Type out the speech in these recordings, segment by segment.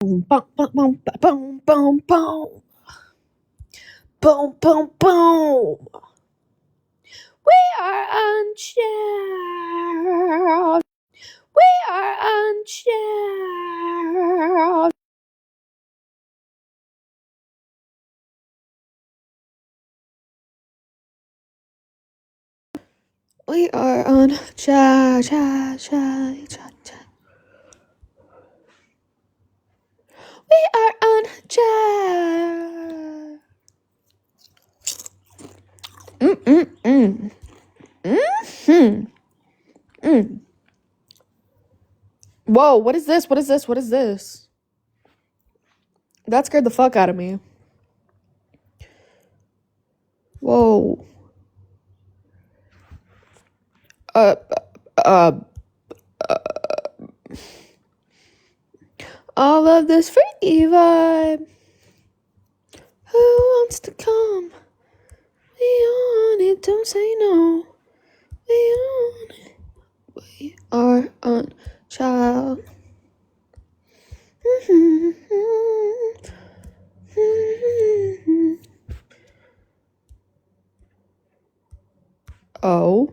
Boom, boom, boom, boom, boom, boom. Boom, boom, boom. We are unchained. We are unchained. We are unchained. We are unchained. Whoa, what is this? What is this? What is this? That scared the fuck out of me. Whoa. All of this freaky vibe. Who wants to come? We on it, don't say no. We on it. We are on child. Oh.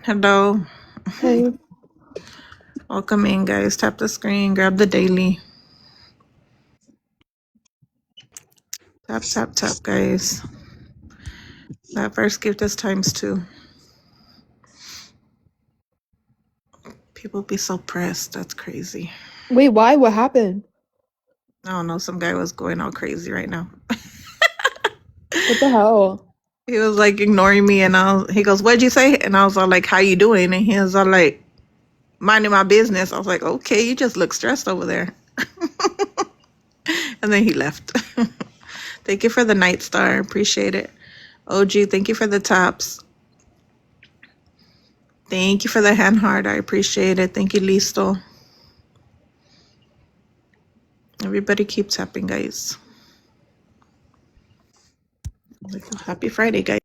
Hello. Hey. Welcome in, guys. Tap the screen, grab the daily. Tap, tap, tap, guys. That first gift is ×2. People be so pressed. That's crazy. Wait, why? What happened? I don't know. Some guy was going all crazy right now. What the hell? He was like ignoring me, and he goes, "What'd you say?" And I was all like, "How you doing?" And he was all like, "Minding my business." I was like, "Okay, you just look stressed over there." And then he left. Thank you for the Night Star. Appreciate it. OG, thank you for the tops. Thank you for the hand heart. I appreciate it. Thank you, Listo. Everybody keep tapping, guys. Happy Friday, guys.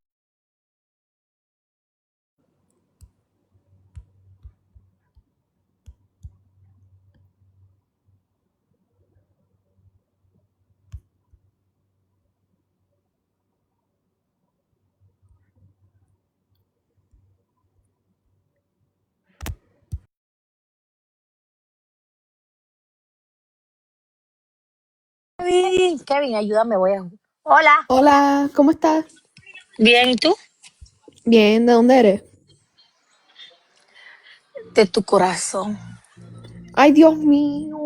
Kevin, ayúdame, voy a... Hola. Hola, ¿cómo estás? Bien, ¿y tú? Bien, ¿de dónde eres? De tu corazón. Ay, Dios mío.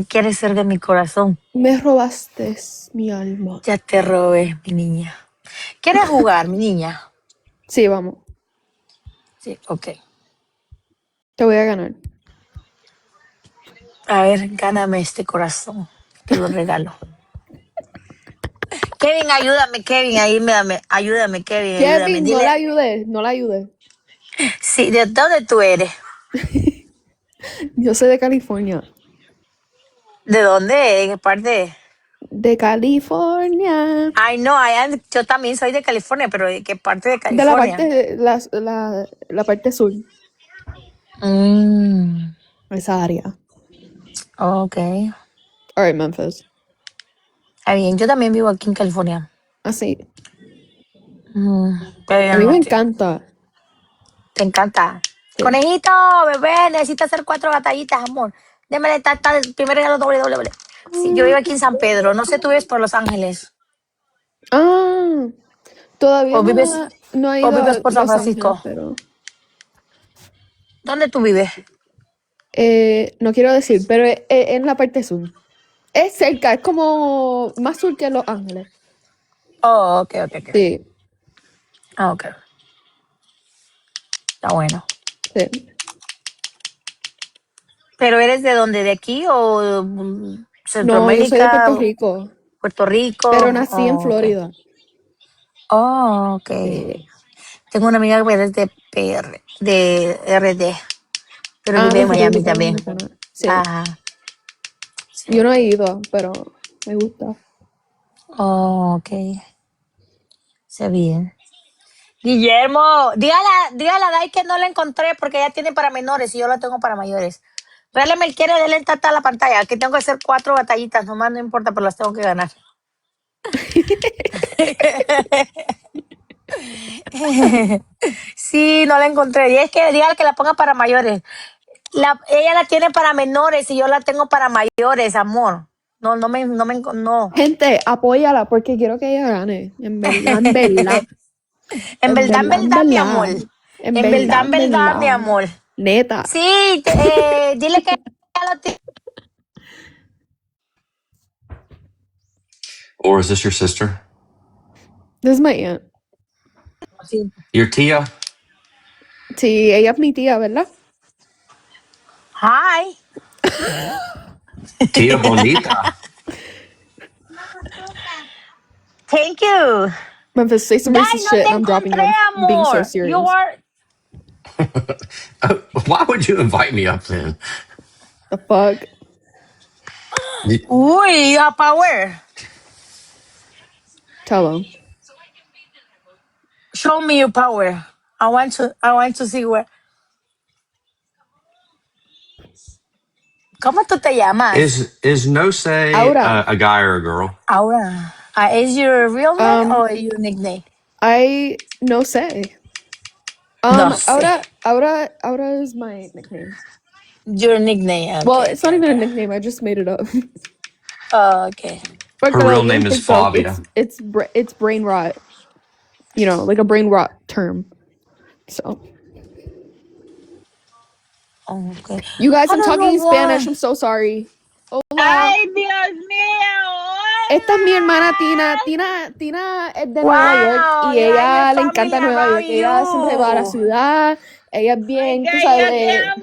¿Quieres ser de mi corazón? Me robaste mi alma. Ya te robé, mi niña. ¿Quieres jugar, mi niña? Sí, vamos. Sí, ok. Te voy a ganar. A ver, gáname este corazón. Te lo regalo. Kevin, ayúdame, Kevin. Ayúdame, Kevin, ayúdame. Kevin, no la Dile, ayudes, no la ayudes. sí, ¿de dónde tú eres? Yo soy de California. ¿De dónde eres? ¿En qué parte? De California. Ay, no, yo también soy de California, pero ¿de qué parte de De la California? parte, la parte sur. Mm, Esa área. ok. Alright, Memphis. Está bien, yo también vivo aquí en California. Así. Mm, pero A ya mí me no, encanta. te encanta. Sí. Conejito, bebé, necesita hacer 4 batallitas, amor. Démele el primer regalo doble. Sí, yo vivo aquí en San Pedro. No sé, tú vives por Los Ángeles. Ah, todavía O vives, no he o ido vives a por San Los Ángeles, Francisco. pero ¿Dónde tú vives? no quiero decir, pero es en la parte sur. Es cerca, es como más sur que Los Ángeles. Oh, ok. Sí, Ah, ok. Está bueno. sí. ¿Pero eres de dónde? ¿De aquí o No, yo soy de Centroamérica, Puerto Rico, Puerto Rico? pero nací en Oh, ok. Florida. Oh, ok. Sí. Tengo una amiga que es de PR, de RD, pero Ah, vive de en Miami República también. Dominicana. Sí. Ajá, sí. Yo no he ido, pero me gusta. Oh, ok. Se bien. Guillermo, dígale a Dai que no la encontré porque ella tiene para menores y yo la tengo para mayores. Regálame el quiere, dele tata a la pantalla, que tengo que hacer 4 batallitas, nomás no importa, pero las tengo que ganar. Sí, no la encontré. Y es que dígale que la ponga para mayores. Ella la tiene para menores y yo la tengo para mayores, amor. No. Gente, apóyala porque quiero que ella gane. En verdad, en verdad. En verdad, En en verdad, mi amor. verdad. En verdad, en En verdad, mi verdad. amor. Neta. Sí, dile que ya lo tiene. Or is this your sister? This is my aunt. Sí. Your tia? Sí, ella es mi tía, ¿verdad? Hi. Tia Bonita. Thank you. Memphis, say some Dai, racist no shit te and I'm dropping you. encontré, I'm being so amor. You serious. are. Why would you invite me up then? The fuck? Uy, a power. Tell him. Show me your power. I want to see where. ¿Cómo tú te llamas? Is no say Aura. a guy or a girl? Aura. Is your real name Um, or your nickname? I no say. No sé. Aura is my nickname. Your nickname. Well, Okay, it's not okay, even a okay. nickname. I just made it up. Oh, okay. Her Porque lo real vi en name is TikTok. Flavia. It's brain rot. You know, like a brain rot term. So Oh, okay. you guys, I I'm don't talking know in Spanish. why. I'm so sorry. Hola. Ay, Dios mío. Esta es mi hermana Tina. Hola. Tina es de Nueva York Wow, y you have your ella le family encanta Nueva around York. Ella siempre va a la you. ciudad. Ella es Ay, bien, tú que yo te sabes,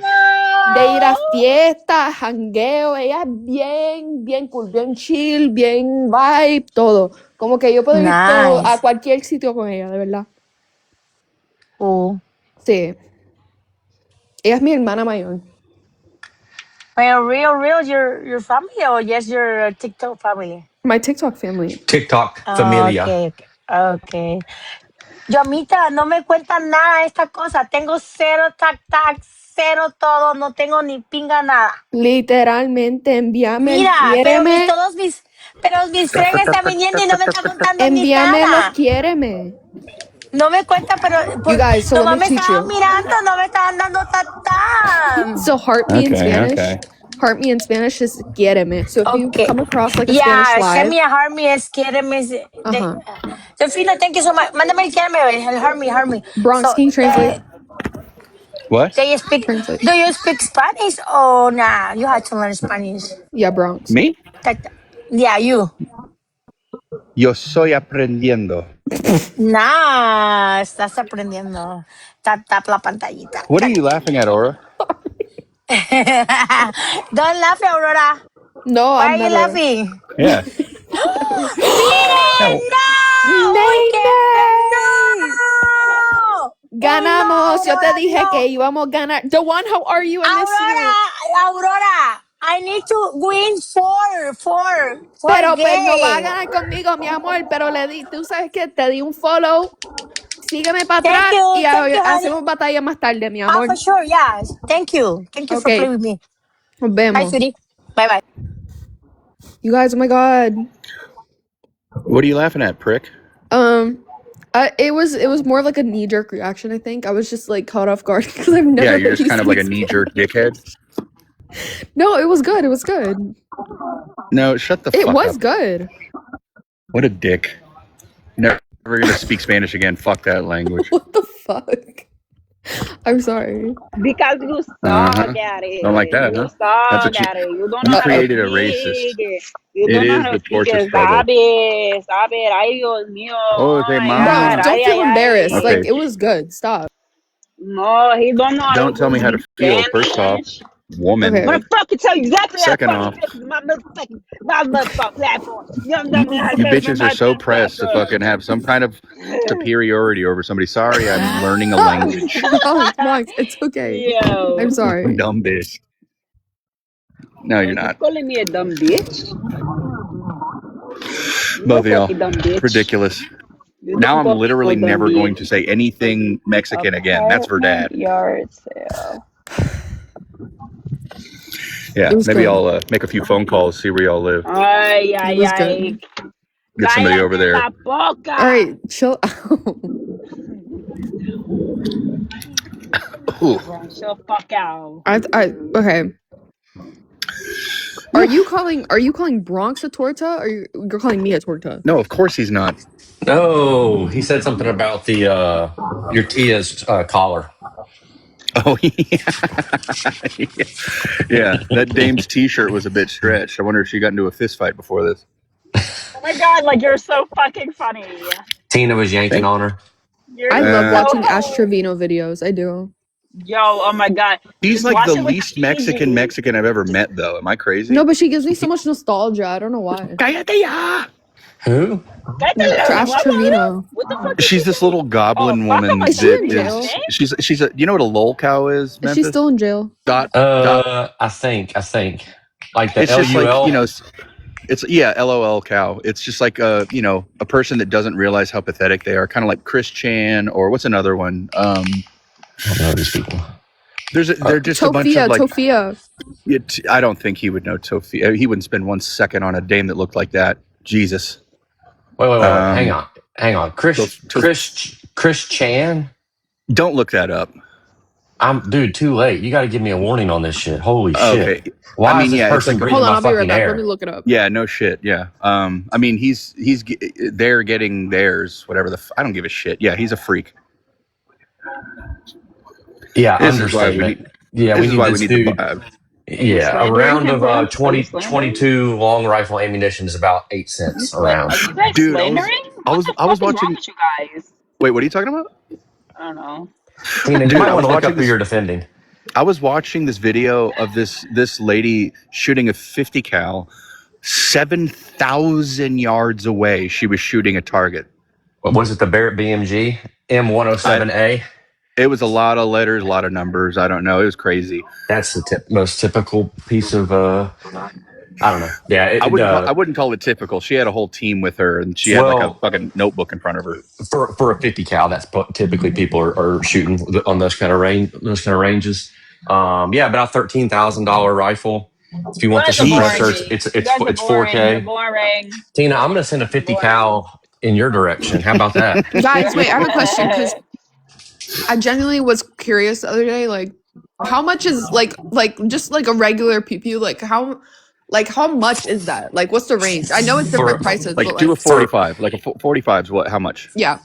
de ir a amo. fiestas, jangueo. Ella es bien cool, bien chill, bien vibe, todo. Como que yo puedo ir a Nice. cualquier sitio con ella, de verdad. Cool. Sí. Ella es mi hermana mayor. Well, real, your family or just your TikTok family? My TikTok family. TikTok Oh, familia. okay. Yo, amita, no me cuentan nada de esta cosa. Tengo cero tac, cero todo. No tengo ni pinga nada. Literalmente, envíame el Mira, quiéreme. pero mis friends están viniendo y no me están contando ni Envíame los nada. quiéreme. No me cuentan, pero You guys, so let nomás me me teach estaban you. mirando, no me estaban dando tatán. So heart me in Spanish. Okay. Heart me in Spanish is quiéreme. So if you Okay. come across like a Spanish Yeah, send live, me a Harmy, quiéreme. uh-huh. Delfino, thank you so much. Mándame el quiéreme, el Harmy. Bronx, So, can you translate? What? Translate. do you speak Spanish? Oh, nah, you had to learn Spanish. Yeah, Bronx. ¿Me? Yeah, you. Yo soy aprendiendo. Nah, estás aprendiendo. Tap la pantallita. What are you laughing at, Aura? Don't laugh, Aurora. No, Why I'm are you never. laughing? Yeah. ¡Miren! No. ¡No! ¡Uy, qué Nene! no! ¡Uy, no, Ganamos. Yo te Aurora, dije que no! íbamos a ganar. Dewan, how are you? I miss you. Aurora, I need to win four Pero pues no va a game. ganar conmigo, mi amor. Pero tú sabes que te di un follow. Sígueme para Thank atrás y you, honey. hacemos batalla más tarde, mi Oh, amor. for sure, yes. Thank you for Ok, playing with me. nos Bye, vemos. sweetie. Bye. You guys, oh my god. What are you laughing at, prick? It was more like a knee jerk reaction. I think I was just like caught off guard because I've never. Yeah, you're heard just you kind of say like a spam. knee jerk dickhead. No, it was good. It was good. No, shut the It fuck was up. good. What a dick. Never gonna speak Spanish again. Fuck that language. What the fuck? I'm sorry. Because you suck at it. Don't like that, You huh? suck That's what at it. You don't you know how to created a speak. racist. You It don't know is how to the speak. torture struggle. Sabe. Ay, Dios mío. Oh, Oh say my mama. God. Don't feel embarrassed. Ay. Like Okay. it was good. Stop. No, he don't know how Don't to tell me how to speak feel. First off, Spanish. woman. Okay. I'm gonna fucking tell you exactly how to Second fucking off, feel. 'Cause my motherfucking platform. You don't know me how to you feel from bitches are my so pressed to platform. fucking have some kind of superiority over somebody. Sorry, I'm learning a language. Max, it's okay. Yo. I'm sorry. Dumb bitch. No, you're You not. calling me a dumb bitch? You Both don't of call y'all. me dumb bitch. Ridiculous. You Now don't I'm call me literally no dumb never going bitch. to say anything Mexican again. That's for Apartment dad. yard sale. Yeah, It was maybe good. I'll make a few phone calls, see where y'all live. Ay, It ay, was ay. good. Get somebody over Cállate there. la boca. All right, chill out. Ooh. Right, so fuck out. Okay. Are you calling Bronx a torta, or you're calling me a torta? No, of course he's not. No, he said something about the your Tia's collar. Oh, yeah. Yeah, that dame's T-shirt was a bit stretched. I wonder if she got into a fist fight before this. Oh my God, like you're so fucking funny. Tina was yanking on her. You're I love so watching Ash Trevino videos. I do. Yo, oh my God. He's Just like the watch it with least the Mexican I've ever met, though. Am I crazy? No, but she gives me so much nostalgia. I don't know why. Cállate ya! Who? Ash Trevino. What the fuck did She's she this say? little goblin fuck woman with Is she that in jail? is. She's a. You know what a lol cow is? Is she Memphis? still in jail? Dot. I think like the It's just like LUL. It's LOL cow. It's just like a person that doesn't realize how pathetic they are. Kind of like Chris Chan or what's another one? I don't know these people. They're just a bunch of like. Tofia. I don't think he would know Tofia. He wouldn't spend 1 second on a dame that looked like that. Jesus. Wait. Hang on. Chris Chan. Don't look that up. Dude, too late. You got to give me a warning on this shit. Holy shit. Okay. Why is this it's person like breathing Hold on, my I'll be right fucking back. air? Let me look it up. Yeah, no shit. Yeah. They're getting theirs. Whatever I don't give a shit. Yeah, he's a freak. Yeah, This understatement. This we is need why this we need dude. the. Yeah, a round of Are you 22 long rifle ammunition is about 8 cents a round. Are you guys Dude, slandering? I was What watching. wrong with you guys? Wait, what are you talking about? I don't know. Tina, you Dude, might I want was to look watching up who you're defending. I was watching this video of this lady shooting a 50 cal 7,000 yards away. She was shooting a target. What was it? The Barrett BMG M107A? It was a lot of letters, a lot of numbers. I don't know. It was crazy. That's the most typical piece of I don't know. Yeah, I wouldn't call it typical. She had a whole team with her, and she had like a fucking notebook in front of her. For a 50 cal, that's typically people are shooting on those kind of ranges. About $13,000 rifle. If you want the suppressor, it's 4K. You're boring. Tina, I'm gonna send a 50 cal in your direction. How about that? Guys, wait, I have a question because I genuinely was curious the other day. Like, how much is like just like a regular PPU? Like how much is that? Like, what's the range? I know it's different prices, like but do like a 45. Like a 45 is what? How much? yeah.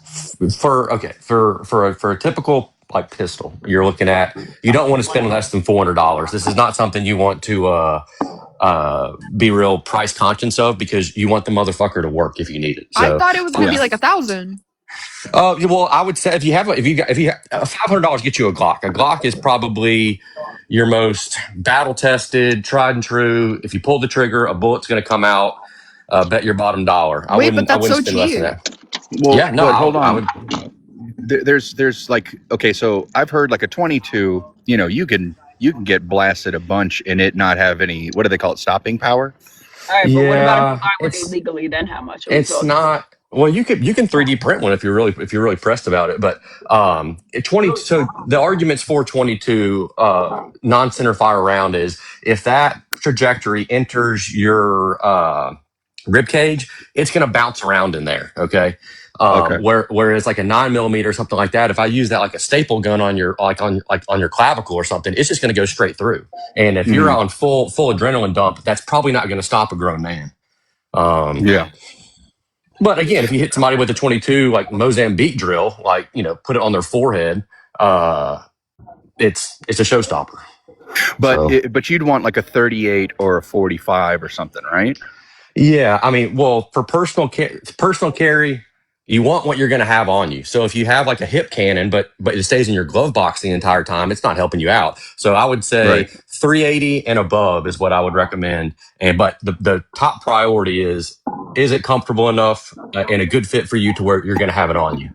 For a typical like pistol, you're looking at, you don't want to spend less than $400. This is not something you want to be real price conscious of, because you want the motherfucker to work if you need it. So I thought it was gonna be like 1,000. well, I would say if you have $500 get you a Glock. A Glock is probably your most battle tested, tried and true. If you pull the trigger, a bullet's going to come out. Bet your bottom dollar. I wouldn't so spend less cheap. than that. Well, Yeah, no, but hold on. I would. There's like, okay, so I've heard like a 22. You can get blasted a bunch and it not have any. What do they call it? Stopping power. All right, but what about if I would it's illegally? Then how much? it's not. Well, you can 3D print one if you're really pressed about it. But 20. So the arguments for 22 non-center fire round is if that trajectory enters your rib cage, it's going to bounce around in there. Okay. Okay. Whereas like a 9mm or something like that, if I use that like a staple gun on your on your clavicle or something, it's just going to go straight through. And if you're on full adrenaline dump, that's probably not going to stop a grown man. Yeah. But again, if you hit somebody with a 22 like Mozambique drill, like put it on their forehead, it's a showstopper. But So but you'd want like a 38 or a 45 or something, right? yeah, I mean, well, for personal carry, you want what you're going to have on you. So if you have like a hip cannon, but it stays in your glove box the entire time, it's not helping you out. So I would say Right. 380 and above is what I would recommend. But the top priority is it comfortable enough and a good fit for you to where you're going to have it on you.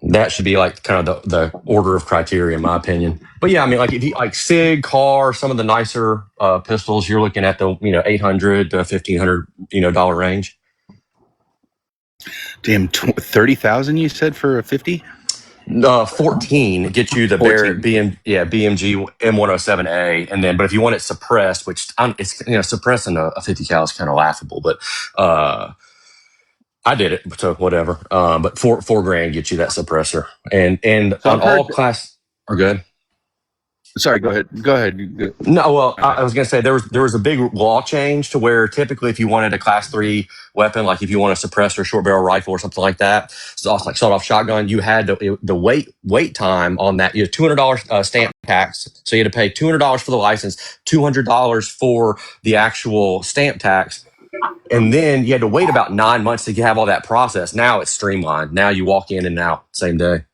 That should be like kind of the order of criteria, in my opinion. But yeah, I mean, like if you like SIG, CAR, some of the nicer pistols, you're looking at the $800 to $1,500 dollar range. Damn, 30,000 you said for a 50? 14 gets you the 14. Barrett BMG M107A, and then but if you want it suppressed, which it's suppressing a 50 cal is kind of laughable, but I did it, so whatever. But $4,000 gets you that suppressor, and So on I've heard. all class are good. Sorry, go ahead. Go ahead. No, well, I was going to say there was a big law change to where typically if you wanted a class 3 weapon, like if you want a suppressor, short barrel rifle, or something like that, so like sawed off shotgun, you had the wait time on that. You had $200 stamp tax, so you had to pay $200 for the license, $200 for the actual stamp tax, and then you had to wait about 9 months to have all that process. Now it's streamlined. Now you walk in and out same day.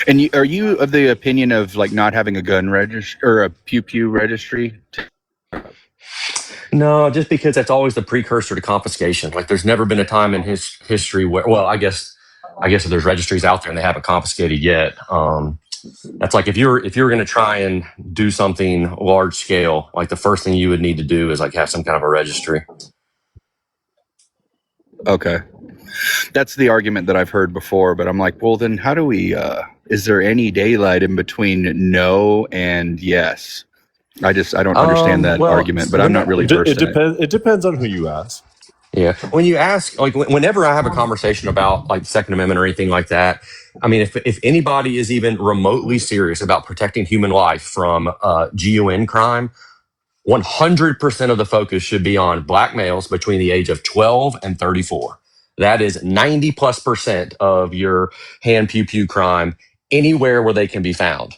And are you of the opinion of like not having a gun registry or a pew pew registry? No, just because that's always the precursor to confiscation. Like, there's never been a time in his history where, well, I guess if there's registries out there and they haven't confiscated yet, that's like if you're going to try and do something large scale, like the first thing you would need to do is like have some kind of a registry. Okay, that's the argument that I've heard before, but I'm like, well, then how do we? Is there any daylight in between no and yes? I don't understand that Well, argument, but I'm not really versed in it. It depends on who you ask. Yeah. When you ask, like, whenever I have a conversation about like the Second Amendment or anything like that, I mean, if anybody is even remotely serious about protecting human life from GUN crime, 100% of the focus should be on black males between the age of 12 and 34. That is 90+% of your hand pew pew crime anywhere where they can be found.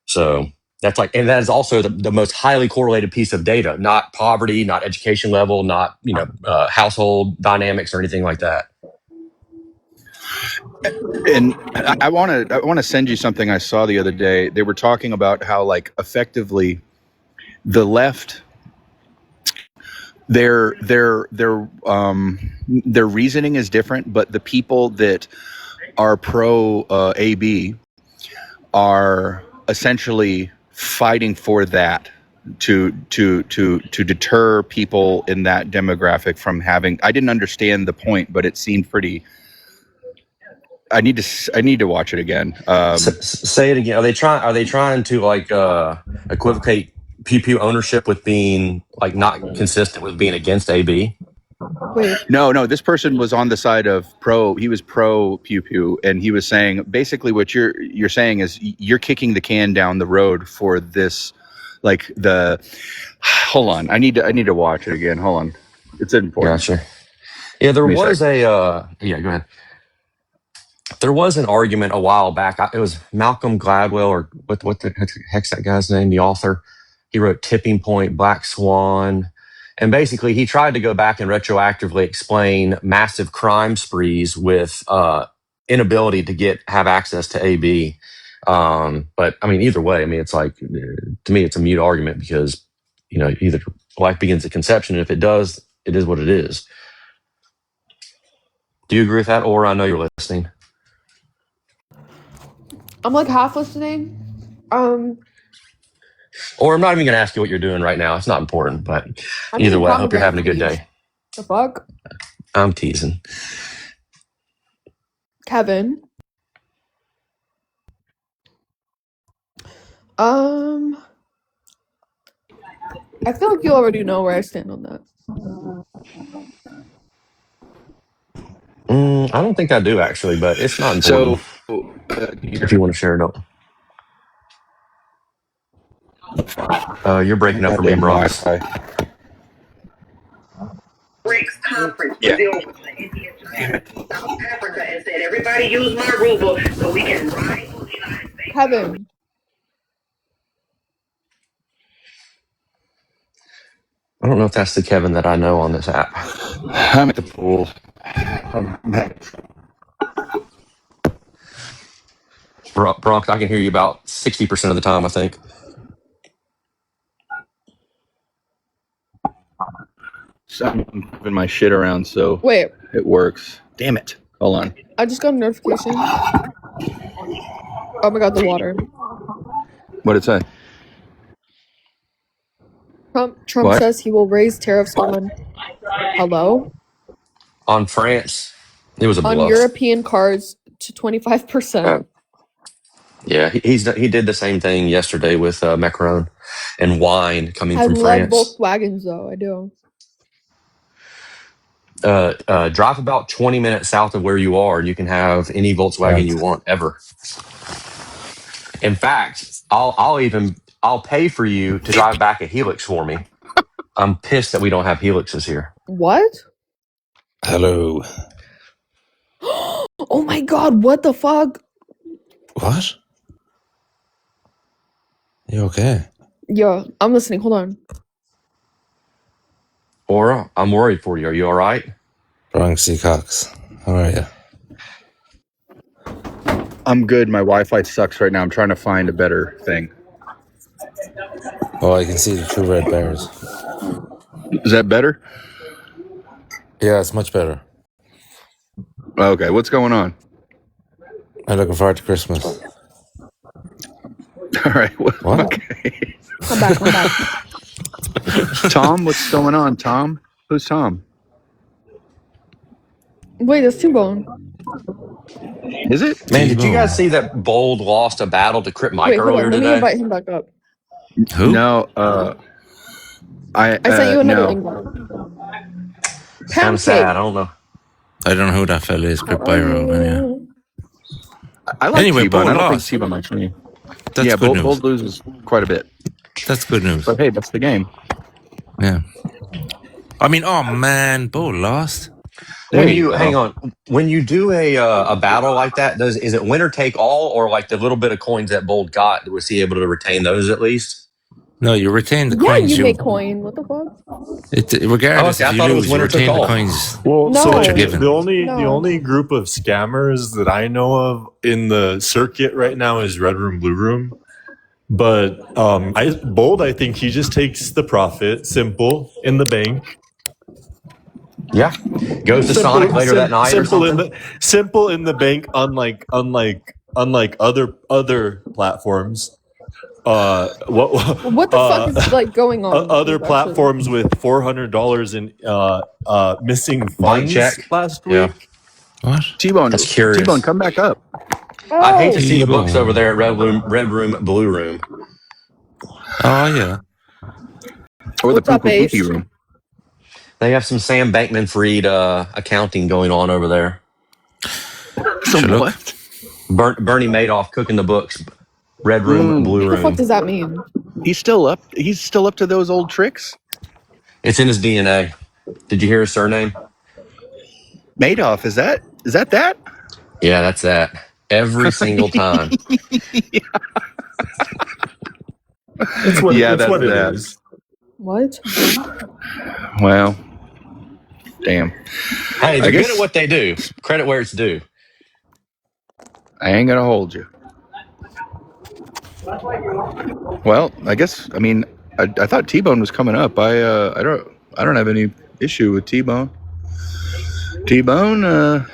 So that's like, and that is also the most highly correlated piece of data, not poverty, not education level, not, household dynamics or anything like that. And I want to send you something I saw the other day. They were talking about how like effectively the left, their reasoning is different, but the people that are pro AB are essentially fighting for that to deter people in that demographic from having. I didn't understand the point, but it seemed pretty. I need to watch it again. Say it again. Are they trying to like equivocate pew pew ownership with being like not consistent with being against AB? Wait, No. This person was on the side of pro. He was pro pew pew, and he was saying basically what you're saying is you're kicking the can down the road for this, like the. Hold on, I need to watch it again. Hold on, it's important. Gotcha. Yeah, there Give me a was sec. yeah, go ahead. There was an argument a while back. It was Malcolm Gladwell, or what the heck's that guy's name? The author. He wrote Tipping Point, Black Swan, and basically he tried to go back and retroactively explain massive crime sprees with inability to have access to AB. But I mean, either way, I mean, it's like to me, it's a mute argument because either life begins at conception, and if it does, it is what it is. Do you agree with that, or I know you're listening? I'm like half listening. Or I'm not even going to ask you what you're doing right now. It's not important, but I'm either eating way, I hope you're pomegranate having a good seeds. day. The fuck, I'm teasing. Kevin. I feel like you already know where I stand on that. I don't think I do actually, but it's not important. So, If you want to share it up. You're breaking up for me, goddamn Bronx. Wi-Fi. BRICS conference, Brazil was the Indian Giant South Africa and said, everybody use my ruble so we can rival the United States. Kevin. I don't know if that's the Kevin that I know on this app. I'm at the pool. Bronx, I can hear you about 60% of the time, I think. So I'm moving my shit around so Wait, it works. Damn it. Hold on. I just got a notification. Oh my god, the water. What did it say? Trump What? says he will raise tariffs on On France, it was a on bluff. European cars to 25%. Yeah, he did the same thing yesterday with Macron and wine coming I from love France. Volkswagens though. I do. Drive about 20 minutes south of where you are, and you can have any Volkswagen you want ever. In fact, I'll pay for you to drive back a Helix for me. I'm pissed that we don't have Helixes here. What? Hello. Oh my god, what the fuck? What? You okay? Yeah, I'm listening. Hold on. Aura, I'm worried for you. Are you all right? Bronxy Cox. How are you? I'm good. My Wi-Fi sucks right now. I'm trying to find a better thing. Oh, I can see the two red bars. Is that better? Yeah, it's much better. Okay, what's going on? I'm looking forward to Christmas. All right. What? Okay. I'm back. Tom, what's going on, Tom? Who's Tom? Wait, there's tbone. Is it? Man, did you T-Bone. guys see that Bold lost a battle to Crip Mike Wait, hold earlier on. Let me today? invite him back up. Who? No, I sent you another no. invite. It's kind of sad. I don't know. I don't know who that fella is, Crip Byro. Yeah. I like Anyway, T-Bone. I Bold don't lost. think T-Bone likes me. That's Yeah, good news. Bold loses quite a bit. That's good news. But hey, that's the game. Yeah. I mean, oh man, Bold lost. Hang on. When you do a battle like that, is it winner take all, or like the little bit of coins that Bold got, was he able to retain those at least? No, you retain the Yeah, coins. you make coin. What the fuck? Regardless Okay, I if thought it you was lose, you winner took retain the all. coins. Well, No. so What you're given. the only group of scammers that I know of in the circuit right now is Red Room, Blue Room. But I think he just takes the profit, simple, in the bank. Yeah, goes to Sonic later that night or something. Simple in the bank, unlike other platforms. What the fuck is like going on? Other platforms with $400 in missing Blank funds check. last Yeah. week. What? T-Bone, That's curious. T-Bone, come back up. I'd hate to see the T-Bone. books over there at Red Room, Blue Room. Oh yeah. Or the What's up, poo-poo-pee Ace? room. They have some Sam Bankman-Fried accounting going on over there. Some look. what? Bernie Madoff cooking the books. Red Room, Blue What the fuck Room. does that mean? He's still up to those old tricks? It's in his DNA. Did you hear his surname? Madoff, is that? Yeah, that's that. Every single time. It's what it that. is. What? Well, damn. Hey, they're guess- good at what they do. Credit where it's due. I ain't gonna hold you. Well, I guess. I mean, I thought T-Bone was coming up. I don't have any issue with T-Bone. T-Bone. I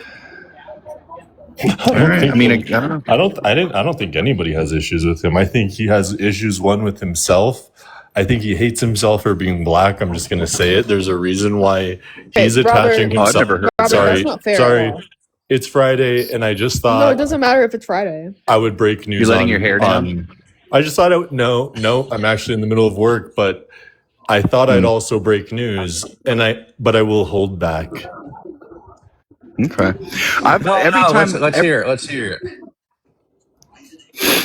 don't think anybody has issues with him. I think he has issues, one with himself. I think he hates himself for being black. I'm just going to say it. There's a reason why he's attaching himself. I've never heard Robert, that's not fair. Sorry. It's Friday, and I just thought. No, it doesn't matter if it's Friday. I would break news. You're letting your hair down? I just thought no, I'm actually in the middle of work, but I thought I'd also break news, but I will hold back. Okay. I've every No. Let's time. let's hear it. Let's hear it.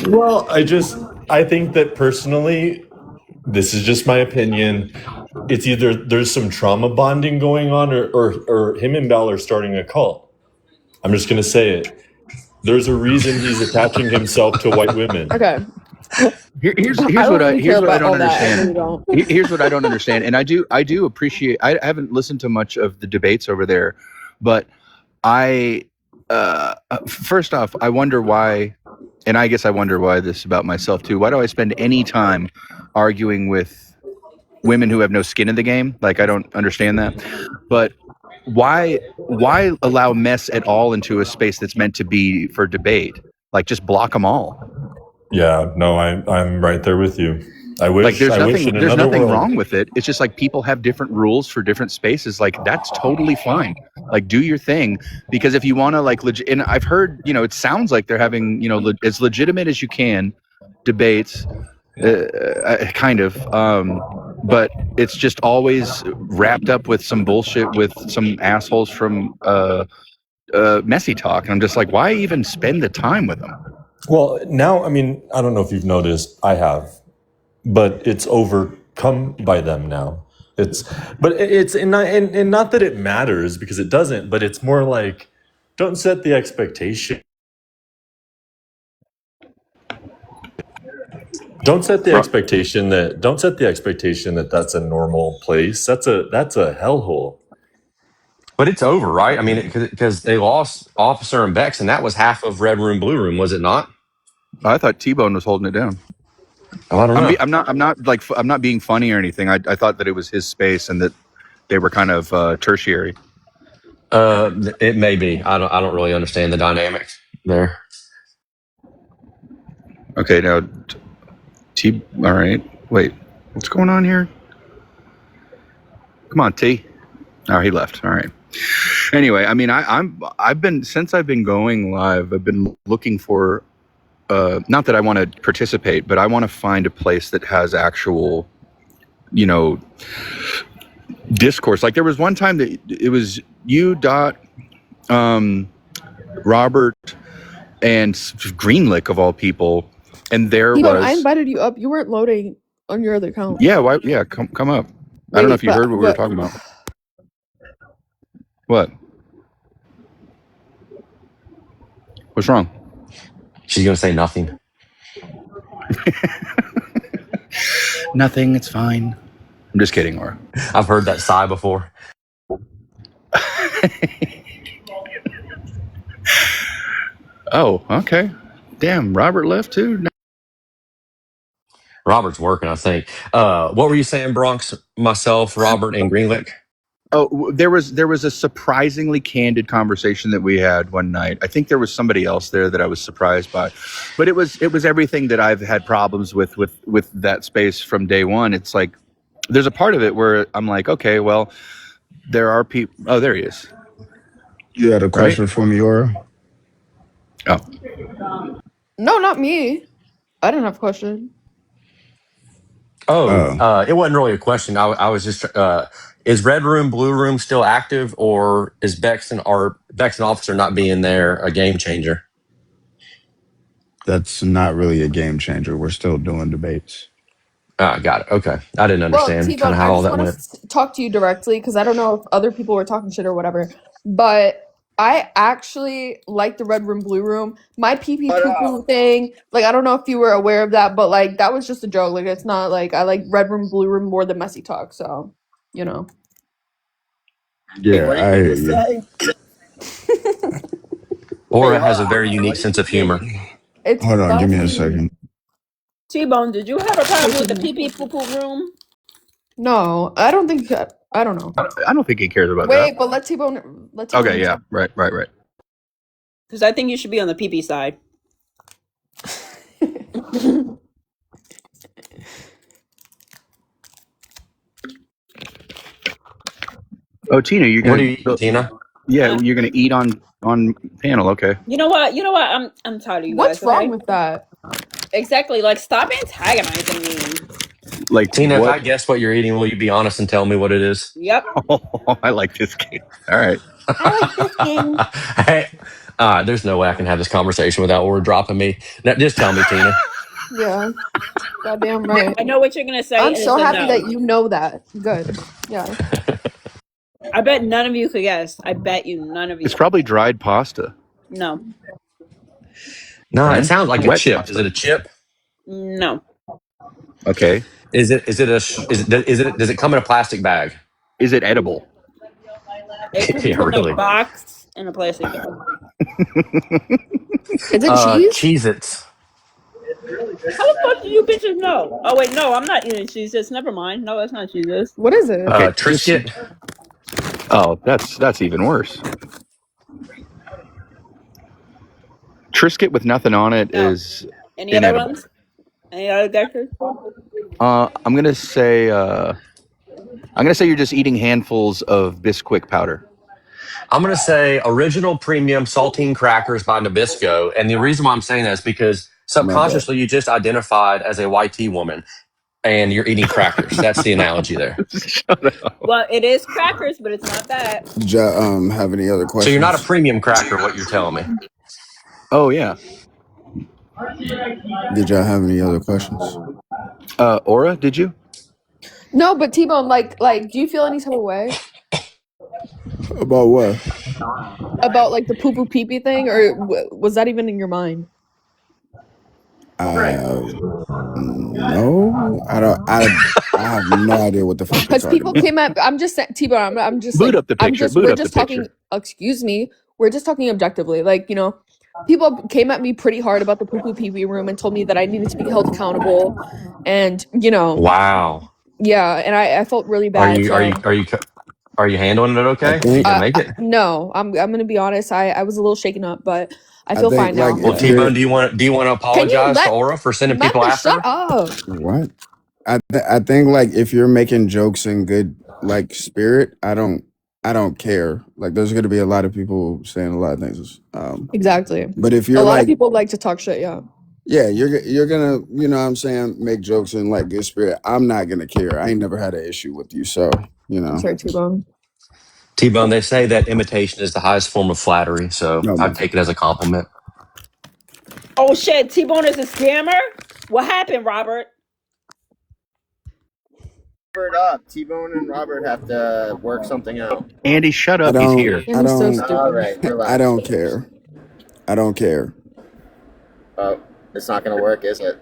Well, I think that personally, this is just my opinion. It's either there's some trauma bonding going on, or him and Bell are starting a cult. I'm just gonna say it. There's a reason he's attaching himself to white women. Okay. Here's I here's don't what I really here's care what I about don't all that. I understand. really don't. Here's what I don't understand, and I do appreciate. I haven't listened to much of the debates over there, but I first off, I wonder why, and I guess I wonder why this about myself too. Why do I spend any time arguing with women who have no skin in the game? Like I don't understand that. But why allow mess at all into a space that's meant to be for debate? Like just block them all. Yeah, no, I'm right there with you. I wish. Like I wish in there's another nothing world. wrong with it. It's just like people have different rules for different spaces. Like that's totally fine. Like do your thing, because if you want to like and I've heard, it sounds like they're having, as legitimate as you can debates, kind of, but it's just always wrapped up with some bullshit with some assholes from messy talk, and I'm just like, why even spend the time with them? Well, now, I mean, I don't know if you've noticed. I have, but it's overcome by them now. It's not that it matters, because it doesn't. But it's more like, don't set the expectation. Don't set the expectation that that's a normal place. That's a hellhole. But it's over, right? I mean, because they lost Officer and Bex, and that was half of Red Room, Blue Room, was it not? I thought T-Bone was holding it down. Oh, I don't know. I'm not being funny or anything. I thought that it was his space and that they were kind of tertiary. It may be. I don't really understand the dynamics there. Okay, now all right. Wait, what's going on here? Come on, T. Oh, he left. All right. Anyway, I mean, I've been going live. I've been looking for, not that I want to participate, but I want to find a place that has actual, discourse. Like there was one time that it was you, Dot, Robert, and Greenlick of all people, and there T-Bone, was. I invited you up. You weren't loading on your other account. Yeah, why? Yeah, come up. I don't know if you heard what we were talking about. What? What's wrong? She's gonna say nothing. Nothing. It's fine. I'm just kidding, Laura. I've heard that sigh before. Oh, okay. Damn, Robert left too. Robert's working, I think. What were you saying, Bronx? Myself, Robert, and Greenlick? Oh, there was a surprisingly candid conversation that we had one night. I think there was somebody else there that I was surprised by, but it was everything that I've had problems with that space from day one. It's like there's a part of it where I'm like, okay, well, there are people. Oh, there he is. You had a question for me, Aura? Oh, No, not me. I didn't have a question. It wasn't really a question. I was just, is Red Room, Blue Room still active, or is Bex and Officer not being there a game changer? That's not really a game changer. We're still doing debates. Got it. Okay. I didn't understand T-Bone, kind of how all I that just went. want to talk to you directly because I don't know if other people were talking shit or whatever, but I actually like the Red Room, Blue Room. My pee-pee poo-poo thing, like, I don't know if you were aware of that, but, like, that was just a joke. Like, it's not, like, I like Red Room, Blue Room more than Messy Talk, so, Yeah, I hear you. Aura has a very unique sense of humor. Hold on, give me a second. T-Bone, did you have a problem with the pee-pee poo-poo room? No, I don't think, I don't know. I don't think he cares about that. Wait, but let T-Bone. Okay, yeah, right. Because I think you should be on the pee-pee side. Oh, Tina, you're What gonna do you eat, Tina? Yeah, you're gonna eat on panel. Okay. You know what? I'm tired of you What's guys. wrong with that? Exactly. Like, stop antagonizing me. Like Tina, what? if I guess what you're eating, will you be honest and tell me what it is? Yep. Oh, I like this game. All right. I like this game. Hey, there's no way I can have this conversation without Aura dropping me. Now, just tell me, Tina. Yeah, goddamn right. I know what you're gonna say, I'm and it's so a happy no. that you know that. Good. Yeah. I bet none of you could guess. I bet you none of you. It's probably dried pasta. No, No, it Okay. sounds like a Wet chip. Is it pasta. a chip? no. Okay. Is it does it come in a plastic bag? Is it edible? It Yeah, comes in a really. box in a plastic bag. Is it cheese? Cheez-Its. How the fuck do you bitches know? Oh wait, no, I'm not eating cheeses. Never mind. No, that's not cheeses. What is it? Okay. Just. Triscuit. Oh, that's even worse. Triscuit with nothing on it No. is Any other inedible. ones? Any other guesses? I'm gonna say you're just eating handfuls of Bisquick powder. I'm going to say original premium saltine crackers by Nabisco. And the reason why I'm saying that is because My bad. subconsciously you just identified as a YT woman and you're eating crackers. That's the analogy there. Shut up. Well, it is crackers, but it's not that. Did y'all have any other So you're not a questions? premium cracker, what you're telling me. Oh yeah. Did y'all have any other questions? Aura, did you? No, but T-Bone, do you feel any type of way About what? about like the poo poo pee pee thing, or was that even in your mind? No, I don't. I have no idea what the fuck you're Because talking people about. came at. I'm just saying, T-Bone. I'm just Boot like, up the picture. Boot We're up the just talking. picture. Excuse me. We're just talking objectively. Like, people came at me pretty hard about the poo poo pee pee room and told me that I needed to be held accountable, and Wow. yeah, and I felt really Are bad. you So are you are you are you handling it I okay? You think. gonna make it? no, I'm gonna be honest. I was a little shaken up, but I I feel think fine like now. Well, if But you're T-Bone, do you want to can you apologize to Aura for sending let people me after shut her? up? what I think like if you're making jokes in good like spirit, I don't care. Like there's gonna be a lot of people saying a lot of things. Exactly. But if A you're lot of like, people like to talk shit. Yeah. yeah, you're gonna, what I'm saying, make jokes in like good spirit. I'm not gonna care. I ain't never had an issue with you, so I'm sorry, T-Bone. T-Bone, they say that imitation is the highest form of flattery, so Oh I my god. take it as a compliment. Oh shit, T-Bone is a scammer? What happened, Robert? Up. T-Bone and Robert have to work something out. Andy, shut I up. He's don't. here. I Andy's so don't. All stupid. right, relax. I don't care. I don't care. Oh, it's not going to work, is it?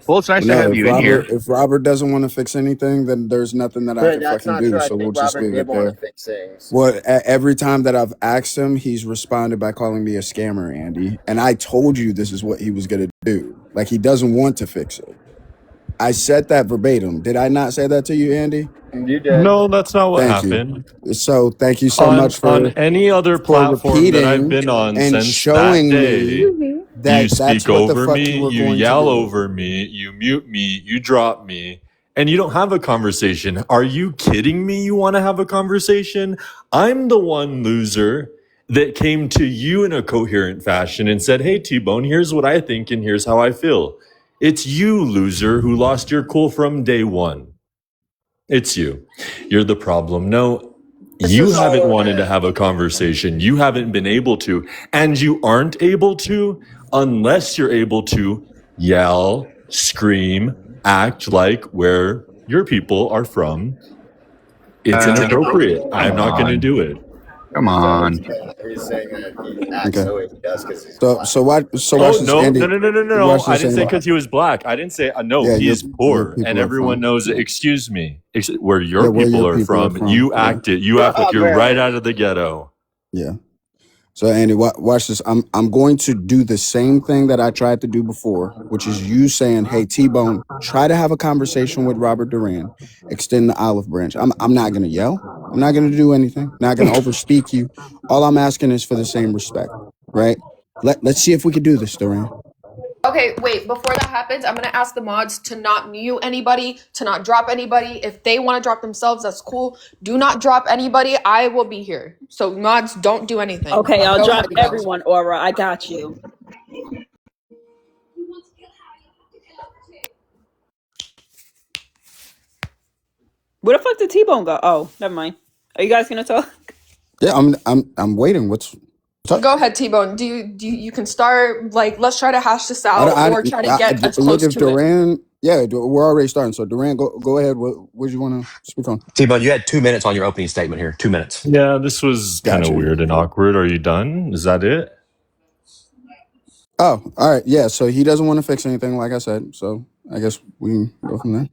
Well, it's nice to No, have if you in here. Robert doesn't want to fix anything, then there's nothing that I But can that's fucking not do. true. I So we'll think just Robert leave did it want there. to fix things. Well, every time that I've asked him, he's responded by calling me a scammer, Andy. And I told you this is what he was gonna do. Like he doesn't want to fix it. I said that verbatim. Did I not say that to you, Andy? You did. No, that's not what Thank you. happened. So thank you so On much any other for platform that I've repeating been on and since that showing me day, Excuse me. you that that's speak what the over fuck you me, were you going to yell do. over me, you mute me, you drop me, and you don't have a conversation. Are you kidding me? You want to have a conversation? I'm the one loser that came to you in a coherent fashion and said, "Hey, T-Bone, here's what I think and here's how I feel." It's you, loser, who lost your cool from day one. It's you. You're the problem. No, This you is haven't wanted to have a conversation. You haven't been able to. And you aren't able to unless you're able to yell, scream, act like where your people are from. It's inappropriate. Come I'm not going to on. do it. Come on. He's saying that he acts Okay. the way he does because he's So black. watch Oh, this, no, Andy. no, no, no, no, no, no. Watch I this, didn't say Andy. because he was black. I didn't say, no, Yeah, he's your poor. And people are everyone from. knows it. Yeah. Excuse me. Where Yeah, your where people your are people are from, from. you Yeah. act like you're right out of the ghetto. Yeah. So Andy, watch this. I'm going to do the same thing that I tried to do before, which is you saying, "Hey, T-Bone, try to have a conversation with Robert Duran. Extend the olive branch." I'm not going to yell. I'm not going to do anything. Not going to overspeak you. All I'm asking is for the same respect, right? Let's see if we can do this, Duran. Okay, wait, before that happens, I'm gonna ask the mods to not mute anybody, to not drop anybody. If they want to drop themselves, that's cool. Do not drop anybody. I will be here. So mods, don't do anything. Okay, I'll Go drop ahead, guys. everyone, Aura. I got you. Where the fuck did T-Bone go? Oh, never mind. Are you guys gonna talk? Yeah, I'm waiting. What's up? Go ahead, T-Bone. You can start, like, let's try to hash this out or try to get as Look, close if to it. Duran, yeah, we're already starting. So Duran, go ahead. What do you want to speak on? T-Bone, you had 2 minutes on your opening statement here. 2 minutes. Yeah, this was kind of Gotcha. weird and awkward. Are you done? Is that it? Oh, all right. Yeah, so he doesn't want to fix anything, like I said. So I guess we can go from there.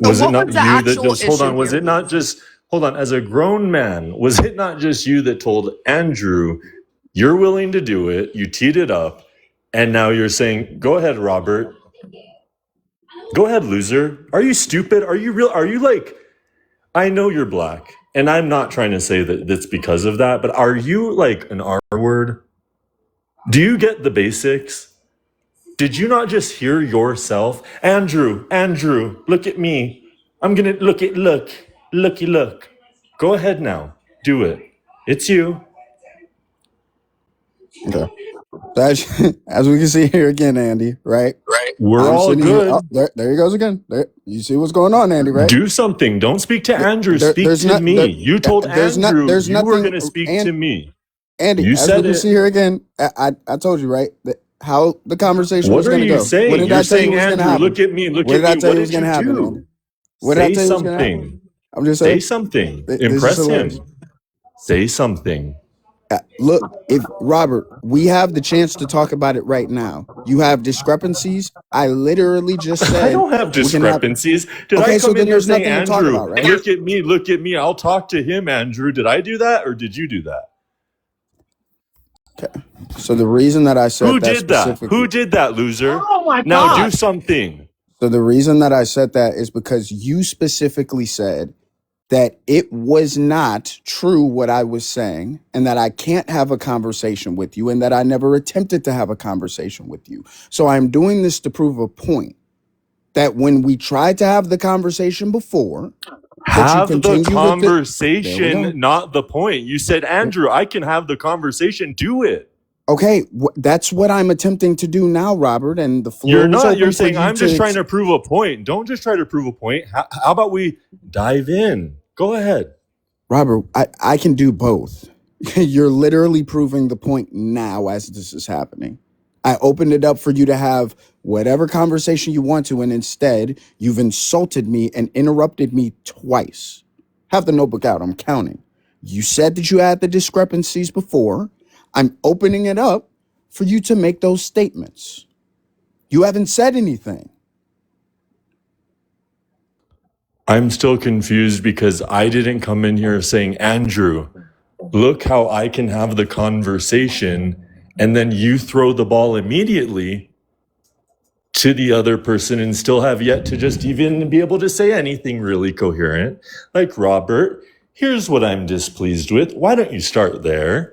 So Was it what not was the you that actual just hold issue on? Was here? it not just hold on? As a grown man, was it not just you that told Andrew you're willing to do it? You teed it up, and now you're saying, "Go ahead, Robert. Go ahead, loser." Are you stupid? Are you real? Are you like? I know you're black, and I'm not trying to say that that's because of that, but are you like an R word? Do you get the basics? Did you not just hear yourself? Andrew, look at me. I'm gonna look. Go ahead now. Do it. It's you. Okay. So as we can see here again, Andy, right? We're I'm all sitting here. Oh, good. there he goes again. There, you see what's going on, Andy, right? Do something. Don't speak to Andrew. Speak to me. You told Andrew there's you were nothing, gonna speak and to me. Andy, You as we said can it. see here again, I told you, right, that how the conversation What was are going to you go. What saying? did You're I tell you saying, was going to Andrew, happen? look at me, look What at did I me. tell What you was did going you to happen, Andy? do? What did I Say tell you was going to happen? something. I'm just Say saying. something. This is Impress hilarious. him. Say something. Look, if Robert, we have the chance to talk about it right now. You have discrepancies. I literally just I said don't have we can have. discrepancies. Did I Okay, so come in then here there's saying, nothing to talk Andrew, about, right? look at me, look at me. I'll talk to him, Andrew. Did I do that or did you do that? Okay. So the reason that I Who said that did that? Who specifically. did that, loser? Oh my Now do God. something. So the reason that I said that is because you specifically said that it was not true what I was saying, and that I can't have a conversation with you, and that I never attempted to have a conversation with you. So I'm doing this to prove a point that when we tried to have the conversation before, that you Have the continue with it. There we conversation, go. not the point. You said, Andrew, I can have the conversation. Do it. Okay, that's what I'm attempting to do now, Robert, and the You're floor was not. You're open for saying, you I'm just to. trying to prove a point. Don't just try to prove a point. How about we dive in? Go ahead. Robert, I can do both. You're literally proving the point now as this is happening. I opened it up for you to have whatever conversation you want to, and instead, you've insulted me and interrupted me twice. Have the notebook out, I'm counting. You said that you had the discrepancies before. I'm opening it up for you to make those statements. You haven't said anything. I'm still confused because I didn't come in here saying, Andrew, look how I can have the conversation. And then you throw the ball immediately to the other person and still have yet to just even be able to say anything really coherent. Like, Robert, here's what I'm displeased with. Why don't you start there?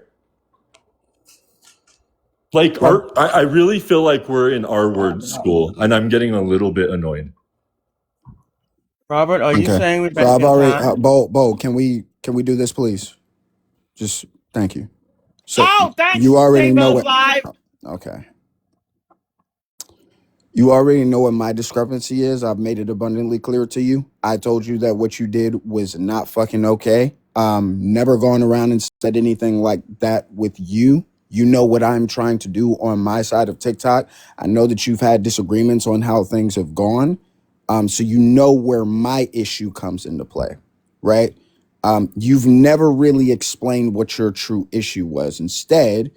Like, I really feel like we're in R word school and I'm getting a little bit annoyed. Robert, are you Okay. saying we So back I've in already time? Bo, can we do this, please? Just thank you. So Oh, thanks, you already know Rainbow what. Five. Okay. You already know what my discrepancy is. I've made it abundantly clear to you. I told you that what you did was not fucking okay. Never gone around and said anything like that with you. You know what I'm trying to do on my side of TikTok. I know that you've had disagreements on how things have gone. So you know where my issue comes into play, right? You've never really explained what your true issue was. Instead,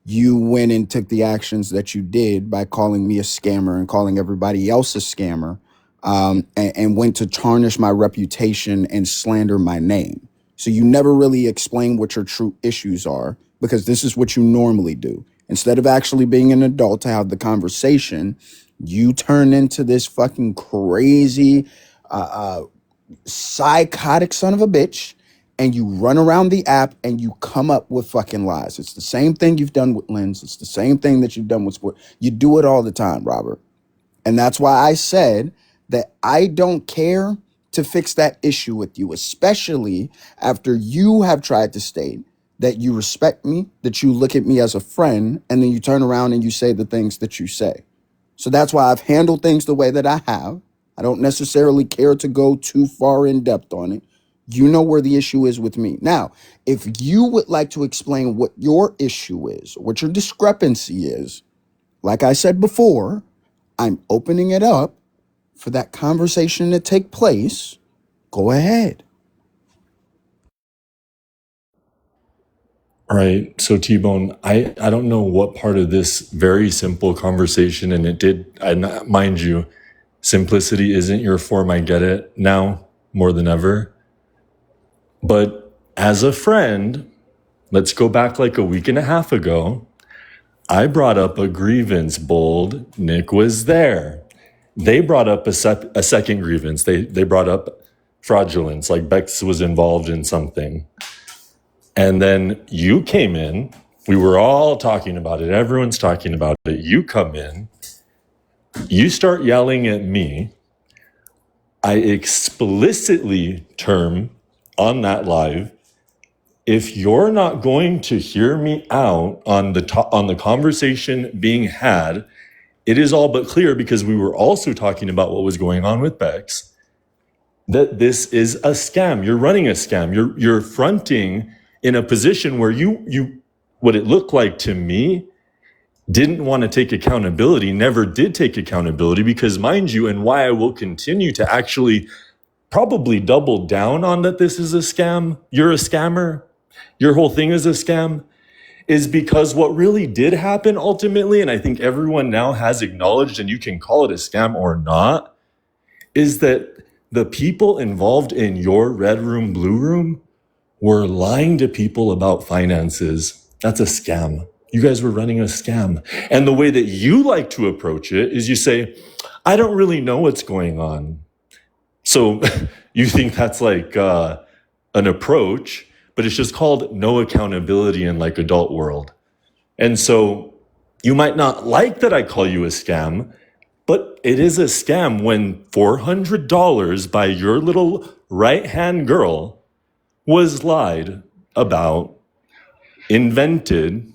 you went and took the actions that you did by calling me a scammer and calling everybody else a scammer, and went to tarnish my reputation and slander my name. So you never really explain what your true issues are, because this is what you normally do. Instead of actually being an adult to have the conversation, you turn into this fucking crazy, psychotic son of a bitch, and you run around the app and you come up with fucking lies. It's the same thing you've done with Lens. It's the same thing that you've done with sport. You do it all the time, Robert. And that's why I said that I don't care to fix that issue with you, especially after you have tried to state that you respect me, that you look at me as a friend, and then you turn around and you say the things that you say. So that's why I've handled things the way that I have. I don't necessarily care to go too far in depth on it. You know where the issue is with me. Now, if you would like to explain what your issue is, what your discrepancy is, like I said before, I'm opening it up for that conversation to take place. Go ahead. All right. So T-Bone, I don't know what part of this very simple conversation, and it did, and mind you, simplicity isn't your form. I get it now more than ever. But as a friend, let's go back like a week and a half ago. I brought up a grievance, Bold. Nick was there. They brought up a second grievance. They brought up fraudulence, like Bex was involved in something. And then you came in. We were all talking about it. Everyone's talking about it. You come in. You start yelling at me. I explicitly term on that live, if you're not going to hear me out on the conversation being had, it is all but clear, because we were also talking about what was going on with Bex, that this is a scam. You're running a scam. You're fronting in a position where you what it looked like to me, didn't want to take accountability, never did take accountability, because mind you, and why I will continue to actually probably double down on that this is a scam, you're a scammer, your whole thing is a scam, is because what really did happen ultimately, and I think everyone now has acknowledged, and you can call it a scam or not, is that the people involved in your red room, blue room were lying to people about finances. That's a scam. You guys were running a scam. And the way that you like to approach it is you say, I don't really know what's going on. So you think that's like an approach, but it's just called no accountability in like adult world. And so you might not like that I call you a scam, but it is a scam when $400 by your little right-hand girl was lied about, invented,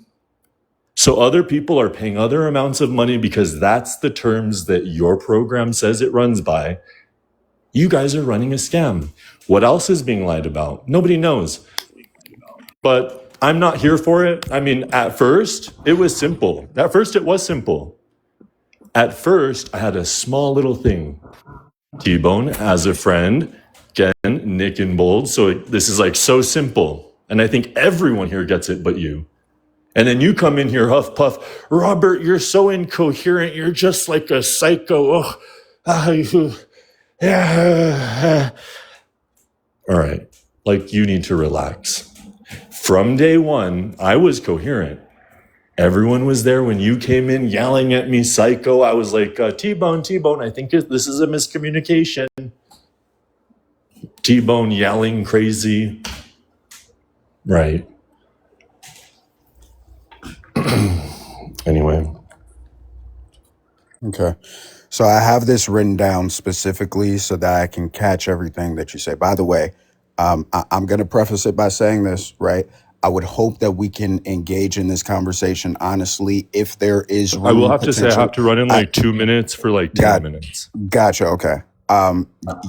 so other people are paying other amounts of money because that's the terms that your program says it runs by. You guys are running a scam. What else is being lied about? Nobody knows. But I'm not here for it. I mean, at first, it was simple. At first, it was simple. At first, I had a small little thing. T-Bone as a friend, again, Nick and Bold. So this is like so simple. And I think everyone here gets it but you. And then you come in here, huff puff. Robert, you're so incoherent. You're just like a psycho. Yeah. All right. Like, you need to relax. From day one, I was coherent. Everyone was there when you came in yelling at me, psycho. I was like, T-Bone, I think this is a miscommunication. T-Bone yelling crazy. Right. Anyway. Okay. So I have this written down specifically so that I can catch everything that you say. By the way, I'm going to preface it by saying this, right? I would hope that we can engage in this conversation honestly. If there is room, I will have to say I have to run in like 2 minutes for like 10 minutes. Gotcha. Okay.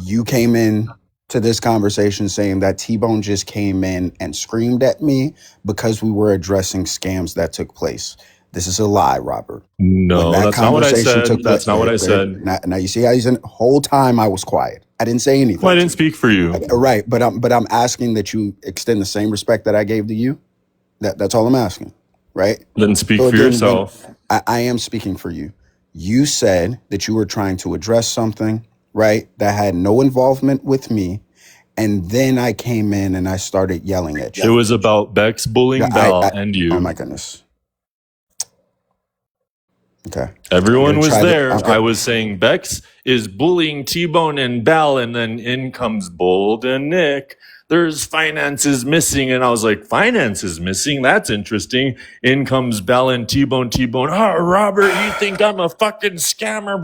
You came in to this conversation saying that T-Bone just came in and screamed at me because we were addressing scams that took place. This is a lie, Robert. No, that's not what I said. That's not what I said. Now you see how he's in. Whole time I was quiet. I didn't say anything. Well, I didn't speak for you. Right, but I'm asking that you extend the same respect that I gave to you. That's all I'm asking. Right? Then speak for yourself. I am speaking for you. You said that you were trying to address something, right, that had no involvement with me. And then I came in and I started yelling at you. It was about Bex bullying Bell and you. Oh my goodness. Okay. Everyone was there. I was saying Bex is bullying T-Bone and Bell, and then in comes Bold and Nick. There's finances missing. And I was like, finances missing? That's interesting. In comes Bell and T-Bone. Oh, Robert, you think I'm a fucking scammer?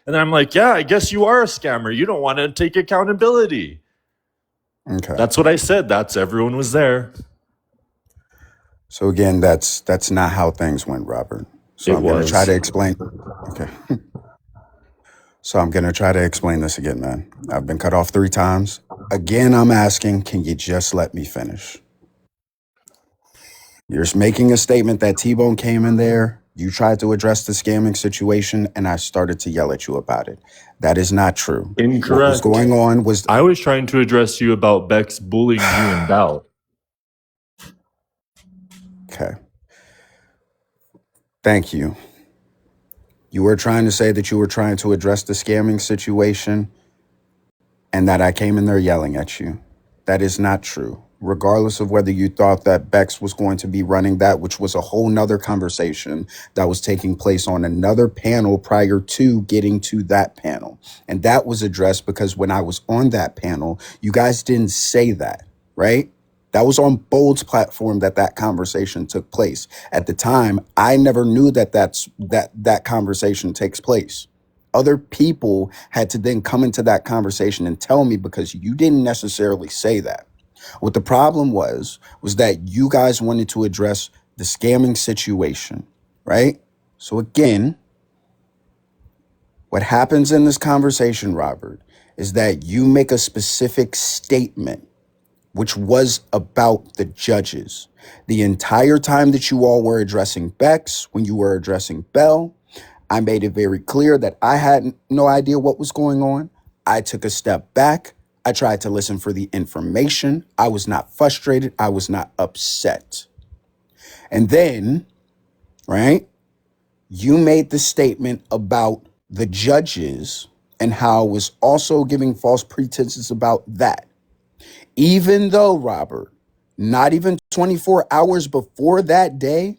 And I'm like, yeah, I guess you are a scammer. You don't want to take accountability. Okay. That's what I said. Everyone was there. So again, that's not how things went, Robert. So I'm going to try to explain. Okay. So I'm going to try to explain this again, man. I've been cut off 3 times. Again, I'm asking, can you just let me finish? You're making a statement that T-Bone came in there, you tried to address the scamming situation, and I started to yell at you about it. That is not true. What was Incorrect. going on was... I was trying to address you about Bex bullying you and Val. Okay. Thank you. You were trying to say that you were trying to address the scamming situation and that I came in there yelling at you. That is not true. Regardless of whether you thought that Bex was going to be running that, which was a whole nother conversation that was taking place on another panel prior to getting to that panel. And that was addressed because when I was on that panel, you guys didn't say that, right? That was on Bold's platform that conversation took place. At the time, I never knew that conversation takes place. Other people had to then come into that conversation and tell me because you didn't necessarily say that. What the problem was that you guys wanted to address the scamming situation, right? So again, what happens in this conversation, Robert, is that you make a specific statement, which was about the judges. The entire time that you all were addressing Bex, when you were addressing Bell, I made it very clear that I had no idea what was going on. I took a step back. I tried to listen for the information. I was not frustrated. I was not upset. And then, right, you made the statement about the judges and how I was also giving false pretenses about that. Even though, Robert, not even 24 hours before that day,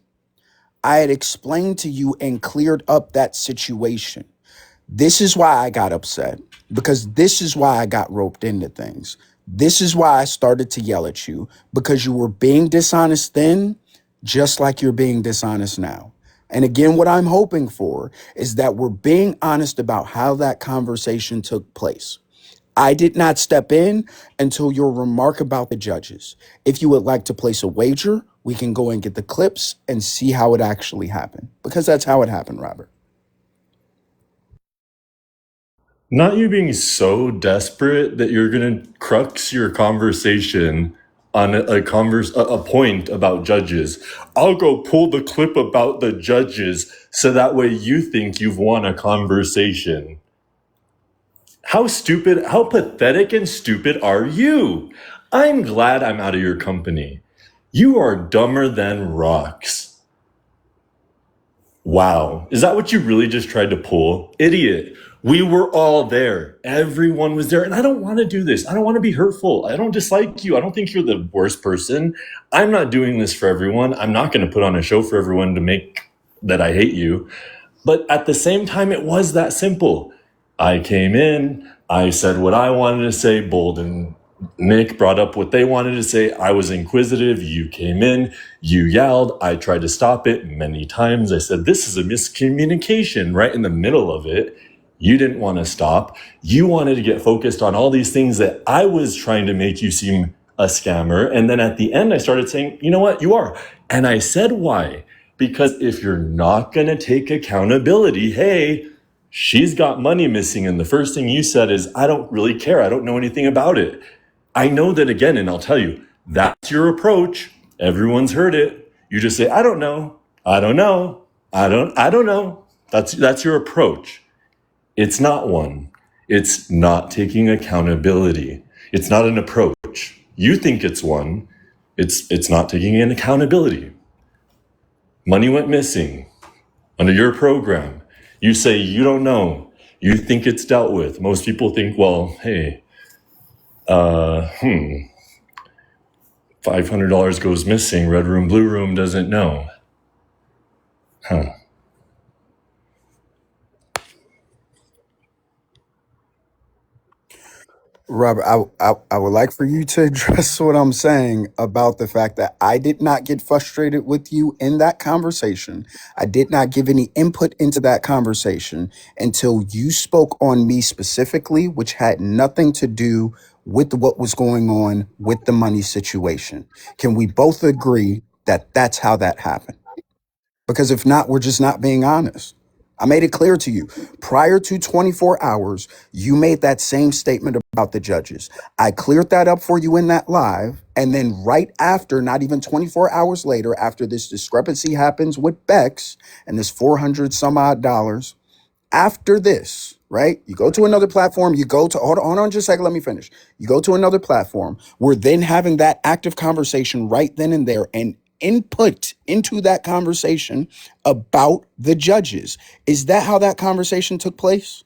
I had explained to you and cleared up that situation. This is why I got upset, because this is why I got roped into things. This is why I started to yell at you, because you were being dishonest then, just like you're being dishonest now. And again, what I'm hoping for is that we're being honest about how that conversation took place. I did not step in until your remark about the judges. If you would like to place a wager, we can go and get the clips and see how it actually happened, because that's how it happened, Robert. Not you being so desperate that you're gonna crux your conversation on a point about judges. I'll go pull the clip about the judges so that way you think you've won a conversation. How stupid, how pathetic and stupid are you? I'm glad I'm out of your company. You are dumber than rocks. Wow. Is that what you really just tried to pull? Idiot. We were all there. Everyone was there. And I don't want to do this. I don't want to be hurtful. I don't dislike you. I don't think you're the worst person. I'm not doing this for everyone. I'm not going to put on a show for everyone to make that I hate you. But at the same time, it was that simple. I came in, I said what I wanted to say, Bold and Nick brought up what they wanted to say. I was inquisitive. You came in, you yelled. I tried to stop it many times. I said, this is a miscommunication right in the middle of it. You didn't want to stop. You wanted to get focused on all these things that I was trying to make you seem a scammer. And then at the end, I started saying, you know what? You are. And I said, why? Because if you're not going to take accountability, hey, she's got money missing. And the first thing you said is, I don't really care. I don't know anything about it. I know that again, and I'll tell you, that's your approach. Everyone's heard it. You just say, I don't know. I don't know. I don't know. That's your approach. It's not one. It's not taking accountability. It's not an approach. You think it's one. It's not taking an accountability. Money went missing under your program. You say you don't know. You think it's dealt with. Most people think, well, hey, $500 goes missing. Red room, blue room doesn't know. Huh. Robert, I would like for you to address what I'm saying about the fact that I did not get frustrated with you in that conversation. I did not give any input into that conversation until you spoke on me specifically, which had nothing to do with what was going on with the money situation. Can we both agree that that's how that happened? Because if not, we're just not being honest. I made it clear to you. Prior to 24 hours, you made that same statement about the judges. I cleared that up for you in that live. And then right after, not even 24 hours later, after this discrepancy happens with Bex and this 400 some odd dollars, after this, right? You go to another platform, you go to, hold on just a second, let me finish. You go to another platform. We're then having that active conversation right then and there and input into that conversation about the judges. Is that how that conversation took place?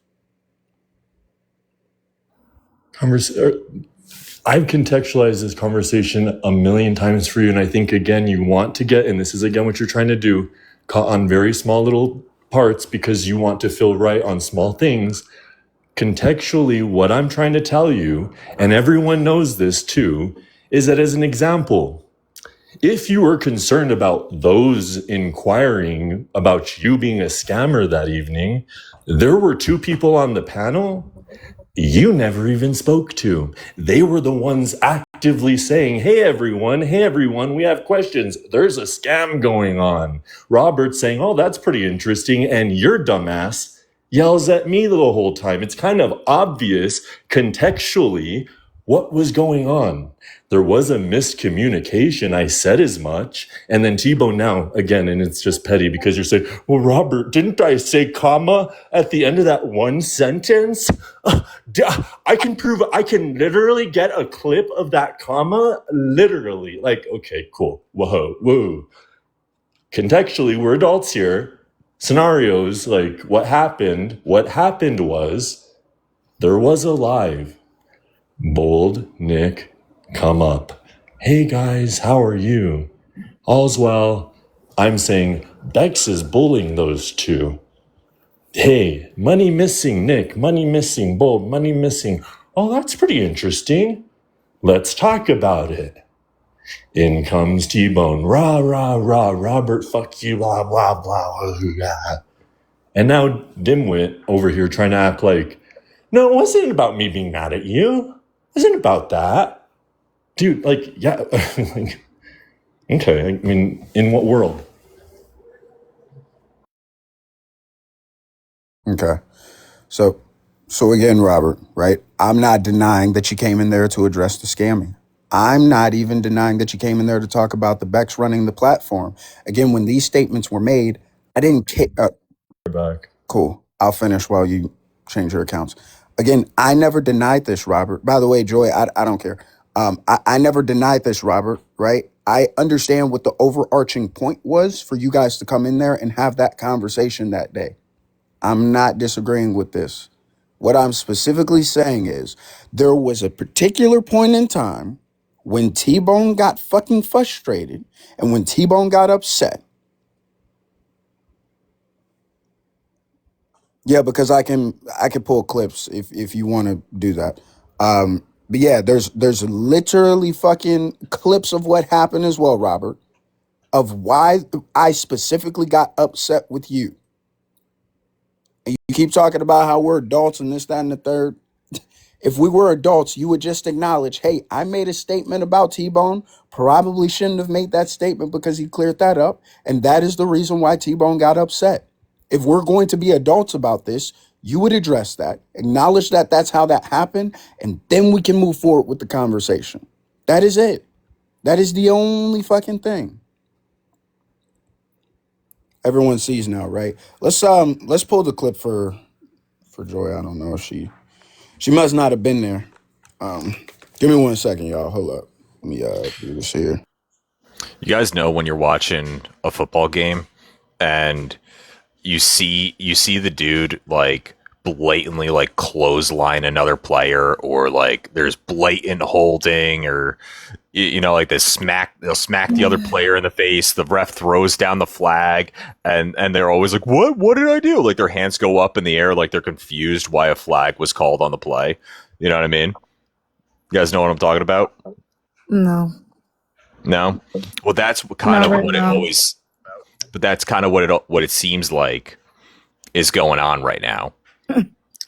I've contextualized this conversation a million times for you, and I think, again, you want to get, and this is, again, what you're trying to do, caught on very small little parts because you want to feel right on small things. Contextually, what I'm trying to tell you, and everyone knows this too, is that as an example, if you were concerned about those inquiring about you being a scammer that evening, there were 2 people on the panel you never even spoke to. They were the ones actively saying, hey everyone, we have questions. There's a scam going on. Robert saying, oh, that's pretty interesting. And your dumbass yells at me the whole time. It's kind of obvious contextually what was going on. There was a miscommunication. I said as much. And then Tbone now, again, and it's just petty because you're saying, well, Robert, didn't I say comma at the end of that one sentence? I can literally get a clip of that comma, literally. Like, okay, cool. Whoa. Contextually, we're adults here. Scenarios, like what happened was there was a live. Bold Nick come up. Hey guys, how are you? All's well. I'm saying Bex is bullying those 2. Hey, money missing, Nick. Money missing, Bold. Money missing. Oh, that's pretty interesting. Let's talk about it. In comes Tbone. Rah, rah, rah. Robert, fuck you. Blah, blah, blah. And now Dimwit over here trying to act like, no, it wasn't about me being mad at you. It wasn't about that. Dude, like, yeah. Like, okay, I mean, in what world? Okay. So again, Robert, right? I'm not denying that you came in there to address the scamming. I'm not even denying that you came in there to talk about the Bex running the platform. Again, when these statements were made, I didn't care. Back. Cool. I'll finish while you change your accounts. Again, I never denied this, Robert. By the way, Joy, I don't care. I never denied this, Robert, right? I understand what the overarching point was for you guys to come in there and have that conversation that day. I'm not disagreeing with this. What I'm specifically saying is there was a particular point in time when Tbone got fucking frustrated and when Tbone got upset. Yeah, because I can pull clips if you want to do that. But yeah, there's literally fucking clips of what happened as well, Robert, of why I specifically got upset with you. And you keep talking about how we're adults and this, that, and the third. If we were adults, you would just acknowledge, hey, I made a statement about Tbone. Probably shouldn't have made that statement because he cleared that up. And that is the reason why Tbone got upset. If we're going to be adults about this, you would address that, acknowledge that that's how that happened, and then we can move forward with the conversation. That is it. That is the only fucking thing. Everyone sees now, right? Let's pull the clip for Joy. I don't know if she must not have been there. Give me 1 second, y'all. Hold up. Let me do this here. You guys know when you're watching a football game and you see the dude like blatantly like clothesline another player, or like there's blatant holding, or you know, like they'll smack the other player in the face, the ref throws down the flag, and they're always like, what did I do? Like their hands go up in the air like they're confused why a flag was called on the play. You know what I mean? You guys know what I'm talking about? No. No? Well, that's kind of what it always... But that's kind of what it seems like is going on right now.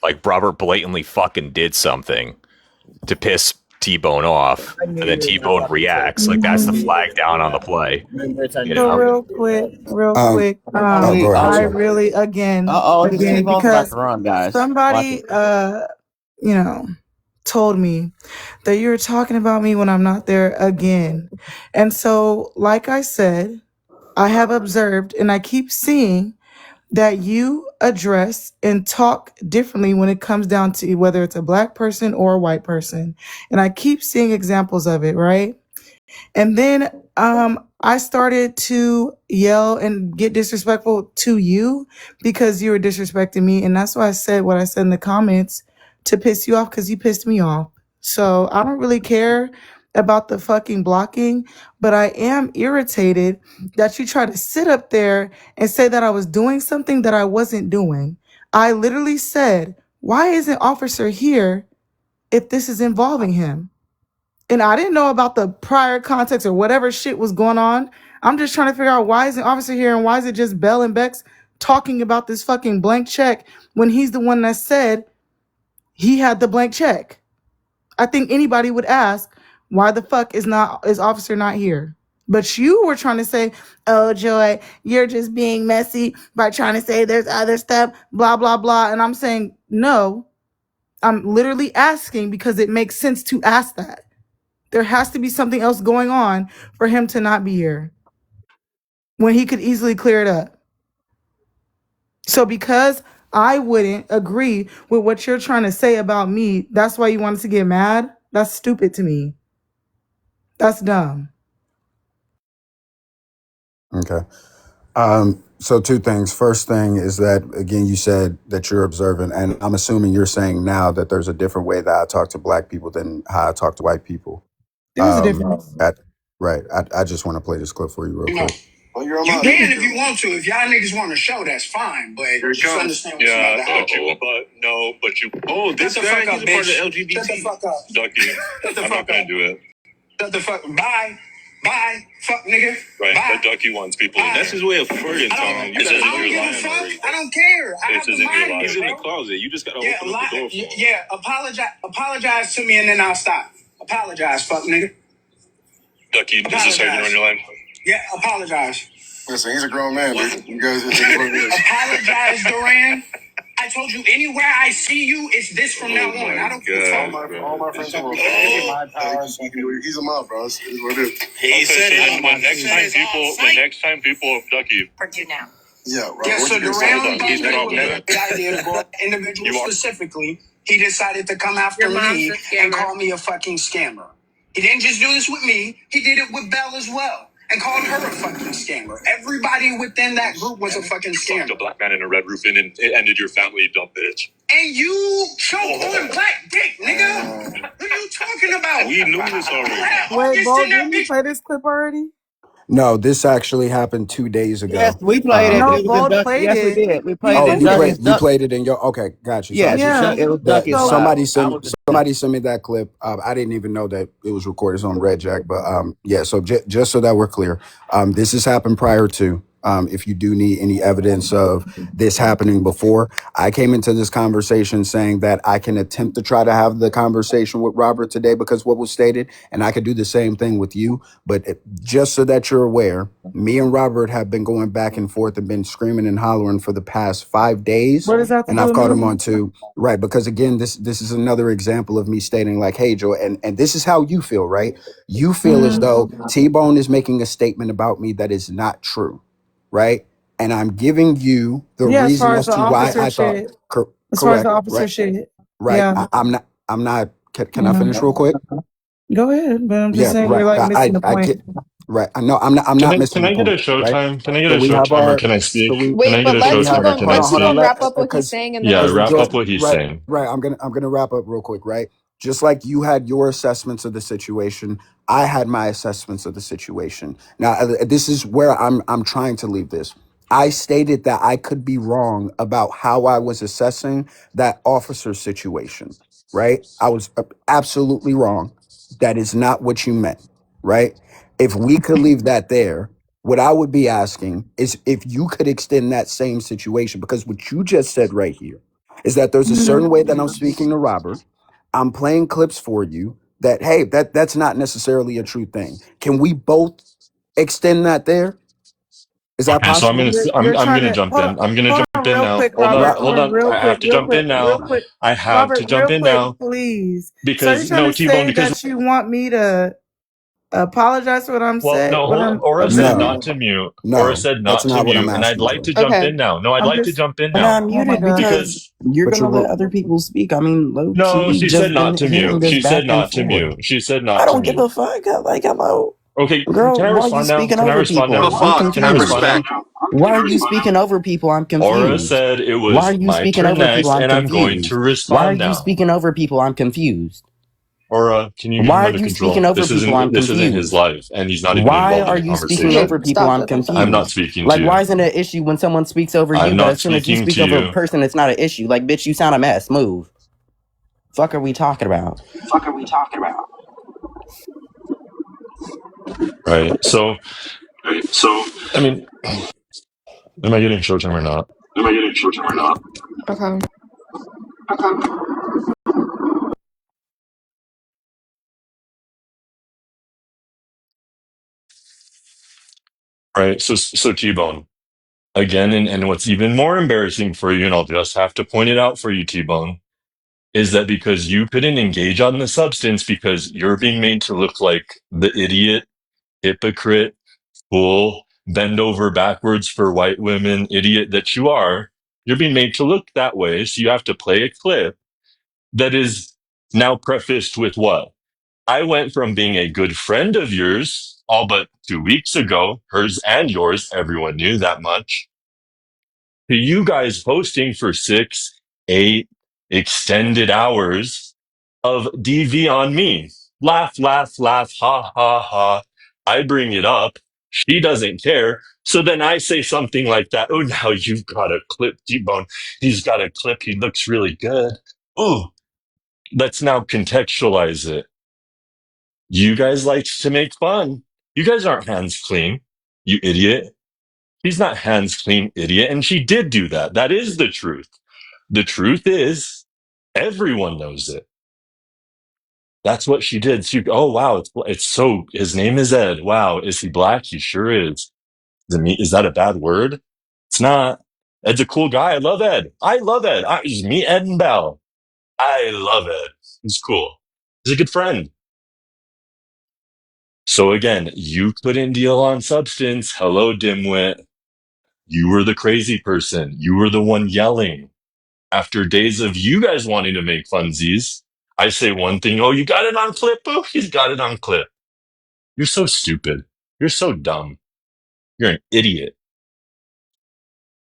Like Robert blatantly fucking did something to piss T-bone off, and then T-bone reacts. Like that's the flag down on the play. You So know? real quick, Oh, go ahead, I sir. really again His T-Bone's about because to run, guys. somebody you know told me that you're talking about me when I'm not there again. And so, like I said, I have observed and I keep seeing that you address and talk differently when it comes down to whether it's a black person or a white person. And I keep seeing examples of it, right? And then I started to yell and get disrespectful to you because you were disrespecting me. And that's why I said what I said in the comments to piss you off because you pissed me off. So I don't really care about the fucking blocking, but I am irritated that you try to sit up there and say that I was doing something that I wasn't doing. I literally said, why isn't officer here if this is involving him? And I didn't know about the prior context or whatever shit was going on. I'm just trying to figure out why isn't officer here and why is it just Bell and Bex talking about this fucking blank check when he's the one that said he had the blank check. I think anybody would ask why the fuck is officer not here. But you were trying to say, oh, Joy, you're just being messy by trying to say there's other stuff, blah, blah, blah. And I'm saying, no, I'm literally asking because it makes sense to ask that. There has to be something else going on for him to not be here when he could easily clear it up. So because I wouldn't agree with what you're trying to say about me, that's why you wanted to get mad? That's stupid to me. That's dumb. Okay. So two things. First thing is that, again, you said that you're observant, and I'm assuming you're saying now that there's a different way that I talk to black people than how I talk to white people. There's a difference. Right. I just want to play this clip for you real quick. Well, you can if you want to. If y'all niggas want to show, that's fine. But just understand what's about to happen. But you. Oh, this guy, he's a part of the LGBT. Shut the fuck up. Ducky. Shut the I'm fuck not going up. to do it. Shut the fuck. Bye. Bye. Fuck, nigga. Right, Bye. but Ducky wants people. Bye. That's his way of flirting, Tom. I don't give a fuck. I don't care. I have to mind it, He's in the bro. closet. You just got to open up the door for him. Yeah, apologize to me and then I'll stop. Apologize, fuck, nigga. Ducky, is this how you're on your line? Yeah, apologize. Listen, he's a grown man, dude. You guys just Apologize, Duran. I told you, anywhere I see you, it's this from now on. I don't care. all my friends are he's a mob, bro. It's what it is. He said it. The next time people Ducky. For you now. Yeah, right. Yeah, so Duran He's not the idea to go individual specifically. He decided to come after me and call me a fucking scammer. He didn't just do this with me. He did it with Belle as well. And called her a fucking scammer. Everybody within that group was a fucking scammer. Fucked a black man in a red roof and it ended your family, you dumb bitch. And you choke on black dick, nigga. What are you talking about? We knew this already. Wait, Bo, didn't you play this clip already? No, this actually happened 2 days ago. Yes, we played it. No, It was Bo in Ducky. played Yes, we it. did. We played Oh, it. you played it in your okay, gotcha. Yes, Yeah. it was Ducky's So- live. Somebody sent me that clip. I didn't even know that it was recorded on Red Jack, but yeah. So just so that we're clear, this has happened prior to. If you do need any evidence of this happening before, I came into this conversation saying that I can attempt to try to have the conversation with Robert today because what was stated, and I could do the same thing with you. But just so that you're aware, me and Robert have been going back and forth and been screaming and hollering for the past 5 days. What does that have to And do I've with caught me? him on too. Right, because again, this is another example of me stating like, hey, Joe, and this is how you feel, right? You feel as though T-Bone is making a statement about me that is not true, right? And I'm giving you the Yeah, as reason far as as the to why officer I thought shit. As far as the officer right, shit. right. Yeah. I'm not. Can I finish real quick? Go ahead, but I'm just Yeah, saying right. you're like missing the I point. get right. I know I'm not missing Can the I get a point, right? showtime? Can I get So a we have showtime or our. can I speak? So we, Can I Wait, get but a let showtime or T-Bone can I let speak? T-Bone wrap up what he's because saying and then Yeah, you wrap go. up what he's right, saying. right. I'm gonna wrap up real quick, right? Just like you had your assessments of the situation, I had my assessments of the situation. Now, this is where I'm trying to leave this. I stated that I could be wrong about how I was assessing that officer situation, right? I was absolutely wrong. That is not what you meant, right? If we could leave that there, what I would be asking is if you could extend that same situation, because what you just said right here is that there's a certain way that I'm speaking to Robert. I'm playing clips for you. that, hey, that's not necessarily a true thing. Can we both extend that there? Is that Okay, so possible? You're I'm trying gonna to jump in. I'm gonna hold jump on in real now. quick, Hold on, Robert. hold Hold on on. real I have quick, to jump in real now. quick. I have to Robert, jump real in quick, now please. So you're because trying no, to T-Bone. say Because that you want me to apologize for what I'm well, saying? no, What hold on. I'm Aura said No, not saying? to mute. Aura no, said that's not to not what I'm mute, and I'd asking, like Joy. to jump Okay. in now. No, I'd I'm like to just jump in We're now not oh my muted god. because because you're But gonna you're let other people speak. I mean, low no, key, she said just been not to hearing mute. this She said back and not to forth. mute. She said I not to don't give mute. a fuck. Like, hello, Okay, girl. can I Why are you respond now? speaking Can I over respond people? now? The I'm fuck? Can I confused. respond Respect. now? Why are you speaking over people? I'm Aura confused. said it Why are was you my speaking turn over people? next, I'm and I'm going to confused. Why are respond you now. speaking over people? I'm confused. Aura, can you get him Why are under you speaking control? over people? I'm This isn't his confused. life, and he's not even Why involved in are the you speaking Okay, conversation. over people? stop I'm it. That's I'm not enough. confused. speaking to Like, you. why isn't it an issue when someone speaks over you, I'm but not as soon as you speaking speak to over a you. person, it's not an issue? Like, bitch, you sound a mess. Move. Fuck are we talking about? Right. So, I mean, am I getting showtime or not? Okay. Right. So T-Bone again, and what's even more embarrassing for you, and I'll just have to point it out for you, T-Bone, is that because you couldn't engage on the substance because you're being made to look like the idiot, hypocrite, fool, bend over backwards for white women, idiot that you are, you're being made to look that way. So you have to play a clip that is now prefaced with what? I went from being a good friend of yours all but 2 weeks ago, hers and yours, everyone knew that much, to you guys posting for 6, 8 extended hours of DV on me. Laugh, laugh, laugh, ha, ha, ha. I bring it up. She doesn't care. So then I say something like that. Oh, now you've got a clip, T-Bone. He's got a clip. He looks really good. Ooh, let's now contextualize it. You guys like to make fun. You guys aren't hands clean, you idiot. She's not hands clean, idiot. And she did do that. That is the truth. The truth is, everyone knows it. That's what she did. She, oh, wow. It's so, his name is Ed. Wow. Is he black? He sure is. Is that a bad word? It's not. Ed's a cool guy. I love Ed. I love Ed. Just me, Ed, and Bell. I love Ed. He's cool. He's a good friend. So again, you couldn't deal on substance. Hello, dimwit. You were the crazy person. You were the one yelling. After days of you guys wanting to make funsies, I say one thing. Oh, you got it on clip? Oh, he's got it on clip. You're so stupid. You're so dumb. You're an idiot.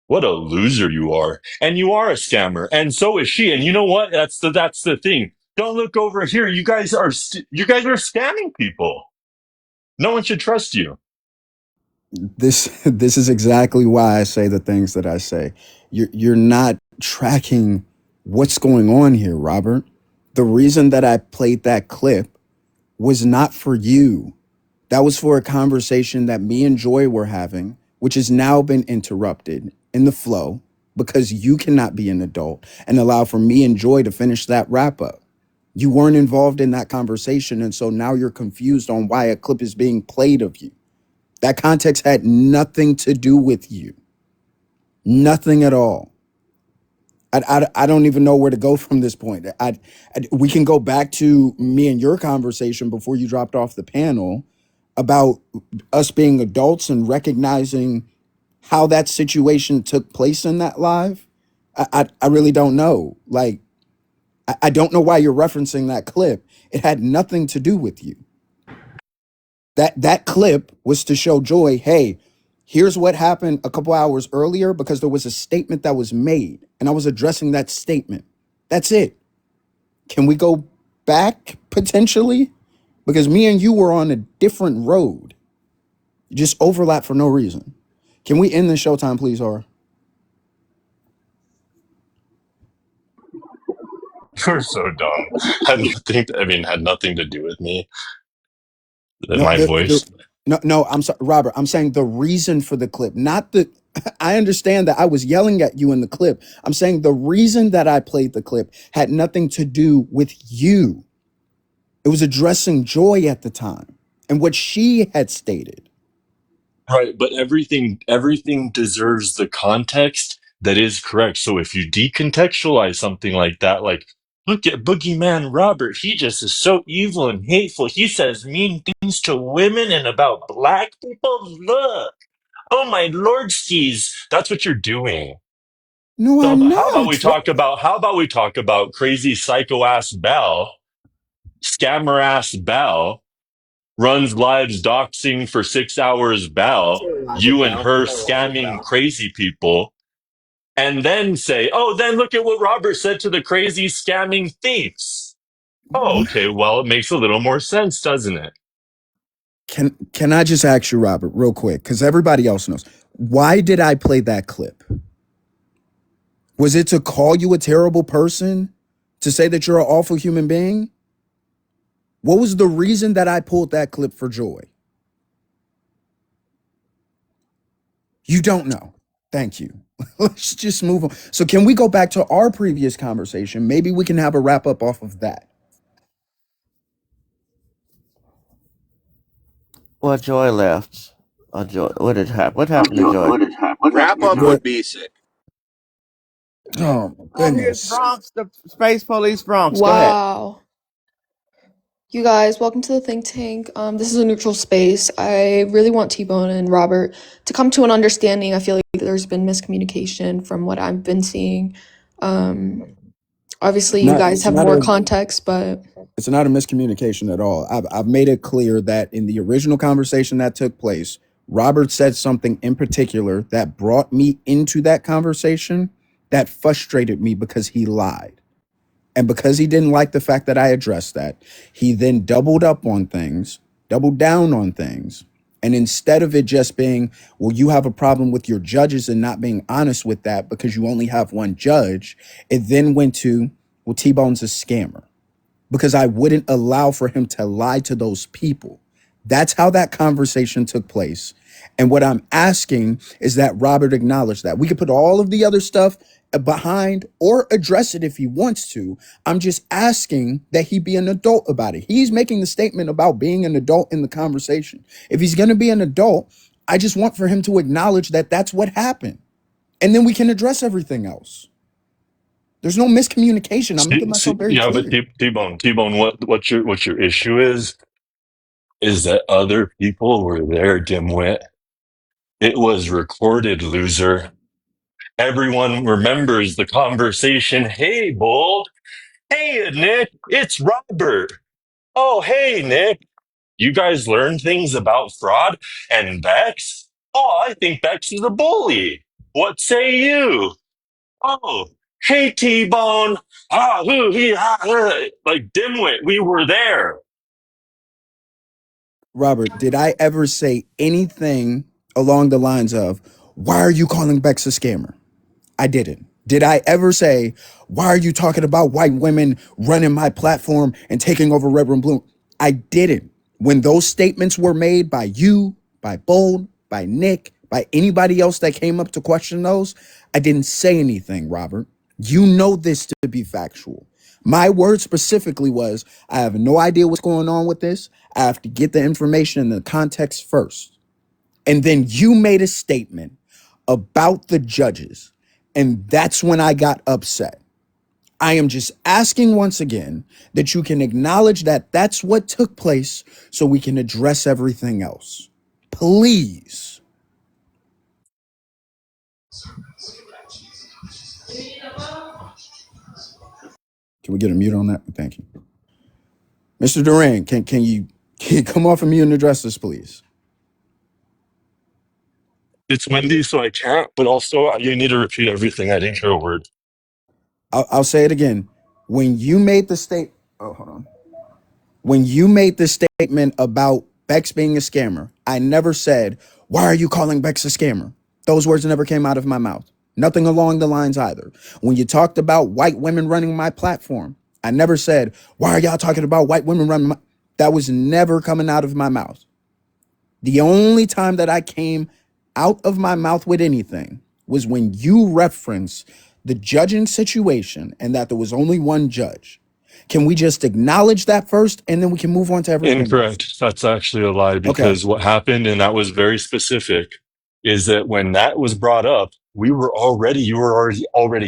What a loser you are. And you are a scammer. And so is she. And you know what? That's the thing. Don't look over here. You guys are scamming people. No one should trust you. This is exactly why I say the things that I say. You're not tracking what's going on here, Robert. The reason that I played that clip was not for you. That was for a conversation that me and Joy were having, which has now been interrupted in the flow because you cannot be an adult and allow for me and Joy to finish that wrap up. You weren't involved in that conversation, and so now you're confused on why a clip is being played of you. That context had nothing to do with you. Nothing at all. I don't even know where to go from this point. We can go back to me and your conversation before you dropped off the panel about us being adults and recognizing how that situation took place in that live. I really don't know. Like, I don't know why you're referencing that clip. It had nothing to do with you. That clip was to show Joy, hey, here's what happened a couple hours earlier because there was a statement that was made and I was addressing that statement. That's it. Can we go back potentially? Because me and you were on a different road. Just overlap for no reason. Can we end the showtime, please, Hora? You're so dumb. Had nothing to do with me. No, My voice. no. I'm sorry, Robert. I'm saying the reason for the clip, not the. I understand that I was yelling at you in the clip. I'm saying the reason that I played the clip had nothing to do with you. It was addressing Joy at the time and what she had stated. Right, but everything deserves the context that is correct. So if you decontextualize something like that, like, look at Boogeyman Robert, he just is so evil and hateful. He says mean things to women and about black people. Look, oh my lord skis, that's what you're doing. No, So I'm how about not. we talk about crazy psycho ass Belle, scammer ass Belle, runs lives doxing for 6 hours Belle, you and her scamming crazy people, and then say, oh, then look at what Robert said to the crazy scamming thieves. Oh, okay, well, it makes a little more sense, doesn't it? Can I just ask you, Robert, real quick, because everybody else knows. Why did I play that clip? Was it to call you a terrible person? To say that you're an awful human being? What was the reason that I pulled that clip for Joy? You don't know. Thank you. Let's just move on. So can we go back to our previous conversation? Maybe we can have a wrap up off of that. Well, Joy left. Joy, what did happen? What happened to Joy? Wrap up would be sick. Oh, Oh, here's goodness. Bronx, the Space Police Bronx. Go ahead. Wow. You guys, welcome to the think tank. This is a neutral space. I really want T-Bone and Robert to come to an understanding. I feel like there's been miscommunication from what I've been seeing. Obviously, you guys have more context, but it's not a miscommunication at all. I've made it clear that in the original conversation that took place, Robert said something in particular that brought me into that conversation that frustrated me because he lied. And because he didn't like the fact that I addressed that, he then doubled down on things. And instead of it just being, well, you have a problem with your judges and not being honest with that because you only have one judge, it then went to, well, T-Bone's a scammer because I wouldn't allow for him to lie to those people. That's how that conversation took place. And what I'm asking is that Robert acknowledge that. We could put all of the other stuff behind or address it if he wants to. I'm just asking that he be an adult about it. He's making the statement about being an adult in the conversation. If he's going to be an adult, I just want for him to acknowledge that that's what happened. And then we can address everything else. There's no miscommunication. I'm making myself very clear. But T-Bone, what your issue is that other people were there, dimwit. It was recorded, loser. Everyone remembers the conversation. Hey, Bold. Hey, Nick. It's Robert. Oh, hey, Nick. You guys learned things about fraud and Bex? Oh, I think Bex is a bully. What say you? Oh, hey, T-Bone. Ah, hoo, hee, ha, ha. Like, dimwit, we were there. Robert, did I ever say anything along the lines of, why are you calling Bex a scammer? I didn't. Did I ever say, why are you talking about white women running my platform and taking over Red Room Blue? I didn't. When those statements were made by you, by Bold, by Nick, by anybody else that came up to question those, I didn't say anything, Robert. You know this to be factual. My word specifically was, I have no idea what's going on with this. I have to get the information in the context first. And then you made a statement about the judges. And that's when I got upset. I am just asking once again that you can acknowledge that that's what took place so we can address everything else. Please. Can we get a mute on that? Thank you. Mr. Duran, can you come off of mute and address this, please? It's windy, so I can't, but also you need to repeat everything. I didn't hear a word. I'll say it again. When you made the hold on. When you made the statement about Bex being a scammer, I never said, why are you calling Bex a scammer? Those words never came out of my mouth. Nothing along the lines either. When you talked about white women running my platform, I never said, why are y'all talking about white women running my... That was never coming out of my mouth. The only time that I came out of my mouth with anything was when you referenced the judging situation and that there was only one judge. Can we just acknowledge that first, and then we can move on to everything else? Incorrect. That's actually a lie Okay. because what happened, and that was very specific, is that when that was brought up, you were already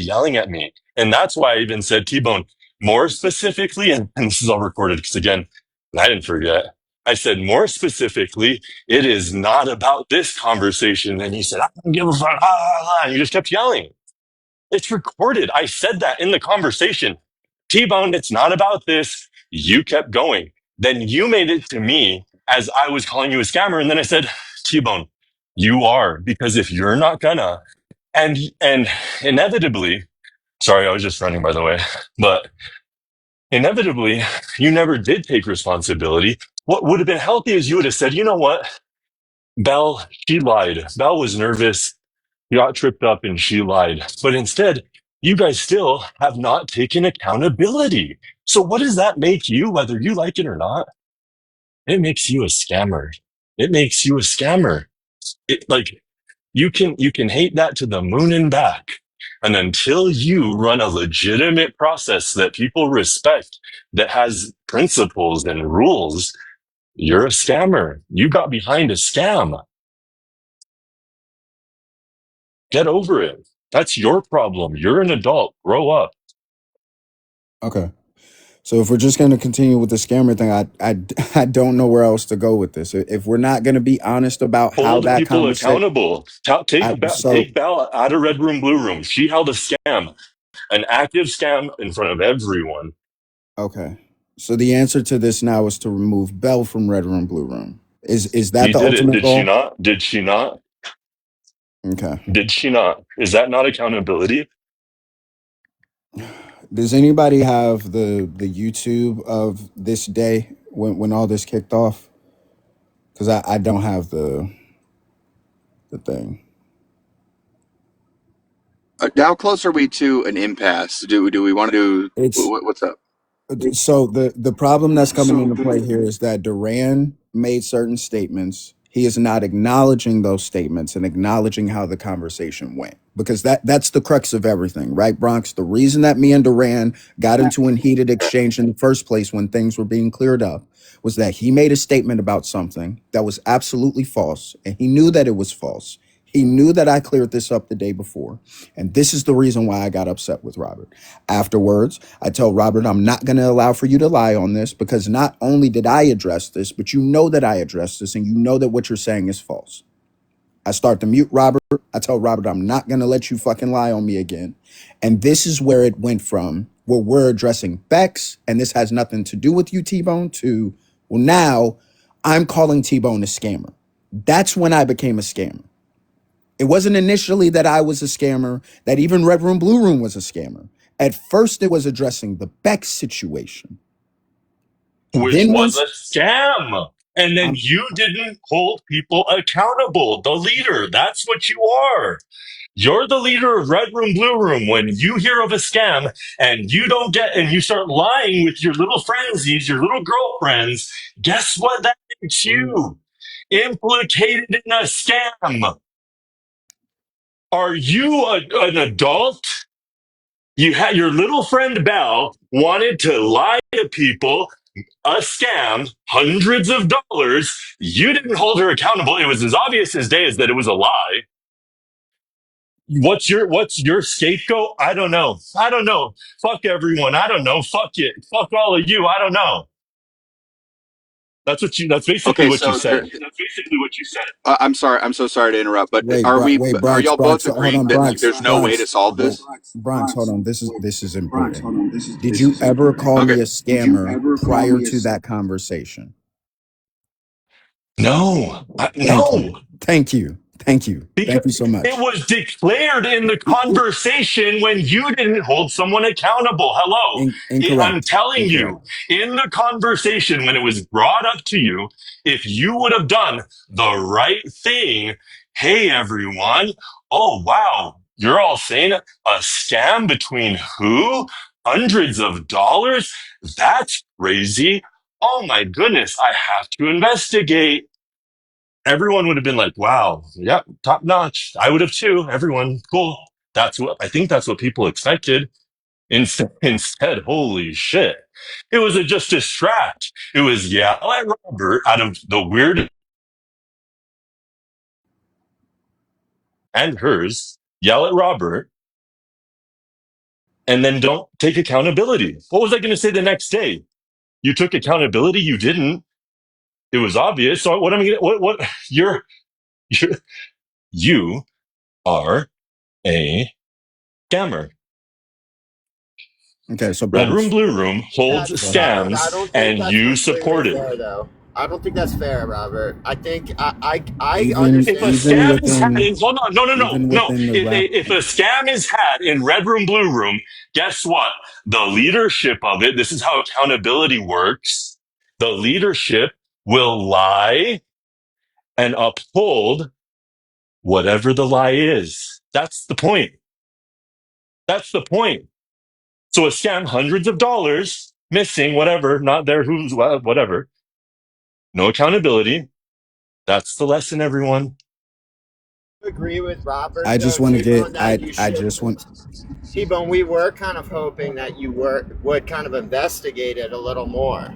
yelling at me. And that's why I even said, T-Bone, more specifically, and this is all recorded because again, I didn't forget. I said, more specifically, it is not about this conversation. And you said, I don't give a fuck. And you just kept yelling. It's recorded. I said that in the conversation. T-Bone, it's not about this. You kept going. Then you made it to me as I was calling you a scammer. And then I said, T-Bone, you are, because if you're not gonna, and inevitably, sorry, I was just running by the way, but inevitably, you never did take responsibility. What would have been healthy is you would have said, you know what? Belle, she lied. Belle was nervous. Got tripped up and she lied. But instead, you guys still have not taken accountability. So what does that make you, whether you like it or not? It makes you a scammer. It makes you a scammer. It like you can hate that to the moon and back. And until you run a legitimate process that people respect, that has principles and rules, you're a scammer. You got behind a scam. Get over it. That's your problem. You're an adult. Grow up. Okay. So if we're just going to continue with the scammer thing, I don't know where else to go with this. If we're not going to be honest about how Hold that people conversation, accountable. Take Bell out of Red Room, Blue Room. She held a scam, an active scam in front of everyone. okay. So the answer to this now is to remove Bell from Red Room, Blue Room. Is that She the did it. ultimate Did she goal? not? Did she not? Okay. Did she not? Is that not accountability? Does anybody have the YouTube of this day when all this kicked off? Because I don't have the thing. How close are we to an impasse? Do we want to do It's what's up? so the problem that's coming into play here is that Duran made certain statements. He is not acknowledging those statements and acknowledging how the conversation went, because that's the crux of everything, right, Bronx? The reason that me and Duran got into a heated exchange in the first place when things were being cleared up was that he made a statement about something that was absolutely false, and he knew that it was false. He knew that I cleared this up the day before, and this is the reason why I got upset with Robert. Afterwards, I told Robert, I'm not going to allow for you to lie on this, because not only did I address this, but you know that I addressed this, and you know that what you're saying is false. I start to mute Robert. I tell Robert, I'm not going to let you fucking lie on me again. And this is where it went from where we're addressing Bex, and this has nothing to do with you, T-Bone, to, well, now I'm calling T-Bone a scammer. That's when I became a scammer. It wasn't initially that I was a scammer, that even Red Room, Blue Room was a scammer. At first, it was addressing the Beck situation. Which Then was once a scam. And then you didn't hold people accountable. The leader. That's what you are. You're the leader of Red Room, Blue Room. When you hear of a scam and you don't get, and you start lying with your little frenzies, your little girlfriends, guess what that makes you? Implicated in a scam. Are you an adult? You had your little friend Belle wanted to lie to people, a scam, hundreds of dollars. You didn't hold her accountable. It was as obvious as day as that it was a lie. What's your scapegoat? I don't know. I don't know. Fuck everyone. I don't know. Fuck it. Fuck all of you. I don't know. That's basically Okay, what you so said. That's basically what you said. I'm sorry. I'm so sorry to interrupt, but wait, are Bronx, y'all both Bronx, hold agreeing on, that like Bronx, there's no way to solve wait, this? Bronx, hold on. This is important. Did you ever call Okay. me a scammer prior to that conversation? No. Thank you. No. Thank you. Thank you. Because Thank you so it much. was declared in the conversation when you didn't hold someone accountable. Hello. I'm Incorrect. telling Incorrect. you, in the conversation, when it was brought up to you, if you would have done the right thing, hey, everyone, oh, wow, you're all saying a scam between who? Hundreds of dollars? That's crazy. Oh, my goodness, I have to investigate. Everyone would have been like, wow, yep, top notch. I would have too. Everyone, cool. I think that's what people expected. Instead, holy shit. It was just a stretch. It was yell at Robert out of the weird and hers, yell at Robert, and then don't take accountability. What was I going to say the next day? You took accountability? You didn't. It was obvious. So what am I going to, what, you're, you are a scammer. Okay, so Red Room, Bronx. Blue Room holds Robert, I scams, don't think and that's you completely support it. fair, though. I don't think that's fair, Robert. I think I If a understand Even scam is had within in, hold on, no. the rap. If a scam is had in Red Room, Blue Room, guess what? The leadership of it, this is how accountability works. The leadership will lie and uphold whatever the lie is. That's the point. That's the point. So a scam, hundreds of dollars missing, whatever, not there, who's whatever. No accountability. That's the lesson, everyone. agree with Robert, I though, just want to T-Bone, get. that you I should. just want. T-Bone, we were kind of hoping that you would kind of investigate it a little more.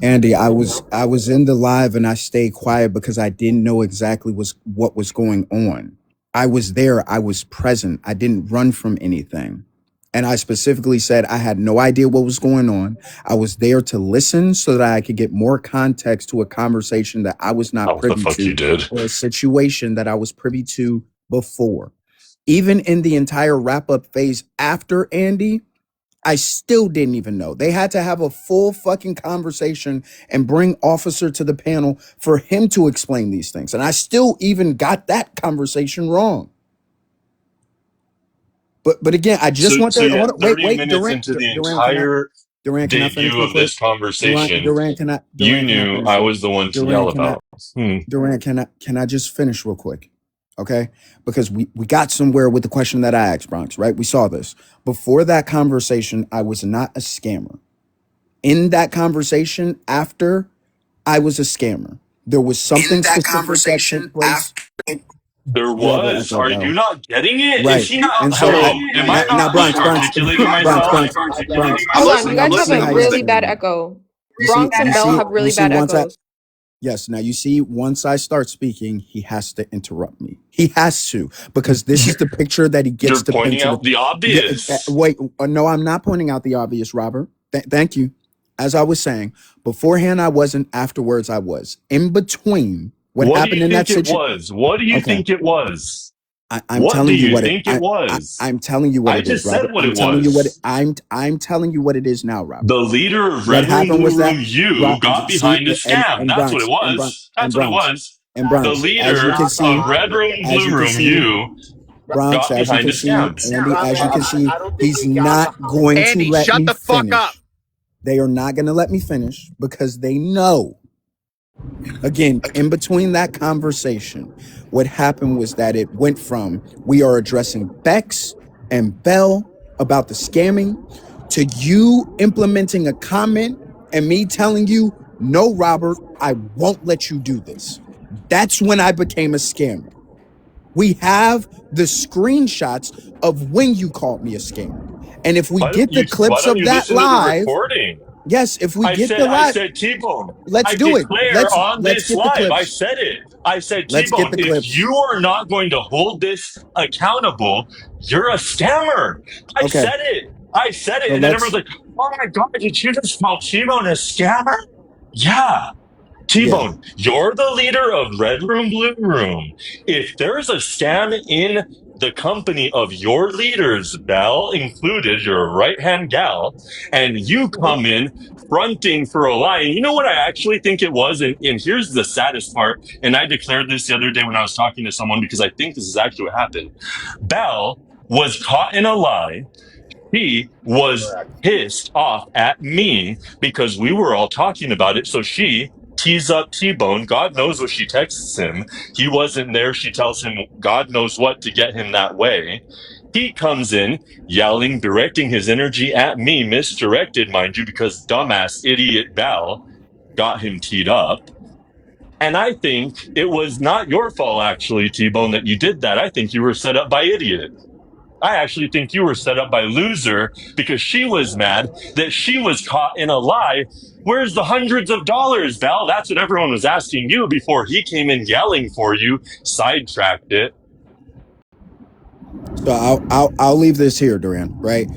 Andy, I was in the live and I stayed quiet because I didn't know exactly what was going on. I was there, I was present. I didn't run from anything. And I specifically said I had no idea what was going on. I was there to listen so that I could get more context to a conversation that I was not Oh, the privy fuck you to, did. or a situation that I was privy to before. Even in the entire wrap up phase after Andy, I still didn't even know. They had to have a full fucking conversation and bring Officer to the panel for him to explain these things. And I still even got that conversation wrong. But again, I just want So to yet 30 wait, minutes Durant, into the Durant, entire can I finish debut real of quick? this conversation, you Durant, can I knew finish I real? was the one to yell Durant, can I about. Hmm. Durant, can I just finish real quick? Okay, because we got somewhere with the question that I asked, Bronx. Right, we saw this before that conversation. I was not a scammer. In that conversation after, I was a scammer. There was something In that specific that conversation took place. after. There You have an was. echo, Are you Bell. not getting it? Is Right. he not? And so Hold on. Am I now not like Bronx, articulating I myself? get it. I get it. Hold on, So you now guys you have see a how y'all really bad doing. echo. Bronx and Bell have really bad Once echoes. yes, now you see once I start speaking, he has to interrupt me. He has to, because this is the picture that he gets You're to paint pointing to the. out the Yeah, obvious. wait, no, I'm not pointing out the obvious, Robert. Thank you. As I was saying, beforehand I wasn't, afterwards I was. In between what What do happened you in that think it situation. was? What do you Okay. think it was? I'm What do telling you you what it. think it was? I'm telling you what I it is, just said Robert. what I'm it telling you what was. I'm telling you what it is now, Robert. The leader of What Red Room, happened Blue was that Room, you got see behind a scam. and That's what it Bronx was. That's what it was. and The Bronx, as you leader can Bronx, I'm see, of not Red Room, as Blue you can Room, see, you Bronx, got as you behind can a see, scam. Andy, as you can see, I don't think he's we got not behind. going to Andy, let shut me the fuck up. finish. They are not going to let me finish because they know. Again, in between that conversation, what happened was that it went from we are addressing Bex and Bell about the scamming to you implementing a comment and me telling you, no, Robert, I won't let you do this. That's when I became a scammer. We have the screenshots of when you called me a scammer. And if we get the Why clips don't of you that listen to the live, recording? yes, if we get the I live, said T-Bone. let's I do it. declare on Let's this get the live. I clips. said it. I said Let's get T-Bone. the If clips. you are not going to hold this accountable, you're a scammer. I Okay. said it. I said it. So And then everyone's let's, like, "Oh my god, did you just call T-Bone a scammer?" Yeah. yeah. T-Bone, you're the leader of Red Room, Blue Room. If there's a scam in the company of your leaders, Bell included, your right-hand gal, and you come in fronting for a lie, and you know what I actually think it was? And here's the saddest part, and I declared this the other day when I was talking to someone because I think this is actually what happened. Bell was caught in a lie. He was Correct. pissed off at me because we were all talking about it. So she tees up T-Bone. God knows what she texts him. He wasn't there. She tells him God knows what to get him that way. He comes in yelling, directing his energy at me, misdirected, mind you, because dumbass idiot Val got him teed up. And I think it was not your fault, actually, T-Bone, that you did that. I think you were set up by idiot. I actually think you were set up by Loser because she was mad that she was caught in a lie. Where's the hundreds of dollars, Val? That's what everyone was asking you before he came in yelling for you, sidetracked it. So I'll leave this here, Duran. Right.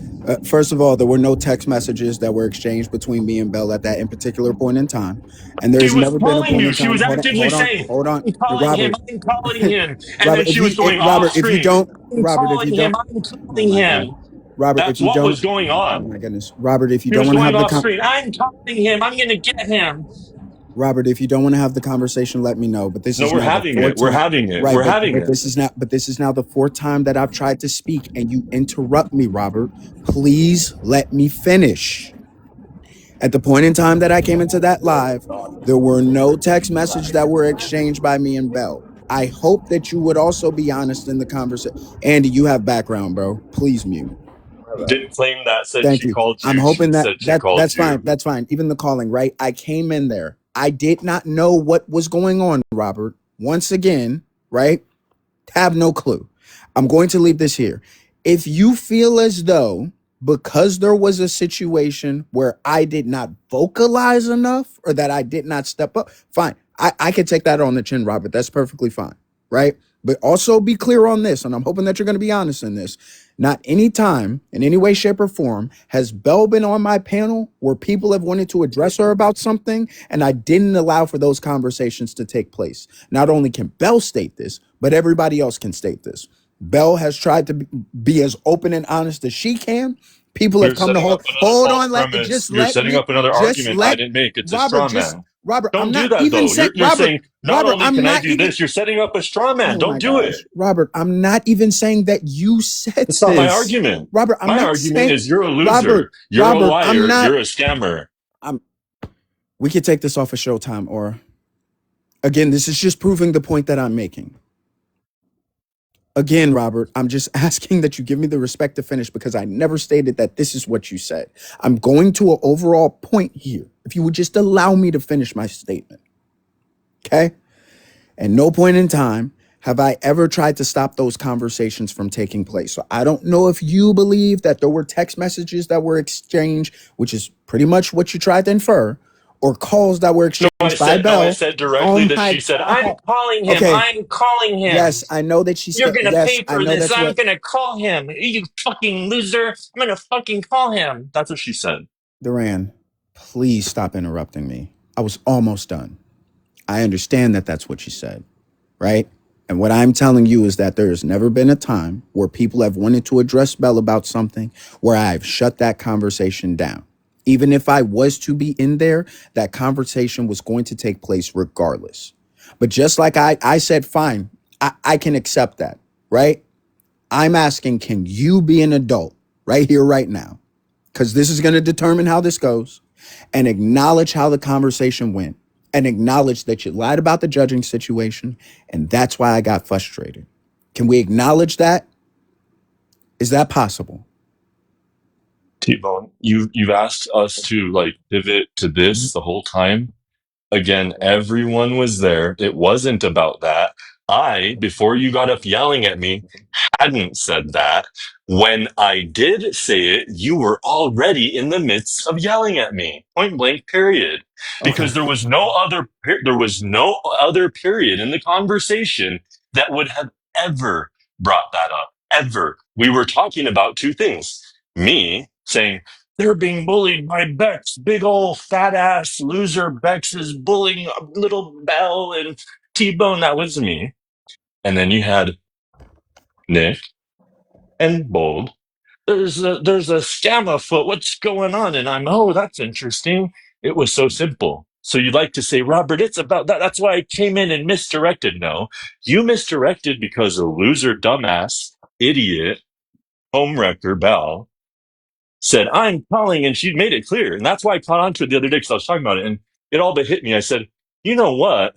First of all, there were no text messages that were exchanged between me and Bell at that in particular point in time, and She there's was never been a calling point you. in She time. was actively saying, Hold on, I'm calling him, Robert. I'm calling him. And Robert, then she was going off Robert, if you screen. don't, I'm Robert, if calling you him, don't, I'm oh calling my God, him. Robert, if That's you what don't, was going oh on. my goodness, Robert, if you He don't was want to going have off screen. I'm calling him. I'm going to get him. Robert, if you don't want to have the conversation, let me know. But this No, is we're now the having fourth it. We're time, having it. right? We're having it. But this is now the fourth time that I've tried to speak, and you interrupt me, Robert. Please let me finish. At the point in time that I came into that live, there were no text messages that were exchanged by me and Bell. I hope that you would also be honest in the conversation. Andy, you have background, bro. Please mute. Didn't claim that. Said Thank she you. called I'm you. She hoping that said she called that's you. fine. That's fine. Even the calling, right? I came in there. I did not know what was going on, Robert. Once again, right? Have no clue. I'm going to leave this here. If you feel as though because there was a situation where I did not vocalize enough or that I did not step up, fine. I can take that on the chin, Robert. That's perfectly fine. Right. But also be clear on this, and I'm hoping that you're going to be honest in this. Not any time, in any way, shape, or form, has Belle been on my panel where people have wanted to address her about something, and I didn't allow for those conversations to take place. Not only can Belle state this, but everybody else can state this. Belle has tried to be as open and honest as she can. People have You're come to setting up another hold false on, premise. You're setting up another argument I didn't make. It's a straw man. Robert, I'm Don't do not that even though. saying, You're saying not Robert, only I'm can I not do even, this, you're setting up a straw man. oh Don't my do it. gosh, Robert, I'm not even saying that you said It's not my this. argument. Robert, I'm My not argument saying, is you're a Robert, loser. You're a I'm liar. not, You're a scammer. we could take this off of Showtime, or again, this is just proving the point that I'm making. Again, Robert, I'm just asking that you give me the respect to finish because I never stated that this is what you said. I'm going to an overall point here. If you would just allow me to finish my statement, okay? At no point in time have I ever tried to stop those conversations from taking place. So I don't know if you believe that there were text messages that were exchanged, which is pretty much what you tried to infer, or calls that were exchanged by I Bell said directly on that my she said, I'm calling him. okay. I'm calling him. Yes, I know that she You're said gonna yes, pay I for know this. that's I'm what gonna call him. You fucking loser. I'm gonna fucking call him. That's what she said. Duran, please stop interrupting me. I was almost done. I understand that that's what you said, right? And what I'm telling you is that there has never been a time where people have wanted to address Bell about something where I've shut that conversation down. Even if I was to be in there, that conversation was going to take place regardless. But just like I said, fine, I can accept that, right? I'm asking, can you be an adult right here, right now? Because this is going to determine how this goes, and acknowledge how the conversation went, and acknowledge that you lied about the judging situation, and that's why I got frustrated. Can we acknowledge that? Is that possible? T-Bone, you've asked us to like pivot to this the whole time. Again, everyone was there. It wasn't about that. I, before you got up yelling at me, hadn't said that. When I did say it, you were already in the midst of yelling at me. Point blank, period. Okay. Because there was no other period in the conversation that would have ever brought that up. Ever. We were talking about two things. Me saying, they're being bullied by Bex. Big old fat ass loser Bex is bullying little Belle and T-Bone. That was me. And then you had Nick and Bold. There's a scam afoot. What's going on? And I'm, oh, that's interesting. It was so simple. So you'd like to say, Robert, it's about that. That's why I came in and misdirected. No, you misdirected because a loser, dumbass, idiot, homewrecker, Belle said, I'm calling, and she made it clear. And that's why I caught on to it the other day because I was talking about it. And it all but hit me. I said, you know what?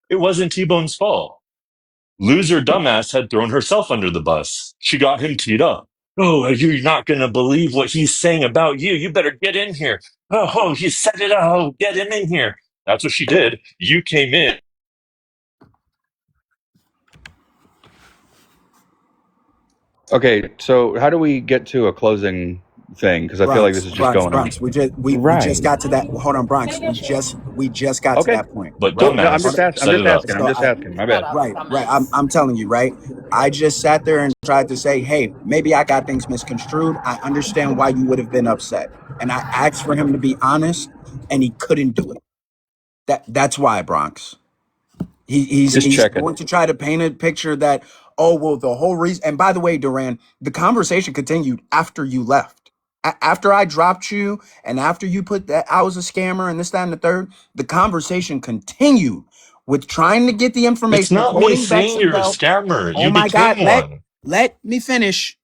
It wasn't T-Bone's fault. Loser dumbass had thrown herself under the bus. She got him teed up. Oh, you're not going to believe what he's saying about you. You better get in here. Oh, he set it up. Oh, get him in here. That's what she did. You came in. Okay, so how do we get to a closing thing? Because I feel like this is just going on. We just got to that. Hold on, Bronx. We just got to Okay, that point. But cool. No, I'm dumbass, just asking. I'm set just it up. asking. I'm So just asking. My bad. right. I'm telling you, right? I just sat there and tried to say, hey, maybe I got things misconstrued. I understand why you would have been upset, and I asked for him to be honest, and he couldn't do it. That's why, Bronx. Just He's checking. going to try to paint a picture that, oh well, the whole reason. And by the way, Duran, the conversation continued after you left. After I dropped you, and after you put that I was a scammer and this, that, and the third, the conversation continued with trying to get the It's information, not me quoting saying you're a Bexendale. scammer. Oh You my God, became one. let me finish.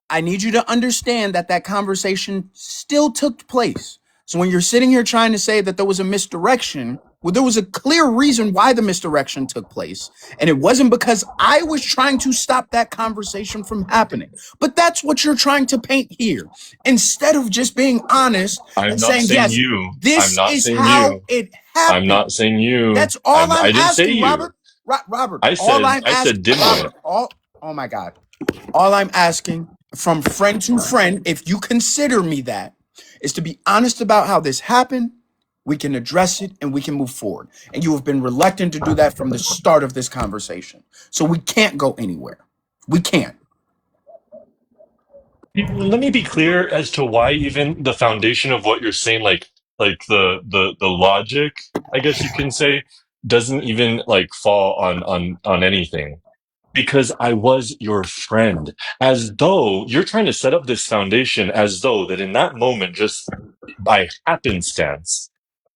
I need you to understand that conversation still took place. So when you're sitting here trying to say that there was a misdirection, well, there was a clear reason why the misdirection took place. And it wasn't because I was trying to stop that conversation from happening. But that's what you're trying to paint here. Instead of just being honest I'm and not saying, saying yes, you. I'm this not is saying how you. it I'm happened. not saying you. That's all I'm I didn't say asking, you. Robert. Robert, I all said I'm asking, dimwit. Robert, oh my God. All I'm asking from friend to friend, if you consider me that, is to be honest about how this happened. We can address it and we can move forward. And you have been reluctant to do that from the start of this conversation. So we can't go anywhere. We can't. Let me be clear as to why even the foundation of what you're saying, like the logic, I guess you can say, doesn't even like fall on anything. Because I was your friend. As though you're trying to set up this foundation as though that in that moment, just by happenstance,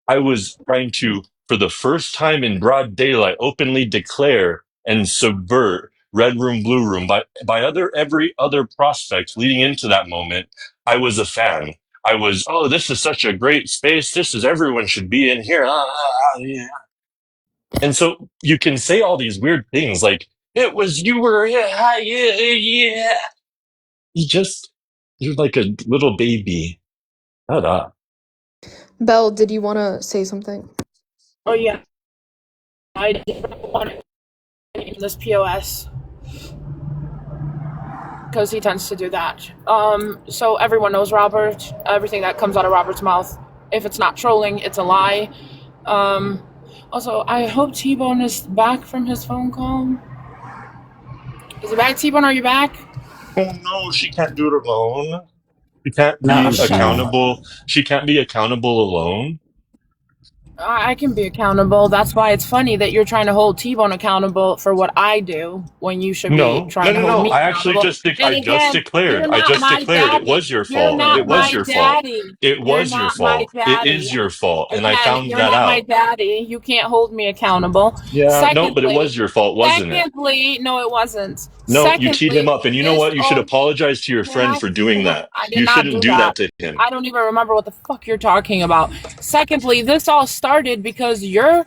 I was trying to, for the first time in broad daylight, openly declare and subvert Red Room, Blue Room. By every other prospect leading into that moment, I was a fan. I was, oh, this is such a great space. This is everyone should be in here. Yeah. And so you can say all these weird things like, it was, you were, yeah. You're like a little baby. Shut up. Belle, did you want to say something? Oh yeah, I didn't want to name this POS because he tends to do that. So everyone knows Robert. Everything that comes out of Robert's mouth, if it's not trolling, it's a lie. Also, I hope T-Bone is back from his phone call. Is it back, T-Bone? Are you back? Oh no, she can't do it alone. She can't Oh, be shut up. accountable. She can't be accountable alone. I can be accountable. That's why it's funny that you're trying to hold T-Bone accountable for what I do when you should be No, no, trying to no, hold no. me I actually accountable. just And I just again, declared. you're I not just my declared it daddy. was your You're fault. not It was my your fault. daddy. It You're was your not my fault. It is daddy. your fault. And I Again, found you're that not my out. daddy. You can't hold me accountable. Yeah, no, but it Secondly, was your fault, wasn't it? no, it wasn't. No, you teed him Secondly, up. And you know this what? You should all apologize to your friend for doing that. I did You not shouldn't do do that. that to him. I don't even remember what the fuck you're talking about. Secondly, this all started because your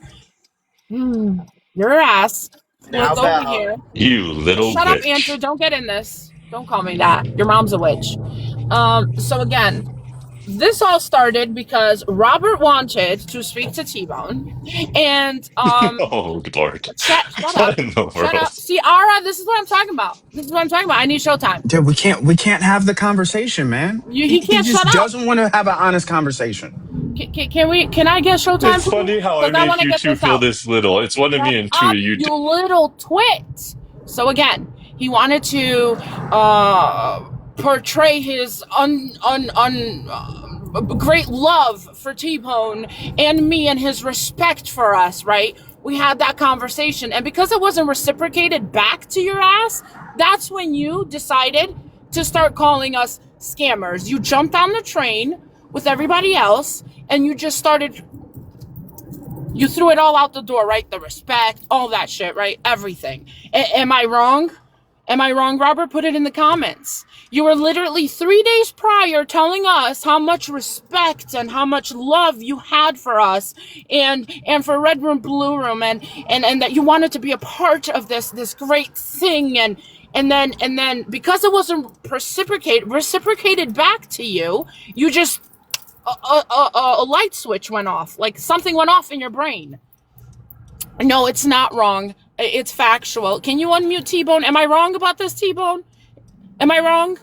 ass Now, was over Belle. here. You little Shut up, Andrew. witch. Don't get in this. Don't call me that. Your mom's a witch. So again, this all started because Robert wanted to speak to T-Bone, and Oh, good Lord. shut up, What in the shut up. world? See, Ara, this is what I'm talking about. This is what I'm talking about. I need showtime. Dude, we can't have the conversation, man. He He can't shut just up. doesn't want to have an honest conversation. Can I get showtime, It's please? funny how I Because I make want to you get two this feel out. this little. It's one of Shut me and two up, of you. you little twit. So again, he wanted to portray his great love for T-Bone and me and his respect for us, right? We had that conversation, and because it wasn't reciprocated back to your ass, that's when you decided to start calling us scammers. You jumped on the train with everybody else and you just started, you threw it all out the door, right? The respect, all that shit, right? Everything. Am I wrong? Am I wrong, Robert? Put it in the comments. You were literally 3 days prior telling us how much respect and how much love you had for us and for Red Room, Blue Room, and that you wanted to be a part of this great thing, and then because it wasn't reciprocated back to you, you just a light switch went off, like something went off in your brain. No, it's not wrong. It's factual. Can you unmute T-Bone? Am I wrong about this, T-Bone? Am I wrong?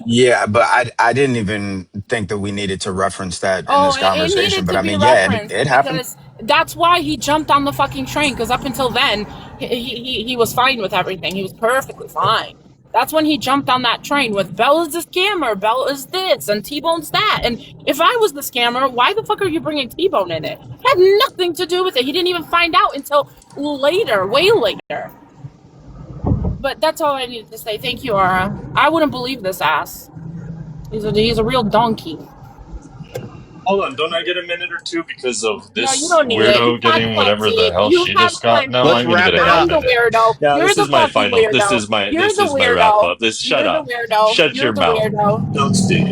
Yeah, but I didn't even think that we needed to reference that in Oh, this it conversation. needed But to I be mean, yeah, referenced it happened. because that's why he jumped on the fucking train. Because up until then, he was fine with everything. He was perfectly fine. That's when he jumped on that train with Bell is the scammer, Bell is this, and T-Bone's that. And if I was the scammer, why the fuck are you bringing T-Bone in it? It had nothing to do with it. He didn't even find out until later, way later. But that's all I needed to say. Thank you, Aura. I wouldn't believe this ass. He's a real donkey. Hold on, don't I get a minute or two because of No, you this don't need it. You weirdo had getting whatever the plenty. hell You she had just got? No, plenty. Let's I'm gonna wrap get it I'm up. the another minute. weirdo. Yeah, You're this the is my fucking final. This weirdo. is my You're this the is my wrap weirdo. up. This shut You're the up. weirdo. Shut You're your the mouth. weirdo. Don't speak.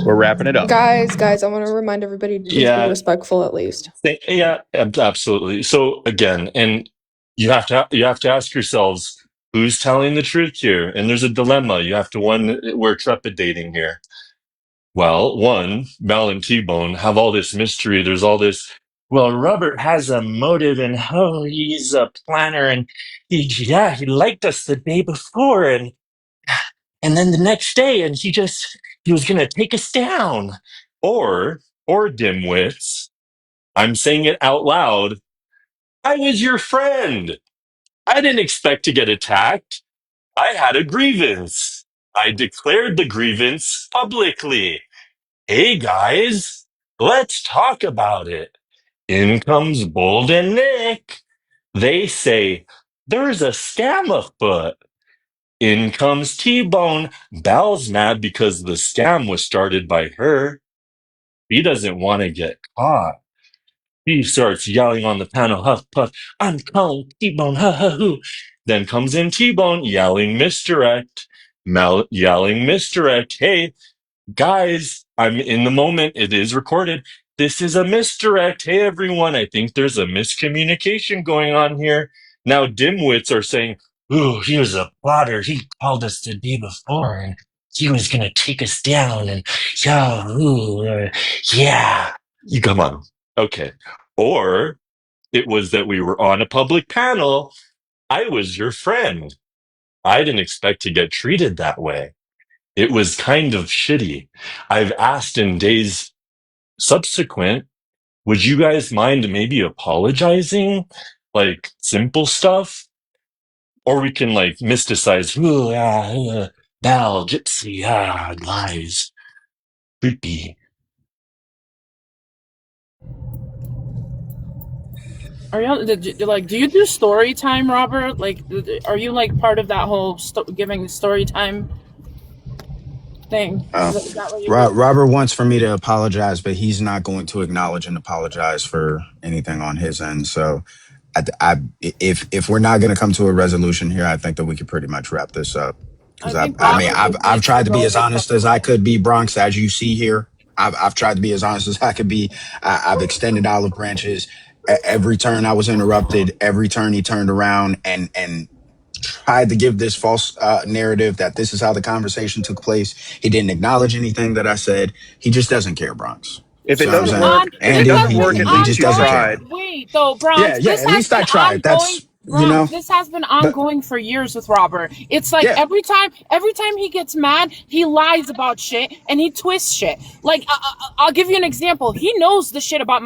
We're wrapping it up. Guys, I want to remind everybody to please be Yeah, respectful at least. yeah, absolutely. So again, and you have to ask yourselves who's telling the truth here, and there's a dilemma. You have to we're trepidating here. Well, one, Mel and T-Bone have all this mystery. There's all this. Well, Robert has a motive, and oh, he's a planner, and he liked us the day before, and then the next day, and he was gonna take us down, or dimwits. I'm saying it out loud. I was your friend. I didn't expect to get attacked. I had a grievance. I declared the grievance publicly. Hey guys, let's talk about it. In comes Bold and Nick. They say, there's a scam afoot. In comes T-Bone. Belle's mad because the scam was started by her. He doesn't want to get caught. He starts yelling on the panel, huff puff, I'm calling T-Bone, ha ha hoo. Then comes in T-Bone yelling misdirect. Mel yelling misdirect. Hey, guys, I'm in the moment. It is recorded. This is a misdirect. Hey, everyone. I think there's a miscommunication going on here. Now, dimwits are saying, ooh, he was a plotter. He called us the day before and he was going to take us down. And yeah. You come on. Okay. Or it was that we were on a public panel. I was your friend. I didn't expect to get treated that way. It was kind of shitty. I've asked in days subsequent, would you guys mind maybe apologizing? Like simple stuff? Or we can like mysticize, Bal, gypsy, lies, creepy. Are you like? Do you do story time, Robert? Like, are you like part of that whole giving story time thing? Is that what you do? Robert wants for me to apologize, but he's not going to acknowledge and apologize for anything on his end. So, if we're not going to come to a resolution here, I think that we could pretty much wrap this up. I Because think I mean, Robert just I've needs to tried to be go as his honest separate as I way. could be, Bronx, as you see here. I've tried to be as honest as I could be. I've extended olive branches. Every turn I was interrupted. Every turn he turned around and tried to give this false narrative that this is how the conversation took place. He didn't acknowledge anything that I said. He just doesn't care, Bronx. If See it what I'm doesn't saying? work, if it Andy, This doesn't has work, been at he least just you doesn't ongoing. care. tried. Wait, though, Yeah, Bronx, yeah. this At has least I been tried. ongoing. That's Bronx, this has been but ongoing for years with Robert. It's like yeah. every time he gets mad, he lies about shit and he twists shit. Like I'll give you an example. He knows the shit about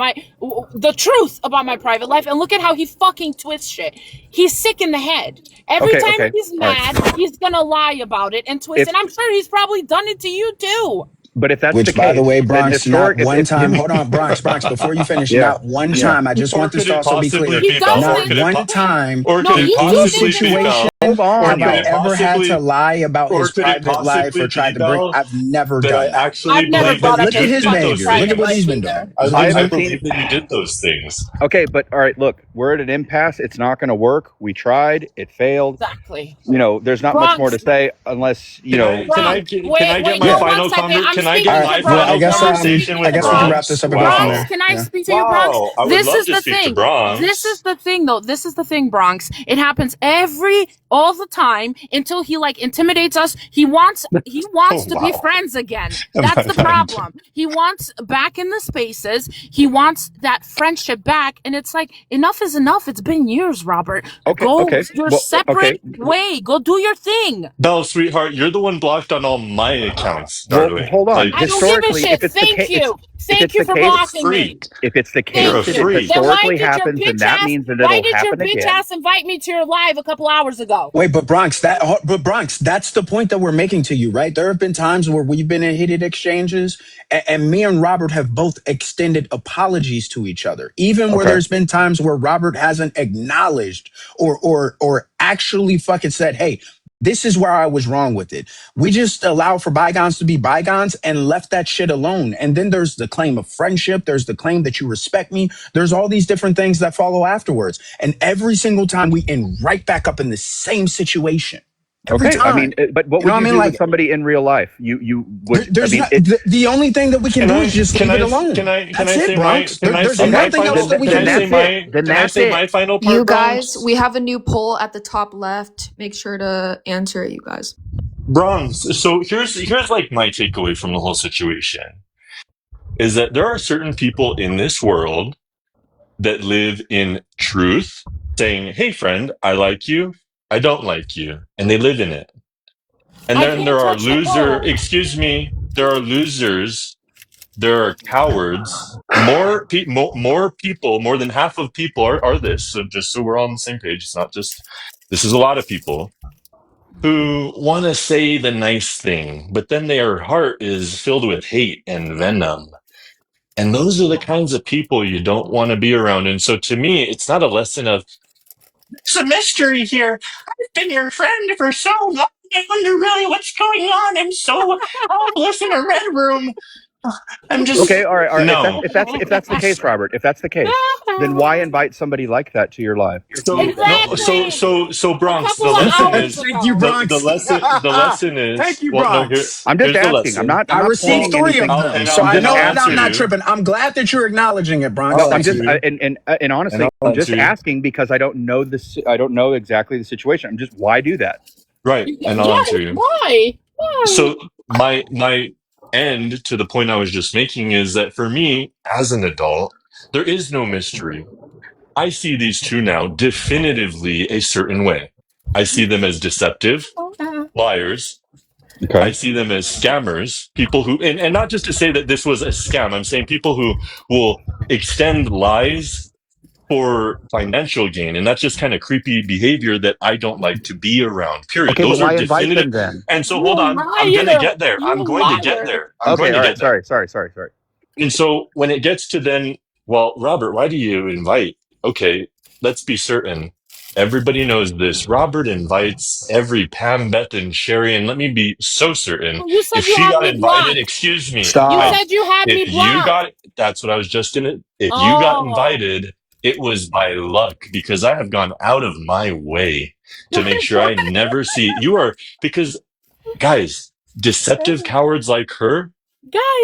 the truth about my private life, and look at how he fucking twists shit. He's sick in the head. Every Okay, time okay, he's all right. mad, he's gonna lie about it and twist. If And I'm sure he's probably done it to you too. but if that's the Which, by the case, way, then Bronx, not historic. one Give time. me. Hold on, Bronx. Before you finish, Yeah, not one yeah. time. I just Or want this could to it also be possibly clear. He be does Bell? Not this. one time Or No, could in it he any did this possibly be before. situation Bell? Hold Or have on could I though. it ever had to possibly lie about or his could it private life possibly or tried be, to bring. Bell, I've never that I done that. actually I've never believe But that brought you up look at his did his did fucking those behavior. Look at private what life he's things? been doing. either. Look at what he's I I've been doing. seen. believe that you did those things. Okay, but all right. Look, we're at an impasse. It's not going to work. We tried. It failed. Exactly. There's not much more Bronx, to say unless Bronx. Can I Wait, get wait, my no, Yeah. one final second. I'm can I All get speaking right. to my Well, final Bronx. No, I'm conversation speaking I with to guess we can wrap Bronx. this Bronx? up and go from Bronx, Wow. there. can I Yeah. speak to you, Bronx? Wow. I would This love is to the speak to thing. This is Bronx. the thing, though. This is the thing, Bronx. It happens every all the time until he like intimidates us. He wants Oh, to be wow. friends again. Am That's I the lying? problem. He wants back in the spaces. He wants that friendship back, and it's like enough is enough. It's been years, Robert. Go your separate way. Go do your thing. Belle, sweetheart, you're the one blocked on all my accounts, Well, darling. hold on. Like, I don't give a Historically, shit. if it's the Thank case, you. if Thank it's you the for case, blocking me. if it's the you're case a Thank that you. it freak. Then why historically did your happens, then bitch that ass means that it'll happen bitch again. ass invite me to your live a couple hours ago? Wait, but Bronx, that's the point that we're making to you, right? There have been times where we've been in heated exchanges, and me and Robert have both extended apologies to each other, even where Okay. there's been times where Robert hasn't acknowledged or actually fucking said, "Hey, this is where I was wrong with it." We just allow for bygones to be bygones and left that shit alone. And then there's the claim of friendship. There's the claim that you respect me. There's all these different things that follow afterwards. And every single time we end right back up in the same situation. Every Okay. I mean, time. but what You know would what I you mean? do with Like, somebody in real life? You would. I there's mean, not, the only thing that we can do is just leave it alone. That's it, Bronx. There's nothing else that we can do. Then that's it. final part, You Bronx? guys, we have a new poll at the top left. Make sure to answer it, you guys. Bronx. So here's like my takeaway from the whole situation is that there are certain people in this world that live in truth, saying, "Hey, friend, I like you. I don't like you," and they live in it. And I then can't there are touch the poll. excuse me, there are losers, there are cowards. More people, more than half of people are this. So just so we're all on the same page, it's not just, this is a lot of people who want to say the nice thing, but then their heart is filled with hate and venom. And those are the kinds of people you don't want to be around. And so to me, it's not a lesson of, it's a mystery here. I've been your friend for so long. I wonder really what's going on. I'm so hopeless in a red room. I'm just Okay. All right. All right. no. If that's the case, Robert. If that's the case, then why invite somebody like that to your life? So no. So Bronx. The lesson is Thank you, the Bronx. lesson. The lesson is Thank you, well. No. Bronx. I'm just Here's the asking. I'm lesson. not. I'm I not received pointing 3 of anything. them, And so I'll I know that answer I'm not you. tripping. I'm glad that you're acknowledging it, Bronx. I'll No, I'm answer just you. and honestly, And I'll I'm just answer you. asking because I don't know this. I don't know exactly the situation. I'm just why do that? Right. And I'll answer you. Why? So my end to the point I was just making is that for me as an adult, there is no mystery. I see these two now definitively a certain way. I see them as deceptive, liars. Okay. I see them as scammers, people who, and not just to say that this was a scam. I'm saying people who will extend lies for financial gain. And that's just kind of creepy behavior that I don't like to be around, period. Okay, but Those are why invite definitive. them then? And so You hold on. I'm going to liar. get there. You I'm going to get liar. there. I'm Okay, going to all get right. there. Sorry. And so when it gets to then, well, Robert, why do you invite? Okay, let's be certain. Everybody knows this. Robert invites every Pam, Beth, and Sherry, and let me be so certain. You said If you she had got me invited, blocked. excuse me. You Stop. said you had me If you blocked. got, that's what I was just gonna. If you got Oh. invited, it was by luck because I have gone out of my way to make sure I never see you are because guys, deceptive cowards like her,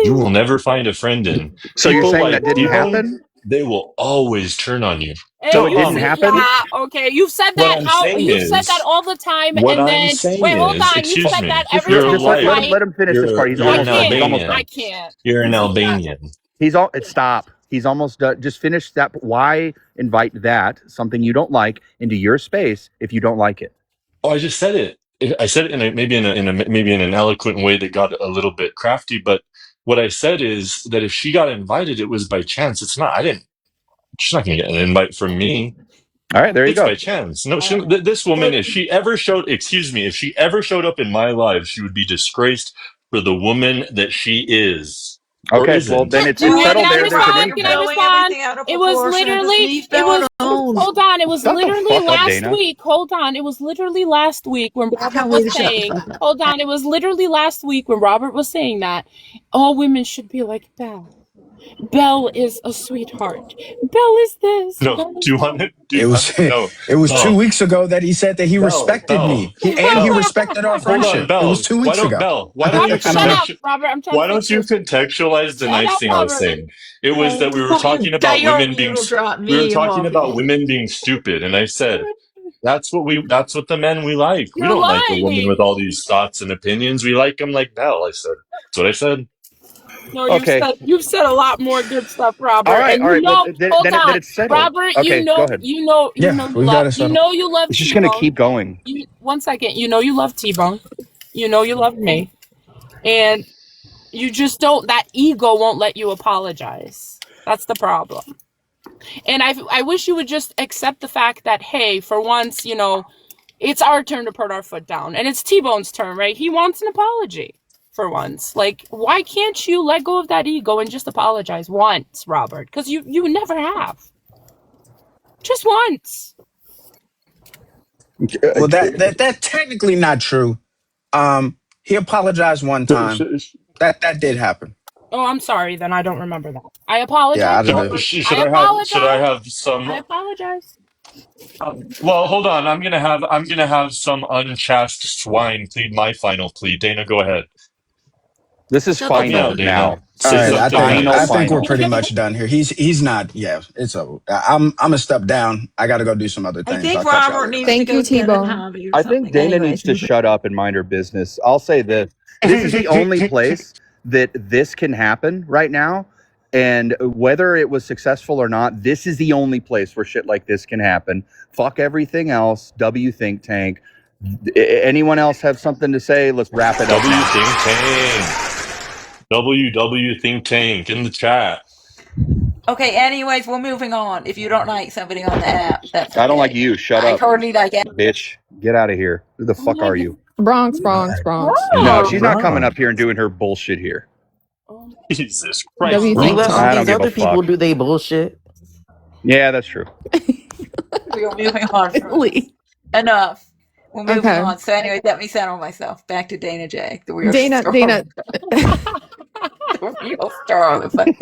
you will Guys. never find a friend in. So you're People saying like that didn't T-Bone, happen? they will always turn on you. So Hey, it didn't happen? yeah, okay. You've said What that I'm saying you've said that is, all the time, what and I'm then saying wait, hold is, on. You've excuse said me, that Just every you're a time we liar. fight. let him finish this part. He's You're I an almost done. can't. He's almost Albanian. I done. can't. You're an Yeah. Albanian. He's all. Stop. He's almost done. Just finish that. Why invite that something you don't like into your space if you don't like it? Oh, I just said it. I said it in a, maybe in an eloquent way that got a little bit crafty. But what I said is that if she got invited, it was by chance. It's not. I didn't. She's not going to get an invite from me. All right, there you It's go. by chance. No, this woman, if she ever showed, excuse me, if she ever showed up in my life, she would be disgraced for the woman that she is or Okay, well isn't. then it's Can settled I there. There's an respond? Can I incident. respond? It was literally. It was. Hold on. It was Shut the literally fuck up, last Dana. week. Hold on. It was literally last week when Robert was saying. Hold on. It was literally last week when Robert was saying that all women should be like Belle. Belle is a sweetheart. Belle is this. No, Belle is do you that. want it? It was No, it was 2 no. weeks ago that he said that he respected me. He respected our Hold on, friendship. It was Belle. 2 weeks ago. Belle? Why don't you Robert, shut up. contextualize? Robert, I'm trying Why to fix don't you this. contextualize the Shut nice up, thing I was Robert. saying? It was that we were talking about women being we were talking about women being stupid, and I said That's what the men we like. We You're don't like a woman with lying. all these thoughts and opinions. We like them like Belle. I said. That's what I said. No, Okay. you've said a lot more good stuff, All Robert. right. And All you right. Well, know, hold then on, it's settled. Robert. Okay. Go ahead. Yeah, we've got to settle. You love It's just gonna T-Bone. keep going. 1 second. You know you love T-Bone. You know you love me, and you just don't. That ego won't let you apologize. That's the problem. And I wish you would just accept the fact that, hey, for once, it's our turn to put our foot down, and it's T-Bone's turn, right? He wants an apology for once. Like, why can't you let go of that ego and just apologize once, Robert? Because you never have. Just once. Well, that technically not true. He apologized one time. That did happen. Oh, I'm sorry. Then I don't remember that. I apologize. Yeah, I don't Robert. know. Should I I have? Should I apologize. have some? I apologize. Well, hold on. I'm gonna have some unchaste swine plead my final plea. Dana, go ahead. This is Shut the Help me final out, fuck Dana. now. up. All Say This right, is something final. I nice. think we're Final. pretty much done here. He's not. Yeah, it's over. I'm gonna step down. I got to go do some other I things. think I'll catch y'all Robert later. needs to Thank you, go get a T-Bone. hobby or I think something. Dana Anyways, needs to shut up and mind her business. I'll say this. This is the only place that this can happen right now. And whether it was successful or not, this is the only place where shit like this can happen. Fuck everything else. W think tank. Anyone else have something to say? Let's wrap it up. W think tank. WW think tank in the chat. okay, anyways, we're moving on. If you don't like somebody on the app, that's okay. I don't like you. Shut I up, hardly like it. bitch. Get out of here. Who the fuck are you? Bronx. No, she's not coming up here and doing her bullshit here. Jesus Christ, W You think let Bronx. all I don't these give a other people fuck. do they bullshit. Yeah, that's true. We're moving on. Really? Enough. We're moving Okay. on. So anyway, let me settle myself. Back to Dana J, the real Dana. star. The real star of the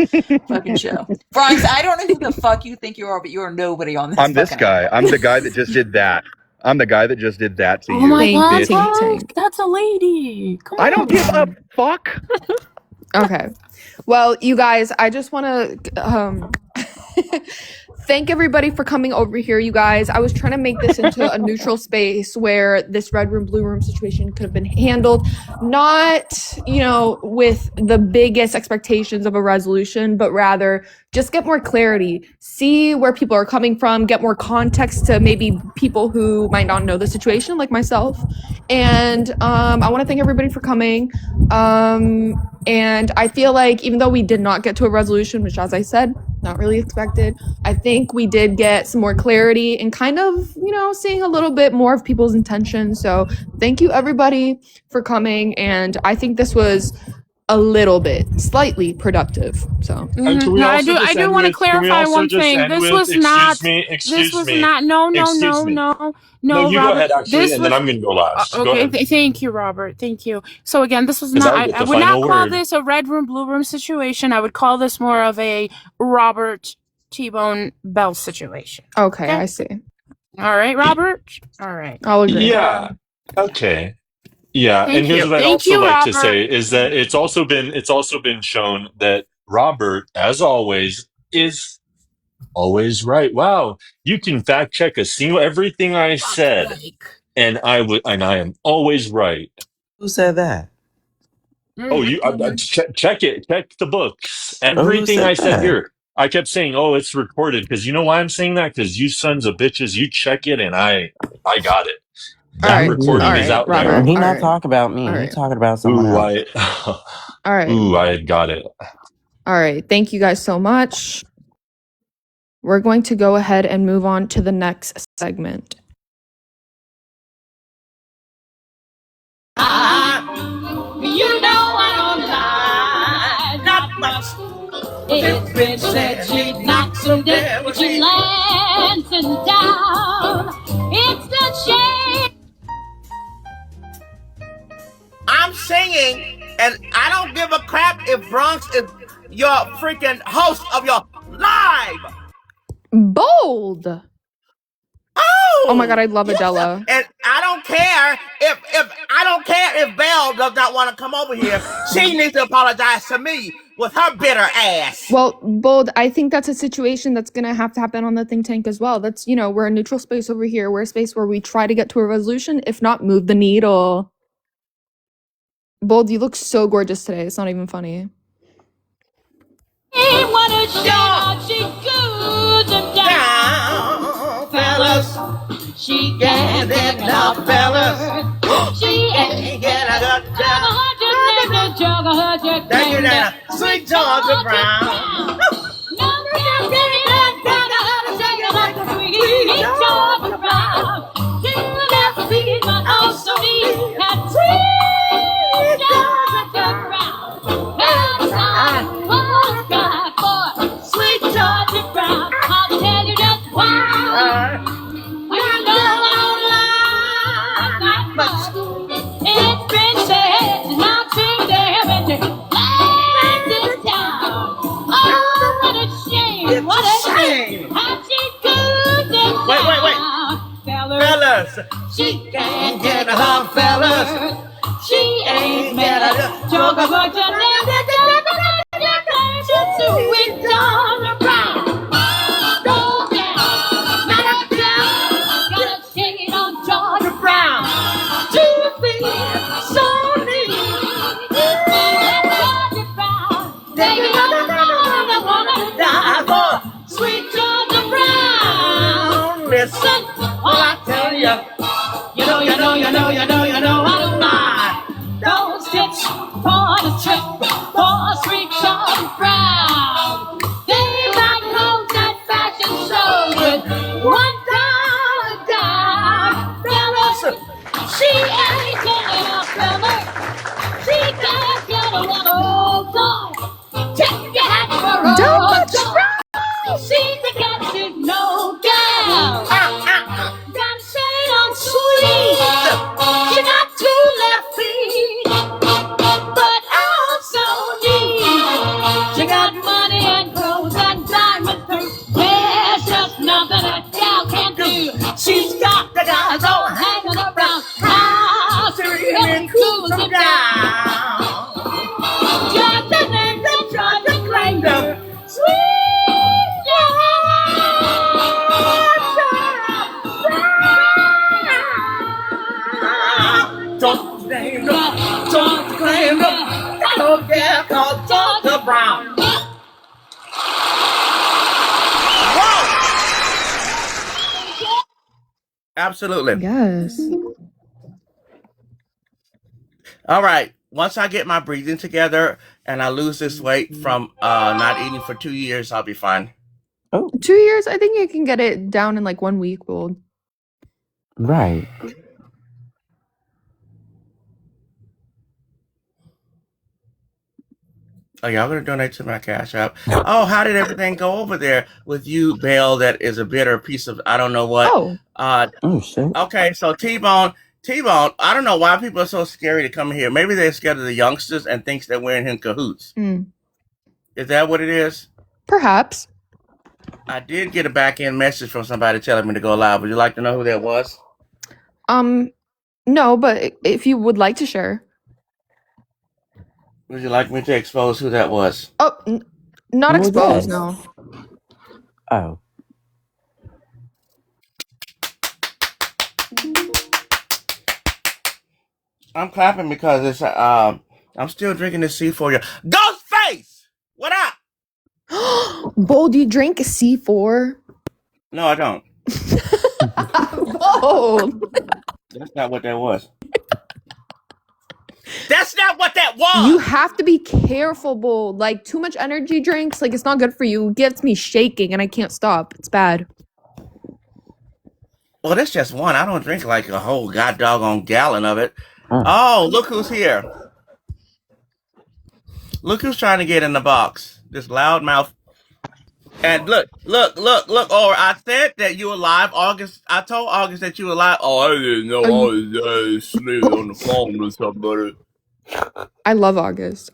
fucking show. Bronx, I don't know who the fuck you think you are, but you're nobody on this I'm this fucking guy. app. I'm the guy that just did that. I'm the guy that just did that to Oh you, my Thank God, you, bitch. Think Bronx, Tank. that's a lady. Come I don't give a on. fuck. Okay. Well, you guys, I just want to thank everybody for coming over here, you guys. I was trying to make this into a neutral space where this red room, blue room situation could have been handled, not, with the biggest expectations of a resolution, but rather just get more clarity, see where people are coming from, get more context to maybe people who might not know the situation, like myself. And I want to thank everybody for coming. And I feel like even though we did not get to a resolution, which, as I said, not really expected, I think we did get some more clarity and kind of, seeing a little bit more of people's intentions. So thank you, everybody, for coming. And I think this was a little bit, slightly productive. So And can we No, I also just do end want to with? Can we clarify also one just thing. end This with? was not. This Excuse was me. not. No, Excuse me. No, no, you go Robert. ahead actually, This and then was I'm going to go last. Go okay. ahead, Thank you, Robert. Thank you. So again, this was because not. I would get I the would not final call word. this a red room, blue room situation. I would call this more of a Robert T-Bone Bell situation. okay, I see. All right, Robert. All right. I'll agree. Yeah. Okay. Yeah, and Thank here's you. what I'd Thank also you, like to Robert. say is that it's also been shown that Robert, as always, is always right. Wow, you can fact check everything I said, and I am always right. Who said that? Oh, you check it. Check the books. Oh, who Everything said I said that? here. I kept saying, "Oh, it's recorded," because you know why I'm saying that? Because you sons of bitches, you check it, and I got it. All That right. recording All is right, out Robert. there. And he All not right. talking about me. All He right. talking about someone Ooh, else. All right. Ooh, I got it. All right. Thank you guys so much. We're going to go ahead and move on to the next segment. You know I don't lie, not much. It's been said she'd knock some dead, but she's Lansing down. It's the shame. I'm singing, and I don't give a crap if Bronx is your freaking host of your live. Bold. Oh my god, I love Adela. And I don't care if Belle does not want to come over here. She needs to apologize to me with her bitter ass. Well, Bold, I think that's a situation that's gonna have to happen on the think tank as well. That's, you know, we're a neutral space over here. We're a space where we try to get to a resolution, if not move the needle. Bold, you look so gorgeous today. It's not even funny. What a shot, she good and down, fellas. She can't get enough, fellas. She ain't get enough, Thank you, Nana. Sweet Georgia Brown. Sweet Georgia Brown, I'll tell you just why. We don't like that much. It's been said, not today, but this town. Oh, what a shame, what a shame. How she could Wait. Fellas. She can't get her fellas. She ain't met a joke about your name. Sweet Georgia Brown. Go down, not up down. Got a shade on Georgia Brown. To be so neat. Georgia Brown. Take another round. I wanna die for sweet Georgia Brown. Listen, all I tell you. You know, I don't mind. Those tips for the trip for sweet Georgia Brown. They like hoes at fashion shows with $1 dime. Fellas, she ain't getting a fella. She can't get a little boy. Check your hat for her. Don't She's the cat she's no gal. Got shade on sweet. She got 2 left feet, but also neat. She got money and clothes and diamond things. There's just nothing a gal can do. She's got the guys all hanging around. How she really cools them down. Just the name that Georgia claimed her. Sweet Georgia Brown. Don't claim her. Don't claim her. Don't care called Georgia Brown. Whoa! Absolutely. Yes. All right. Once I get my breathing together and I lose this weight from not eating for 2 years, I'll be fine. 2 years? I think you can get it down in like 1 week, Bold. Right. Oh, y'all gonna donate to my Cash App? Oh, how did everything go over there with you, Belle? That is a bitter piece of I don't know what. Oh. Oh shit. Okay, so T-Bone. I don't know why people are so scary to come here. Maybe they're scared of the youngsters and thinks that we're in cahoots. Is that what it is? Perhaps. I did get a back end message from somebody telling me to go live. Would you like to know who that was? No, but if you would like to share. Would you like me to expose who that was? Oh, not Who was exposed, that? no. Oh. I'm clapping because it's I'm still drinking this C4. Ghostface! What up? Bold, you drink C4? No, I don't. Bold. That's not what that was. That's not what that was! You have to be careful, Bold. Like, too much energy drinks, like, it's not good for you. It gets me shaking and I can't stop. It's bad. Well, that's just one. I don't drink like a whole god doggone gallon of it. Oh, look who's here. Look who's trying to get in the box. This loudmouth. And look. Oh, I said that you were live, August. I told August that you were live. Oh, I didn't know I was asleep on the phone with somebody. I love August.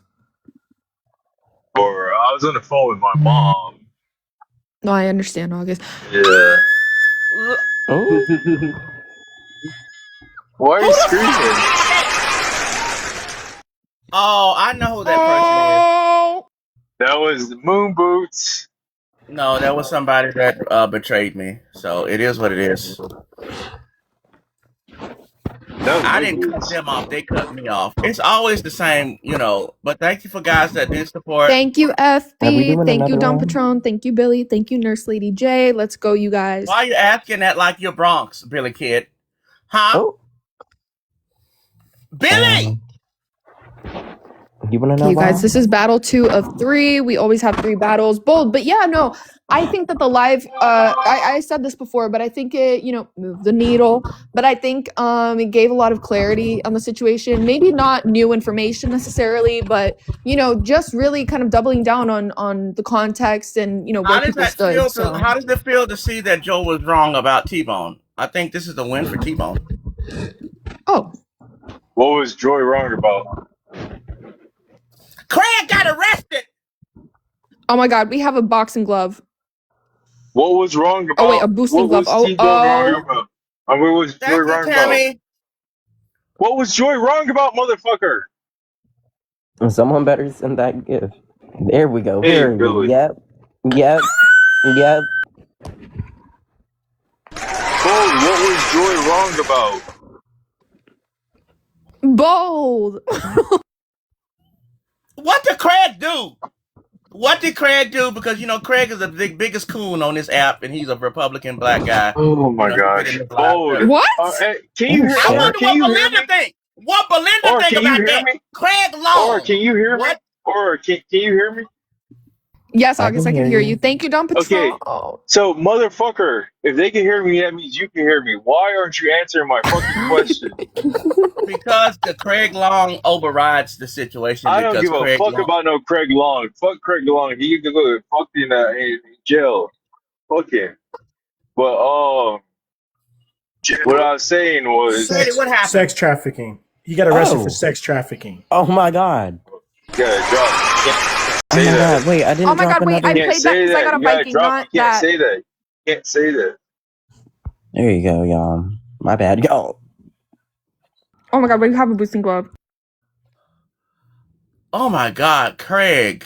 Or I was on the phone with my mom. No, I understand, August. Yeah. Oh, Why are Who you the fuck screaming? is that? Oh, I know who that person is. Oh, That was the moon boots. No, that was somebody that betrayed me. So it is what it is. That was I moon didn't cut boots. them off; they cut me off. It's always the same, you know. But thank you for guys that did support. Thank you, are we FB. doing Thank you, another Don round? Patron. Thank you, Billy. Thank you, Nurse Lady J. Let's go, you guys. Why are you asking that like you're Bronx, Billy Kid? Huh? Oh, Billy! you want to Okay, know you guys, why? this is battle 2 of 3. We always have 3 battles. Bold. But yeah, no, I think that the live I said this before, but I think it, moved the needle. But I think it gave a lot of clarity on the situation. Maybe not new information necessarily, but just really kind of doubling down on the context and How where does people that stood. feel So how does it feel to see that Joe was wrong about T-Bone? I think this is a win for T-Bone. oh. What was Joy wrong about? Craig got arrested! Oh my god, we have a boxing glove. What was wrong Oh wait, about? a boosting What glove. was T-Bone wrong about? And what was Joy Thank you, wrong about? Tammy. What was Joy wrong about, motherfucker? Someone better send that gift. There we go. Hey, Here. Billy. Yep. Yep. Yep. Bold, what was Joy wrong about? Bold. What did Craig do? What did Craig do? Because Craig is the biggest coon on this app, and he's a Republican black guy. Oh my He been in gosh. this live. Bold. What? Can you Oh, hear I or shit. wonder can what you hear me? Belinda think. What Belinda Or think can you about hear that? me? Craig Or Long. can you hear me? What? Or can you hear me? Yes, I August, can I can hear hear you. you. Thank you, Don Patron. Okay. So motherfucker, if they can hear me, that means you can hear me. Why aren't you answering my fucking question? Because the Craig Long overrides the situation I don't because give a Craig fuck Long. about no Craig Long. Fuck Craig Long. He can go fucked in jail. Fuck him. But what I was saying Freddie, was, what happened? Sex trafficking. He got arrested for Oh. sex trafficking. Oh my god. you gotta drop. You Oh can't say my that. god. Wait, I Oh didn't my drop god, wait, I You another. can't played that say because I that. got a You gotta Viking, drop. not You can't that. say that. You can't say that. There you go, y'all. My bad, y'all. Oh my god, we have a boosting glove. Oh my God, Craig.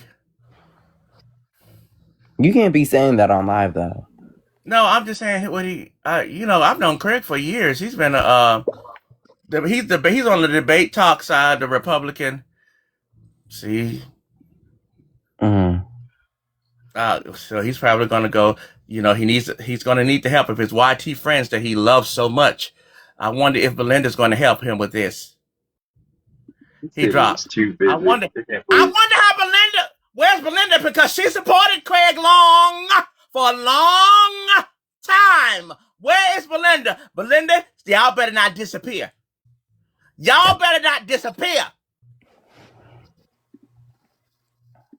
You can't be saying that on live though. No, I'm just saying what he. I've known Craig for years. He's been he's on the debate talk side, the Republican. See, Mm. so he's probably going to go. He's going to need the help of his YT friends that he loves so much. I wonder if Belinda's going to help him with this. This He city is dropped. too I busy. wonder. I can't I believe. wonder how Belinda. Where's Belinda? Because she supported Craig Long for a long time. Where is Belinda? Belinda, y'all better not disappear. Y'all better not disappear.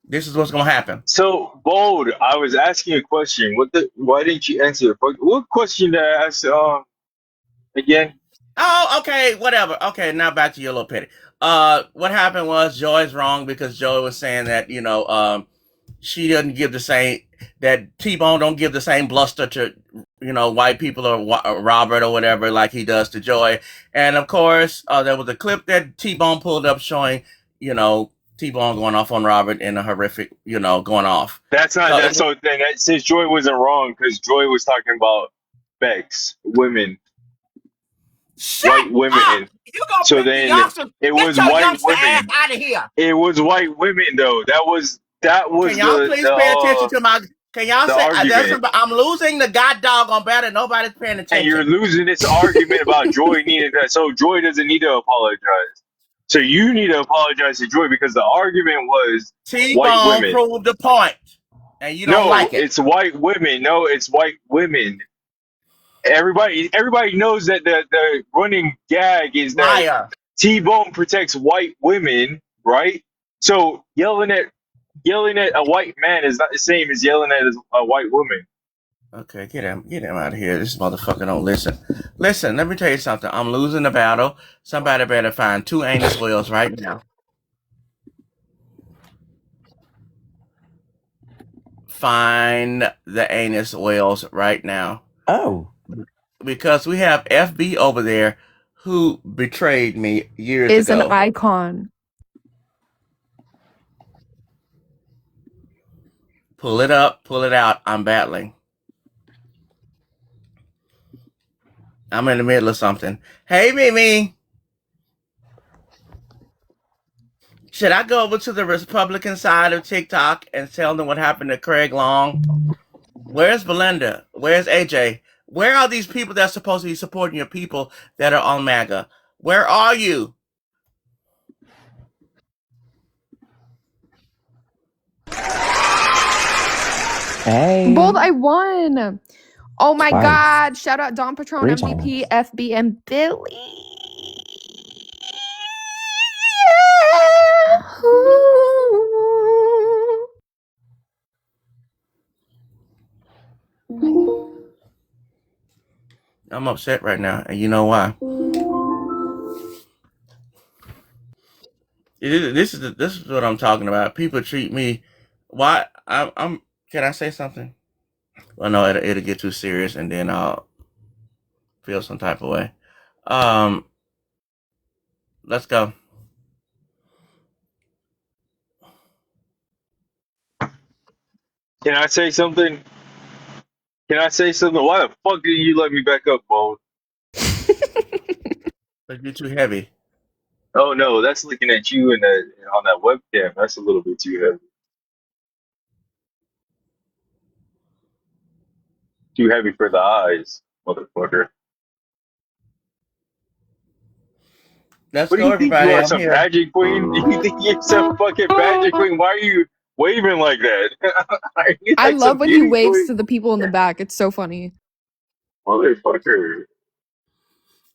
This is what's gonna happen. So bold. I was asking a question. Why didn't you answer? What question did I ask? Again. Oh, okay, whatever. Okay, now back to your little pity. What happened was Joy's wrong because Joy was saying that she doesn't give the same that T-Bone don't give the same bluster to white people or Robert or whatever like he does to Joy. And of course, there was a clip that T-Bone pulled up showing T-Bone going off on Robert in a horrific going off. That's not. That's so. Then that says Joy wasn't wrong because Joy was talking about Bex, women, white women. You gonna So bring the then youngster? it Get was your white youngster ass women. out of here! It was white women though. That was Can y'all please pay attention to my? Can y'all the say there's argument. some? I'm losing the god dog on battle. Nobody's paying And you're attention. losing this argument about Joy needing that. So Joy doesn't need to apologize. So you need to apologize to Joy because the argument was white T-Bone women. proved the point, and you don't No, like it. it's white women. No, it's white women. Everybody knows that the running gag is that Liar. T-Bone protects white women, right? So yelling at a white man is not the same as yelling at a white woman. Okay, get him out of here. This motherfucker don't listen. Listen, let me tell you something. I'm losing the battle. Somebody better find 2 anus oils right now. Find the anus oils right now. Oh. because we have FB over there who betrayed me years Is an ago. icon. Pull it up, pull it out. I'm battling. I'm in the middle of something. Hey, Mimi. Should I go over to the Republican side of TikTok and tell them what happened to Craig Long? Where's Belinda? Where's AJ? Where are these people that's supposed to be supporting your people that are on MAGA? Where are you? Hey. Bold, I won. Oh my Twice. God. Shout out Don Patron, 3 MVP, times. FB, and Billy. I'm upset right now, and you know why? This is what I'm talking about. People treat me. Why? I'm. Can I say something? Well, no, it'll get too serious, and then I'll feel some type of way. Let's go. Can I say something? Can I say something? Why the fuck didn't you let me back up, Bo? But you're too heavy. Oh no, that's looking at you in that on that webcam. That's a little bit too heavy. Too heavy for the eyes, motherfucker. Let's What do go, you think you everybody. are, I'm some here. pageant queen? Do you think you're some fucking pageant queen? Why are you waving like that? Are you I like love some when he beauty waves queen? to the people in the back. It's so funny. Motherfucker.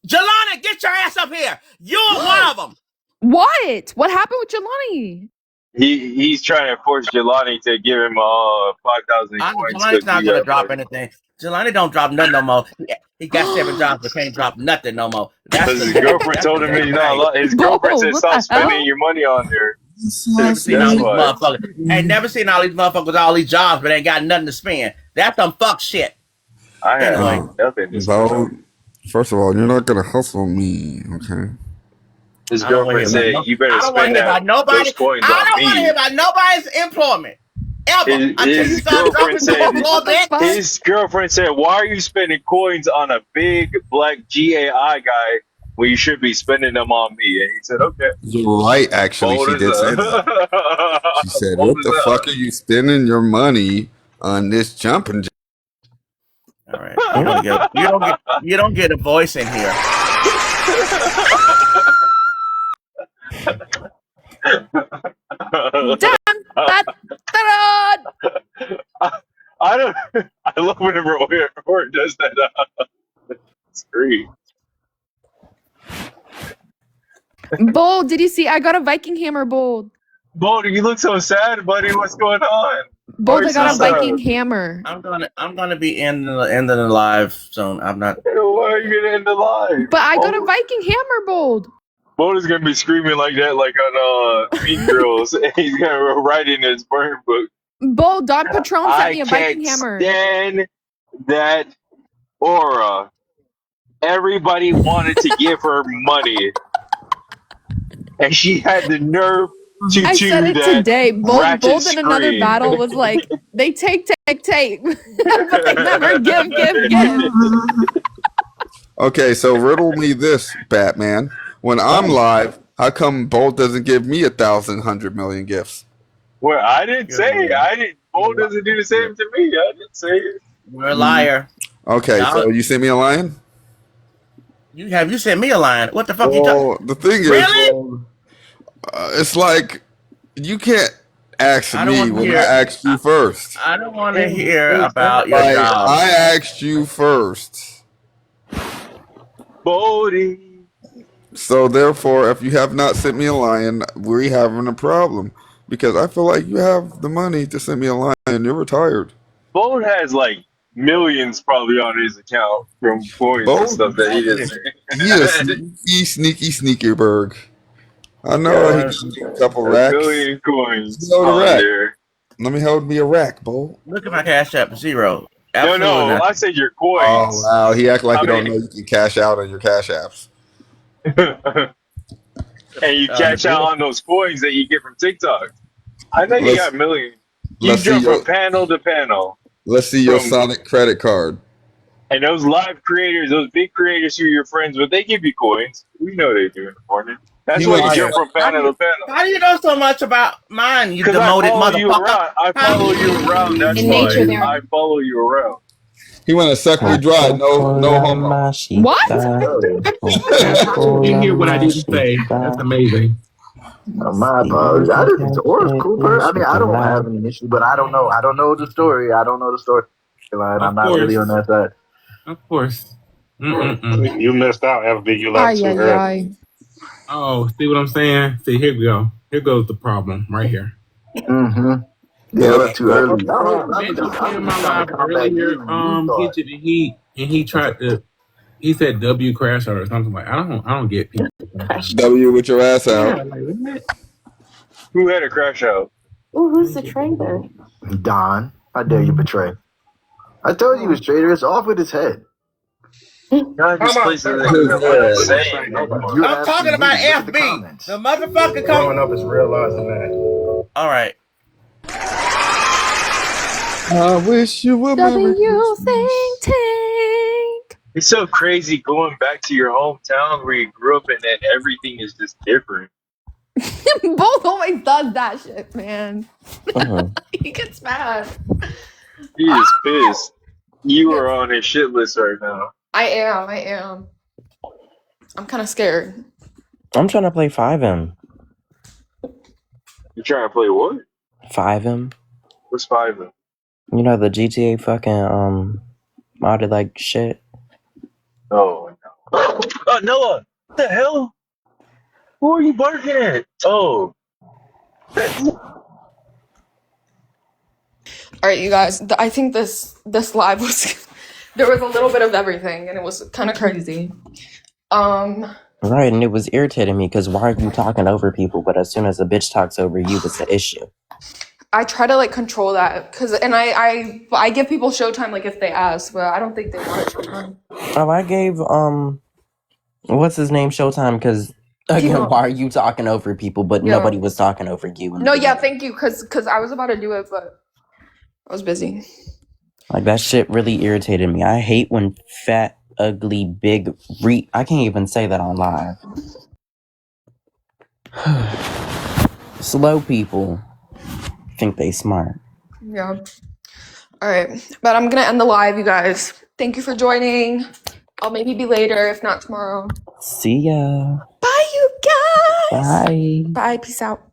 Jelani, get your ass up here. You're one of them. What? What happened with Jelani? He's trying to force Jelani to give him 5,000 coins Jelani's because not he gonna got drop money. anything. Jelani don't drop nothing no more. He got 7 jobs, but can't drop nothing no more. That's Because the his girlfriend told him he's not thing. allowed. His girlfriend Bold, said what stop the spending hell? your money on there. Never seen all That's these why. motherfuckers. Ain't never seen all these motherfuckers with all these jobs, but ain't got nothing to spend. That's some fuck shit. I have Anyway, nothing to spend Vote. on. First of all, you're not gonna hustle me, okay? His I don't want to girlfriend hear about said, no. "You better I don't want to spend hear about those nobody. coins I on don't want to hear me." about nobody's employment ever until you His start girlfriend dropping said, more What the bitch. fuck? his girlfriend said, "Why are you spending coins on a big black GAI guy when you should be spending them on me?" And he said, "Okay, You're right, actually. bold She as did say that. She said, bold what as the fuck are you spending your money on this jumping All right, you don't get a voice in here. Dun, dun, dun. I don't. I love whenever Or does that. It's great. Bold, did you see? I got a Viking hammer, Bold. Bold, you look so sad, buddy. What's going on? Why are Bold, you I so got a sad? Viking hammer. I'm gonna be ending the live soon. I'm not. Why are you gonna end the live? But I got a Viking hammer, Bold. Bold is gonna be screaming like that, like on Mean Girls. He's gonna write in his burn book. Bold, Don Patron sent I me a Viking can't hammer. stand that aura. Everybody wanted to give her money, and she had the nerve to I said do it that today. ratchet Bold in another scream. battle was like, they take, but they never give. Okay, so riddle me this, Batman. When I'm live, how come Bolt doesn't give me 1,100,000,000 gifts? Well, I didn't You're, say. I didn't. Bold doesn't do the same to me. I didn't say it. you're a liar. Okay, Y'all, so you sent me a lion? you sent me a line. What the fuck you talking? Well, the thing is, Really? it's like you can't ask I don't me want to when I hear. asked you first. I don't want to hear about your Like, job. I asked you first. Bodie. So therefore, if you have not sent me a lion, we're having a problem. Because I feel like you have the money to send me a lion and you're retired. Bold has like millions probably on his account from coins and Both, stuff that he just. he is sneaky bird. I know he Yeah, got me a couple a racks. million Let's coins hold a on rack. there. Let me hold me a rack, Bo. Look at my cash app, 0. Absolutely No, I nothing. said your Oh coins. wow, he act like I you don't know mean, you can cash out on your cash apps. and you cash out on those coins that you get from TikTok. I know you Let's got millions. You let's see jump your from panel to panel let's see your from, Sonic credit card. and those live creators, those big creators who you're friends with, they give you coins. We know they do in the morning. That's He why went you to jump suck, from panel to panel. How do you know so much about mine, you Because I demoted follow you motherfucker? around. I follow you around. Huh? That's In why nature, there. I follow you around. he went to suck me dry. No Coca-Cola homo. What? Machita. How did you Coca-Cola hear what I didn't say? That's Machita. amazing. My apologies. I didn't. Or Cooper. I mean, I don't have Chocolate. any issue, but I don't know. I don't know the story. I don't know the story. I'm Of not really on course. that side. Of course. Mm-mm-mm. You missed out, FB. You left Ay, too ay, early. ay. Oh, see what I'm saying? See, here we go. Here goes the problem right here. Mm-hmm. Yeah, I Yep. left too Yep. early. Benji I came was in my just trying to live combat earlier, you. You thought. Kitchen, and he tried to. He said W crash out or something like. I don't get people. W with your ass Yeah, out. like what? Who had a crash out? Ooh, who's the traitor? Don, how dare you betray? I told you he was traitor. It's off with his head. God, this place What isn't even is that? insane anymore. You I'm asked talking me. about Look at the FB. comments. The motherfucker Growing come. up is realizing that. All right. I wish you were Merry W Christmas. think tank. It's so crazy going back to your hometown where you grew up and then everything is just different. Both always does that shit, man. Uh-huh. He gets mad. He is pissed. You are on his shit list right now. I am. I'm kind of scared. I'm trying to play 5M. You trying to play what? 5M. What's 5? You know the GTA fucking modded like shit. Oh, no. Noah! What the hell? Who are you barking at? Oh. All right, you guys. I think this live was there was a little bit of everything, and it was kind of crazy. Right, and it was irritating me because why are you talking over people? But as soon as a bitch talks over you, it's an issue. I try to like control that and I give people showtime like if they ask, but I don't think they want showtime. Oh, I gave what's his name Showtime because again, why are you talking over people? But nobody was talking over you. No, yeah, thank you, cause I was about to do it, but I was busy. Like that shit really irritated me. I hate when fat, ugly, big I can't even say that on live. Slow people think they smart. Yeah. All right, but I'm gonna end the live, you guys. Thank you for joining. I'll maybe be later, if not tomorrow. See ya. Bye, you guys. Bye. Bye. Peace out.